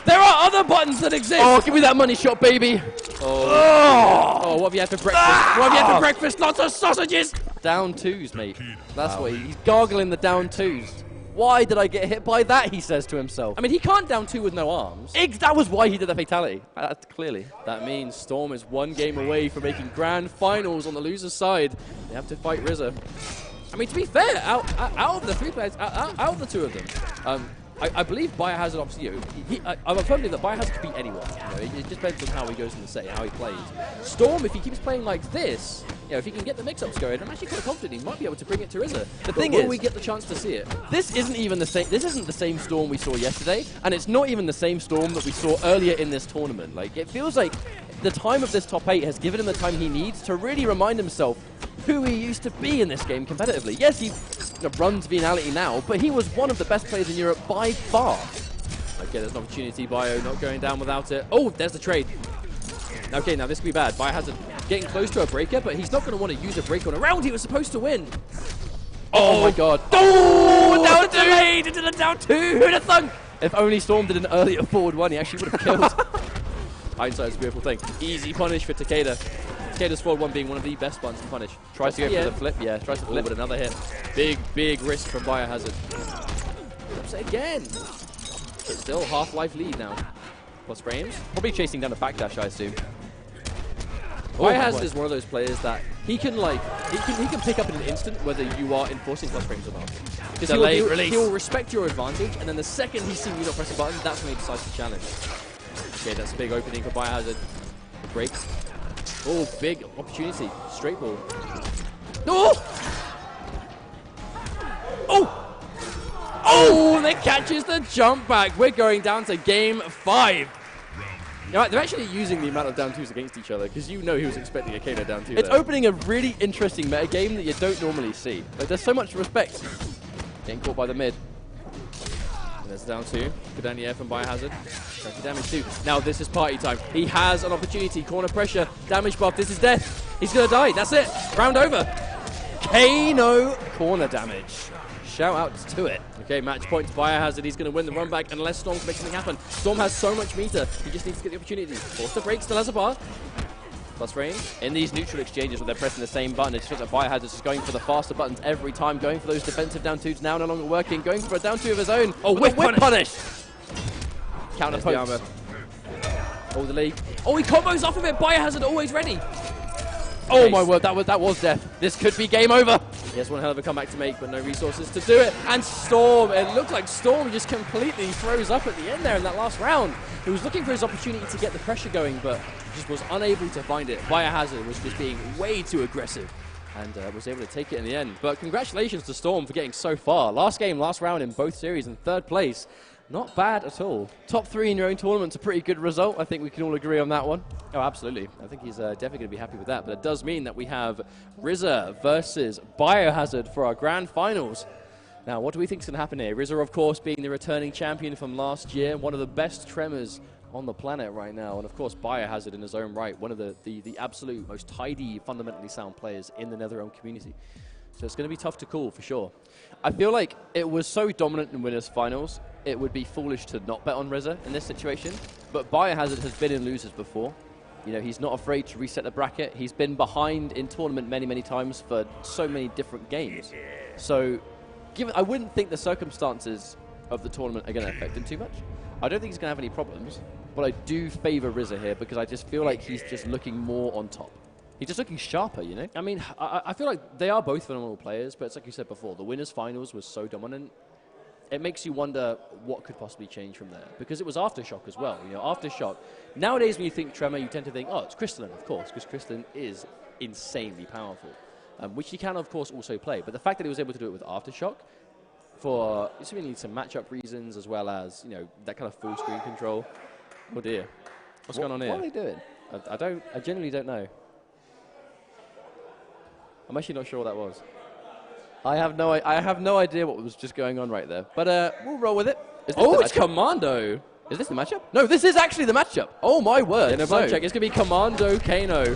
There are other buttons that exist. Oh, give me that money shot, baby. Oh, what have you had for breakfast? What have you had for breakfast? Lots of sausages. Down 2s, mate. That's what he's gargling the down 2s. Why did I get hit by that, he says to himself. I mean, he can't down 2 with no arms. That was why he did the fatality, clearly. That means Storm is 1 game away from making grand finals on the loser's side. They have to fight RZA. I mean, to be fair, out of the 3 players, out of the 2 of them, I believe Biohazard, obviously, I'm firmly that Biohazard can beat anyone. You know, it just depends on how he goes in the set, how he plays. Storm, if he keeps playing like this, you know, if he can get the mix-ups going, I'm actually quite confident he might be able to bring it to RZA. The thing is, we get the chance to see it. This isn't even the same. This isn't the same Storm we saw yesterday, and it's not even the same Storm that we saw earlier in this tournament. Like, it feels like the time of this top 8 has given him the time he needs to really remind himself who he used to be in this game competitively. Yes, he runs Viennality now, but he was one of the best players in Europe by far. Okay, there's an opportunity. Bio not going down without it. Oh, there's the trade. Okay, now this could be bad. Biohazard getting close to a breaker, but he's not going to want to use a break on a round he was supposed to win. Oh my god. Oh, down 2! Into the down 2! Who'd have thunk? If only Storm did an earlier forward 1, he actually would have killed. Hindsight is a beautiful thing. Easy punish for Takeda. Skater's forward one being one of the best buttons to punish. Tries to go for the flip, yeah, tries to flip. But another hit. Big risk from Biohazard. Flips it again. But still, half-life lead now. Plus frames. Probably chasing down a backdash, I assume. Biohazard is one of those players that he can pick up in an instant whether you are enforcing plus frames or not. Because he'll respect your advantage, and then the second he's seen you not press a button, that's when he decides to challenge. Okay, that's a big opening for Biohazard. Break. Oh, big opportunity. Straight ball. No! Oh, that catches the jump back. We're going down to game 5. They're actually using the amount of down twos against each other because you know he was expecting a KO down two. It's opening a really interesting meta game that you don't normally see. Like, there's so much respect. Getting caught by the mid. And there's down two. Good down the air from Biohazard. Chunky damage too. Now this is party time. He has an opportunity. Corner pressure. Damage buff. This is death. He's going to die. That's it. Round over. KO corner damage. Shout out to it. Okay, match point to Biohazard. He's going to win the run back unless Storm can make something happen. Storm has so much meter. He just needs to get the opportunity. Force the break. Still has a bar. Plus range. In these neutral exchanges where they're pressing the same button, it's just that Biohazard is going for the faster buttons every time, going for those defensive down twos, now no longer working, going for a down two of his own. Oh, whip punish! Counter poke. Oh, the lead. Oh, he combos off of it. Biohazard always ready. Oh my word, that was death. This could be game over. He has one hell of a comeback to make, but no resources to do it. And Storm, it looked like Storm just completely froze up at the end there in that last round. He was looking for his opportunity to get the pressure going, but just was unable to find it. Biohazard was just being way too aggressive and was able to take it in the end. But congratulations to Storm for getting so far. Last game, last round in both series in 3rd place. Not bad at all. Top 3 in your own tournament's a pretty good result. I think we can all agree on that one. Oh, absolutely. I think he's definitely going to be happy with that. But it does mean that we have RZA versus Biohazard for our grand finals. Now, what do we think is going to happen here? RZA, of course, being the returning champion from last year, one of the best tremors on the planet right now. And, of course, Biohazard in his own right, one of the absolute most tidy, fundamentally sound players in the NetherRealm community. So it's going to be tough to call, for sure. I feel like it was so dominant in winners finals, it would be foolish to not bet on RZA in this situation. But Biohazard has been in losers before. You know, he's not afraid to reset the bracket. He's been behind in tournament many, many times for so many different games. So I wouldn't think the circumstances of the tournament are going to affect him too much. I don't think he's going to have any problems, but I do favor RZA here because I just feel like he's just looking more on top. He's just looking sharper, you know? I mean, I feel like they are both phenomenal players, but it's like you said before, the winners finals was so dominant. It makes you wonder what could possibly change from there. Because it was Aftershock as well. You know, Aftershock. Nowadays, when you think Tremor, you tend to think, oh, it's Crystalline, of course, because Crystalline is insanely powerful, which he can, of course, also play. But the fact that he was able to do it with Aftershock, for certainly some matchup reasons, as well as, you know, that kind of full screen control. Oh dear, what's going on here? What are they doing? I genuinely don't know. I'm actually not sure what that was. I have no idea what was just going on right there. But we'll roll with it. Oh, it's Commando. Is this the matchup? No, this is actually the matchup. Oh my word. Yeah, no, check. It's going to be Commando Kano.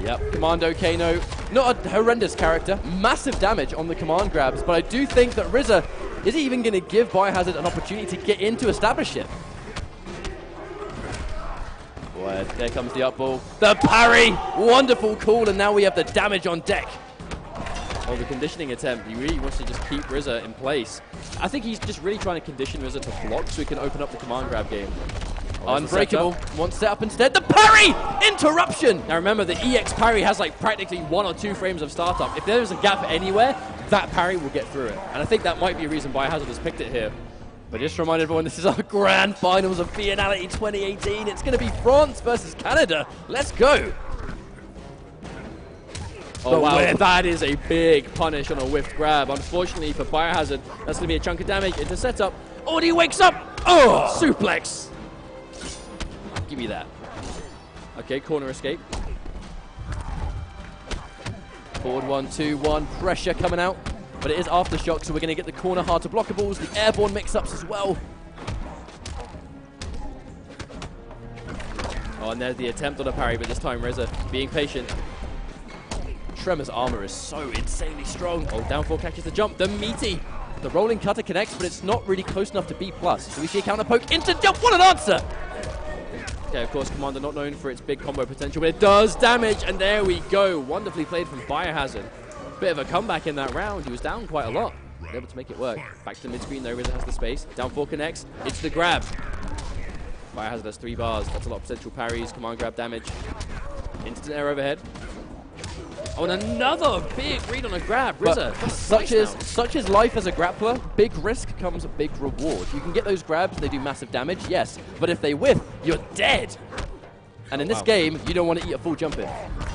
Yep, Commando Kano. Not a horrendous character. Massive damage on the command grabs. But I do think that RZA is even going to give Biohazard an opportunity to get in to establish it. Boy, there comes the up ball. The parry! Wonderful call, and now we have the damage on deck. Oh, the conditioning attempt. He really wants to just keep RZA in place. I think he's just really trying to condition RZA to block so he can open up the command grab game. Oh, unbreakable. One setup instead. The parry! Interruption! Now remember, the EX parry has like practically 1 or 2 frames of startup. If there's a gap anywhere, that parry will get through it. And I think that might be a reason Biohazard has picked it here. But just to remind everyone, this is our grand finals of Viennality 2018. It's going to be France versus Canada. Let's go! Oh, wow, that is a big punish on a whiffed grab. Unfortunately for Biohazard, that's going to be a chunk of damage into setup. Oh, and he wakes up! Oh, suplex! Give me that. Okay, corner escape. Forward 1-2-1, pressure coming out. But it is Aftershock, so we're going to get the corner hard to blockables, the airborne mix-ups as well. Oh, and there's the attempt on a parry, but this time RZA being patient. Tremor's armor is so insanely strong. Oh, downfall catches the jump. The meaty. The rolling cutter connects, but it's not really close enough to B+. So we see a counter poke into jump. What an answer! Okay, of course, Commander not known for its big combo potential, but it does damage, and there we go. Wonderfully played from Biohazard. Bit of a comeback in that round. He was down quite a lot. Able to make it work. Back to the mid-screen though, RZA has the space. Down 4 connects. It's the grab. Biohazard has 3 bars. That's a lot of potential parries. Command grab damage. Instant air overhead. Oh, and another big read on a grab. RZA. Such is life as a grappler. Big risk comes a big reward. You can get those grabs, they do massive damage, yes. But if they whiff, you're dead. And in this game, you don't want to eat a full jump in.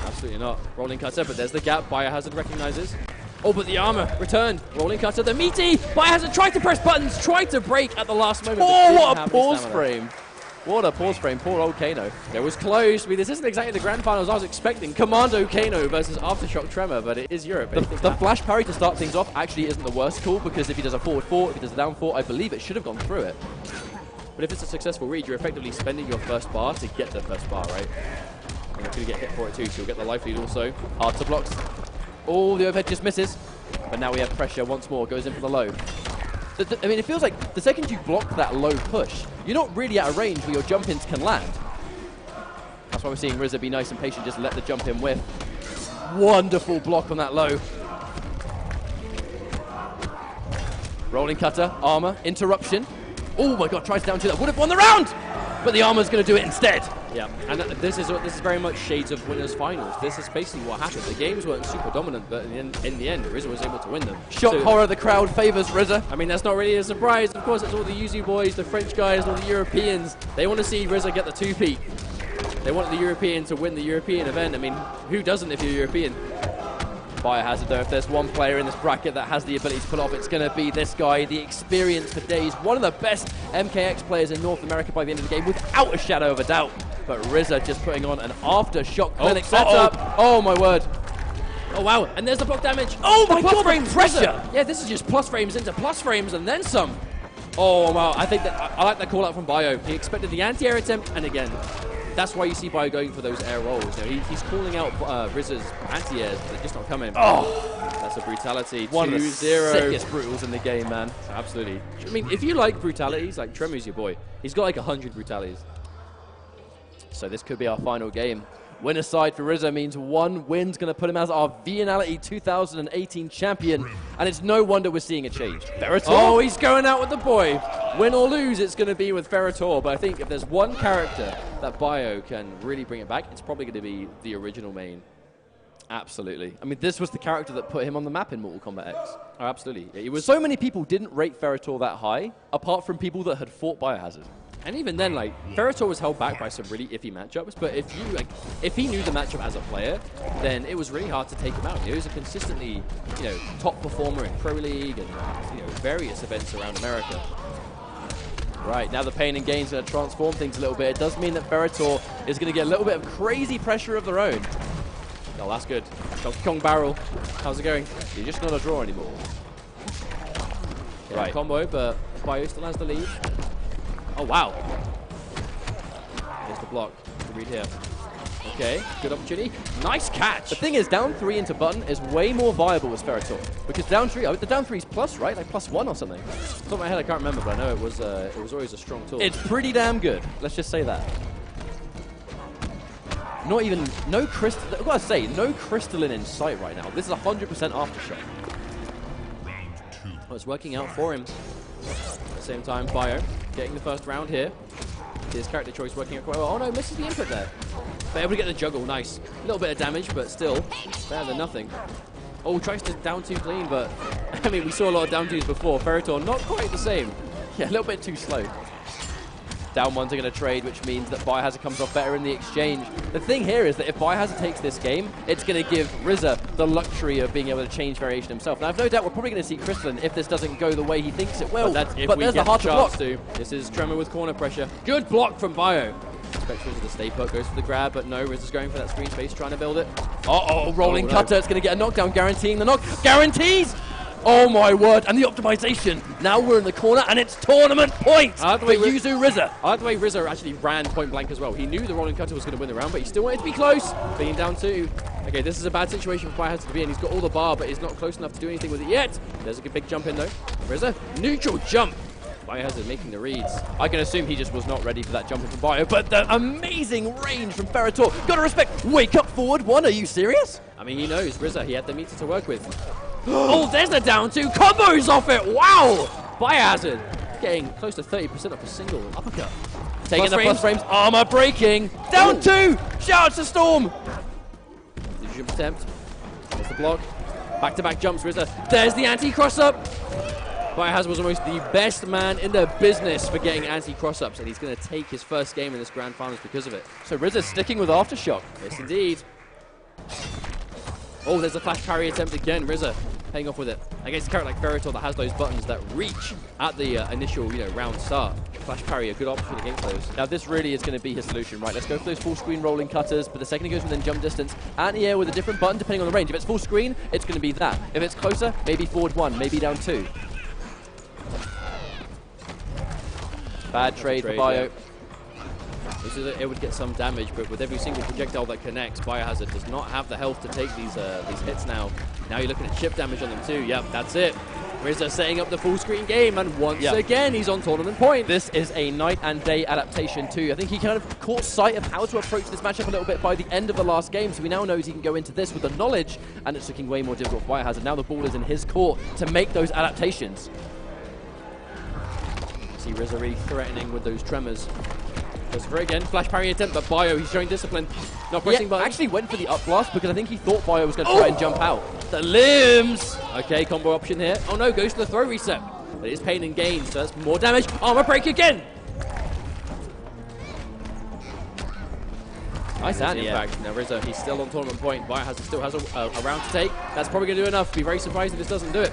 Absolutely not. Rolling cutter, but there's the gap. Biohazard recognizes. Oh, but the armor returned. Rolling cutter, the meaty. Biohazard tried to press buttons, tried to break at the last moment. Oh, what a pause frame. What a pause frame, poor old Kano. It was close. I mean, this isn't exactly the grand finals I was expecting. Commando Kano versus Aftershock Tremor, but it is Europe. The flash parry to start things off actually isn't the worst call, because if he does a forward 4, if he does a down 4, I believe it should have gone through it. But if it's a successful read, you're effectively spending your first bar to get the first bar, right? And you're going to get hit for it too, so you'll get the life lead also. Hard to blocks. Oh, the overhead just misses. But now we have pressure once more, goes in for the low. I mean, it feels like the second you block that low push, you're not really at a range where your jump-ins can land. That's why we're seeing RZA be nice and patient, just let the jump-in whiff. Wonderful block on that low. Rolling cutter, armor, interruption. Oh my god, tries down to that. Would have won the round! But the armor's going to do it instead. Yeah, and this is very much shades of winners finals. This is basically what happened. The games weren't super dominant, but in the end, RZA was able to win them. Shock horror, the crowd favors RZA. I mean, that's not really a surprise. Of course, it's all the Yuzu boys, the French guys, all the Europeans. They want to see RZA get the 2-peat. They want the European to win the European event. I mean, who doesn't if you're European? Biohazard, though, if there's one player in this bracket that has the ability to pull off, it's going to be this guy, the experience for days. One of the best MKX players in North America by the end of the game, without a shadow of a doubt. But RZA just putting on an Aftershock clinic setup. Oh, my word. Oh, wow. And there's the block damage. Oh, my god, frame pressure. Yeah, this is just plus frames into plus frames and then some. Oh, wow. I think that I like that call out from Bio. He expected the anti-air attempt, and again, that's why you see Bio going for those air rolls. You know, he's calling out RZA's anti-airs, but they're just not coming. Oh, that's a brutality. One of the sickest brutals in the game, man. Absolutely. I mean, if you like brutalities, like Tremor's your boy. He's got like 100 brutalities. So this could be our final game. Winner side for RZA means one win's going to put him as our Viennality 2018 champion, and it's no wonder we're seeing a change. Ferrator. Oh, he's going out with the boy. Win or lose, it's going to be with Ferrator, but I think if there's one character that Bio can really bring it back, it's probably going to be the original main. Absolutely. I mean, this was the character that put him on the map in Mortal Kombat X. Oh, absolutely. Yeah, it was. So many people didn't rate Ferrator that high, apart from people that had fought Biohazard. And even then, like, Ferrator was held back by some really iffy matchups, but if he knew the matchup as a player, then it was really hard to take him out. He was a consistently, top performer in Pro League and, various events around America. Right, now the pain and gain's going to transform things a little bit. It does mean that Ferrator is going to get a little bit of crazy pressure of their own. Oh, that's good. Donkey Kong barrel. How's it going? You're just not a draw anymore. Yeah, right. Combo, but Bio still has the lead. Oh, wow. There's the block. The read here. Okay, good opportunity. Nice catch. The thing is, down 3 into button is way more viable as Ferrator. Because down 3, the down 3's plus, right? Like +1 or something. Off the top of my head, I can't remember, but I know it was always a strong tool. It's pretty damn good. Let's just say that. Not even, no crystal, I've got to say, no crystalline in sight right now. This is 100% Aftershock. Well, it's working out for him. At the same time, Bio getting the first round here. His character choice working out quite well. Oh no, misses the input there. But able to get the juggle, nice. A little bit of damage, but still better than nothing. Oh, tries to down 2 clean, but I mean, we saw a lot of down 2s before. Ferrator, not quite the same. Yeah, a little bit too slow. Down 1s are going to trade, which means that Biohazard comes off better in the exchange. The thing here is that if Biohazard takes this game, it's going to give RZA the luxury of being able to change variation himself. Now, I've no doubt we're probably going to see Crystalline if this doesn't go the way he thinks it will. But there's the hard to block. This is Tremor with corner pressure. Good block from Bio. Expects RZA to stay put, goes for the grab, but no, RZA's going for that screen space, trying to build it. Uh-oh, rolling cutter. It's going to get a knockdown, guaranteeing the knock. Guarantees! Oh my word, and the optimization. Now we're in the corner, and it's tournament points for Yuzu RZA. I like the way RZA actually ran point blank as well. He knew the rolling cutter was going to win the round, but he still wanted to be close. Being down 2. Okay, this is a bad situation for Biohazard to be in. He's got all the bar, but he's not close enough to do anything with it yet. There's a big jump in, though. RZA, neutral jump. Biohazard making the reads. I can assume he just was not ready for that jump from Bio, but the amazing range from Ferrator. Gotta respect. Wake up, forward one. Are you serious? I mean, he knows RZA. He had the meter to work with. Oh, there's the down two. Combos off it. Wow. Biohazard getting close to 30% off a single uppercut. Taking the plus frames. Armor breaking. Down two. Shout out to Storm. The jump attempt. There's the block. Back-to-back jumps, RZA. There's the anti-cross-up. Biohazard was almost the best man in the business for getting anti-cross-ups, and he's going to take his first game in this Grand Finals because of it. So RZA sticking with Aftershock. Yes, indeed. Oh, there's a flash parry attempt again. RZA paying off with it against a character like Ferrator that has those buttons that reach at the initial, round start. Flash parry, a good option against those. Now this really is going to be his solution, right? Let's go for those full screen rolling cutters, but the second he goes within jump distance, anti-air with a different button depending on the range. If it's full screen, it's going to be that. If it's closer, maybe forward one, maybe down two. Bad trade for Bio. Yeah. It would get some damage, but with every single projectile that connects, Biohazard does not have the health to take these hits now. Now you're looking at chip damage on them too. Yep, that's it. RZA setting up the full screen game, and once again, he's on tournament point. This is a night and day adaptation too. I think he kind of caught sight of how to approach this matchup a little bit by the end of the last game, so he now knows he can go into this with the knowledge, and it's looking way more difficult for Biohazard. Now the ball is in his court to make those adaptations. See RZA really threatening with those tremors. Goes for it again, flash parry attempt, but Bio, he's showing discipline. Not pressing buttons. Actually went for the up blast because I think he thought Bio was going to try and jump out. The limbs! Okay, combo option here. Oh no, goes to the throw reset. But it is pain and gain, so that's more damage. Armor break again! Nice anti-air. Now RZA, he's still on tournament point. Biohazard still has a round to take. That's probably going to do enough. Be very surprised if this doesn't do it.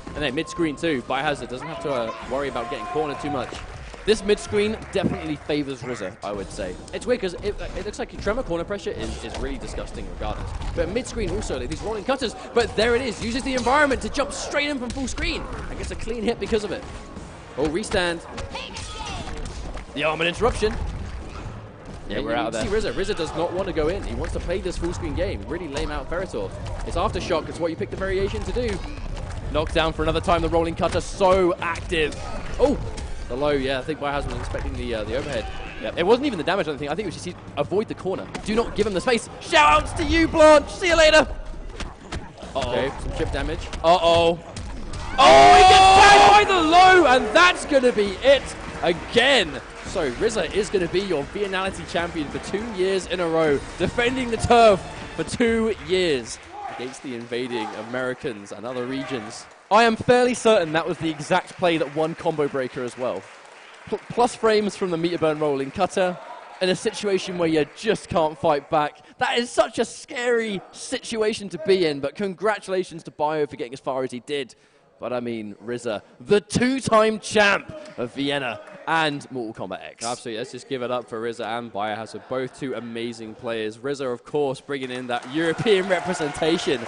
And then mid-screen too. Biohazard doesn't have to worry about getting cornered too much. This mid-screen definitely favors RZA, I would say. It's weird because it looks like tremor corner pressure is really disgusting regardless. But mid-screen also, like these rolling cutters, but there it is, uses the environment to jump straight in from full screen and gets a clean hit because of it. Oh, restand. The arm and interruption. Yeah, we're out of there. See RZA does not want to go in. He wants to play this full screen game. Really lame out Ferrator. It's Aftershock, it's what you pick the variation to do. Knockdown for another time, the rolling cutter so active. Oh! The low, yeah, I think Biohazard was expecting the overhead. Yep. It wasn't even the damage, I don't think. I think it was just avoid the corner. Do not give him the space. Shout outs to you, Blanche. See you later. Uh-oh. Okay, some chip damage. Uh-oh. Oh, he gets tagged by the low, and that's going to be it again. So RZA is going to be your Viennality champion for 2 years in a row, defending the turf for 2 years against the invading Americans and other regions. I am fairly certain that was the exact play that won Combo Breaker as well. Plus frames from the meter burn rolling cutter in a situation where you just can't fight back. That is such a scary situation to be in, but congratulations to Bio for getting as far as he did. But I mean, RZA, the 2-time champ of Vienna and Mortal Kombat X. Absolutely, let's just give it up for RZA and Biohazard, both two amazing players. RZA, of course, bringing in that European representation.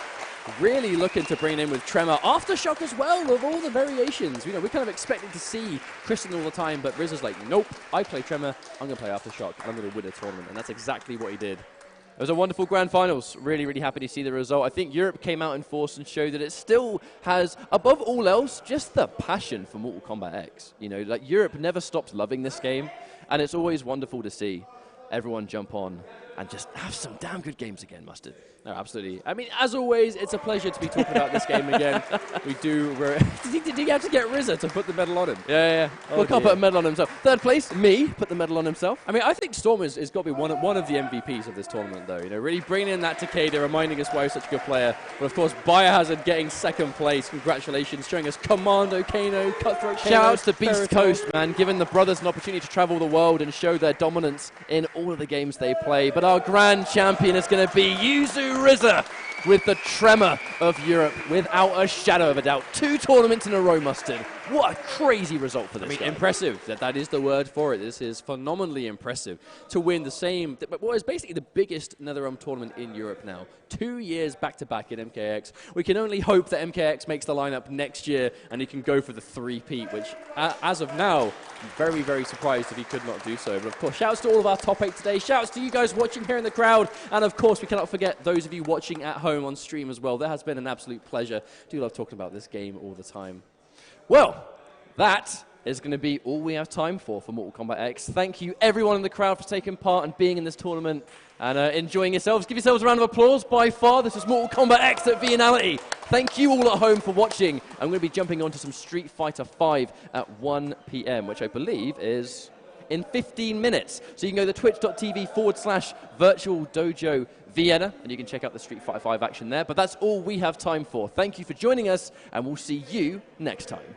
Really looking to bring in with Tremor. Aftershock as well, of all the variations. We're kind of expecting to see Kristen all the time, but RZA's like, nope, I play Tremor, I'm going to play Aftershock, and I'm going to win a tournament. And that's exactly what he did. It was a wonderful Grand Finals. Really, really happy to see the result. I think Europe came out in force and showed that it still has, above all else, just the passion for Mortal Kombat X. Like Europe never stopped loving this game, and it's always wonderful to see everyone jump on and just have some damn good games again, Mustard. No, absolutely. I mean, as always, it's a pleasure to be talking about this game again. We do... Did he have to get RZA to put the medal on him? Yeah. Well, can't put a medal on himself. Third place, me, put the medal on himself. I mean, I think Storm has got to be one of the MVPs of this tournament, though. Really bringing in that Takeda, reminding us why he's such a good player. But, of course, Biohazard getting second place. Congratulations. Showing us Commando, Kano, Cutthroat, Kano. Shout-outs to Beast Coast, man. Giving the brothers an opportunity to travel the world and show their dominance in all of the games they play. But our grand champion is going to be Yuzu RZA, with the tremor of Europe, without a shadow of a doubt. 2 tournaments in a row, Mustard. What a crazy result for this guy. Impressive. That is the word for it. This is phenomenally impressive to win the same, what is basically the biggest NetherRealm tournament in Europe now. 2 years back-to-back in MKX. We can only hope that MKX makes the lineup next year and he can go for the 3-peat, which, as of now, I'm very, very surprised if he could not do so. But, of course, shouts to all of our top 8 today. Shouts to you guys watching here in the crowd. And, of course, we cannot forget those of you watching at home on stream as well. That has been an absolute pleasure. Do love talking about this game all the time. Well, that is going to be all we have time for Mortal Kombat X. Thank you, everyone in the crowd, for taking part and being in this tournament and enjoying yourselves. Give yourselves a round of applause. By far, this is Mortal Kombat X at Viennality. Thank you all at home for watching. I'm going to be jumping on to some Street Fighter 5 at 1 p.m., which I believe is in 15 minutes. So you can go to twitch.tv/virtual dojo Vienna, and you can check out the Street Fighter 5 action there. But that's all we have time for. Thank you for joining us, and we'll see you next time.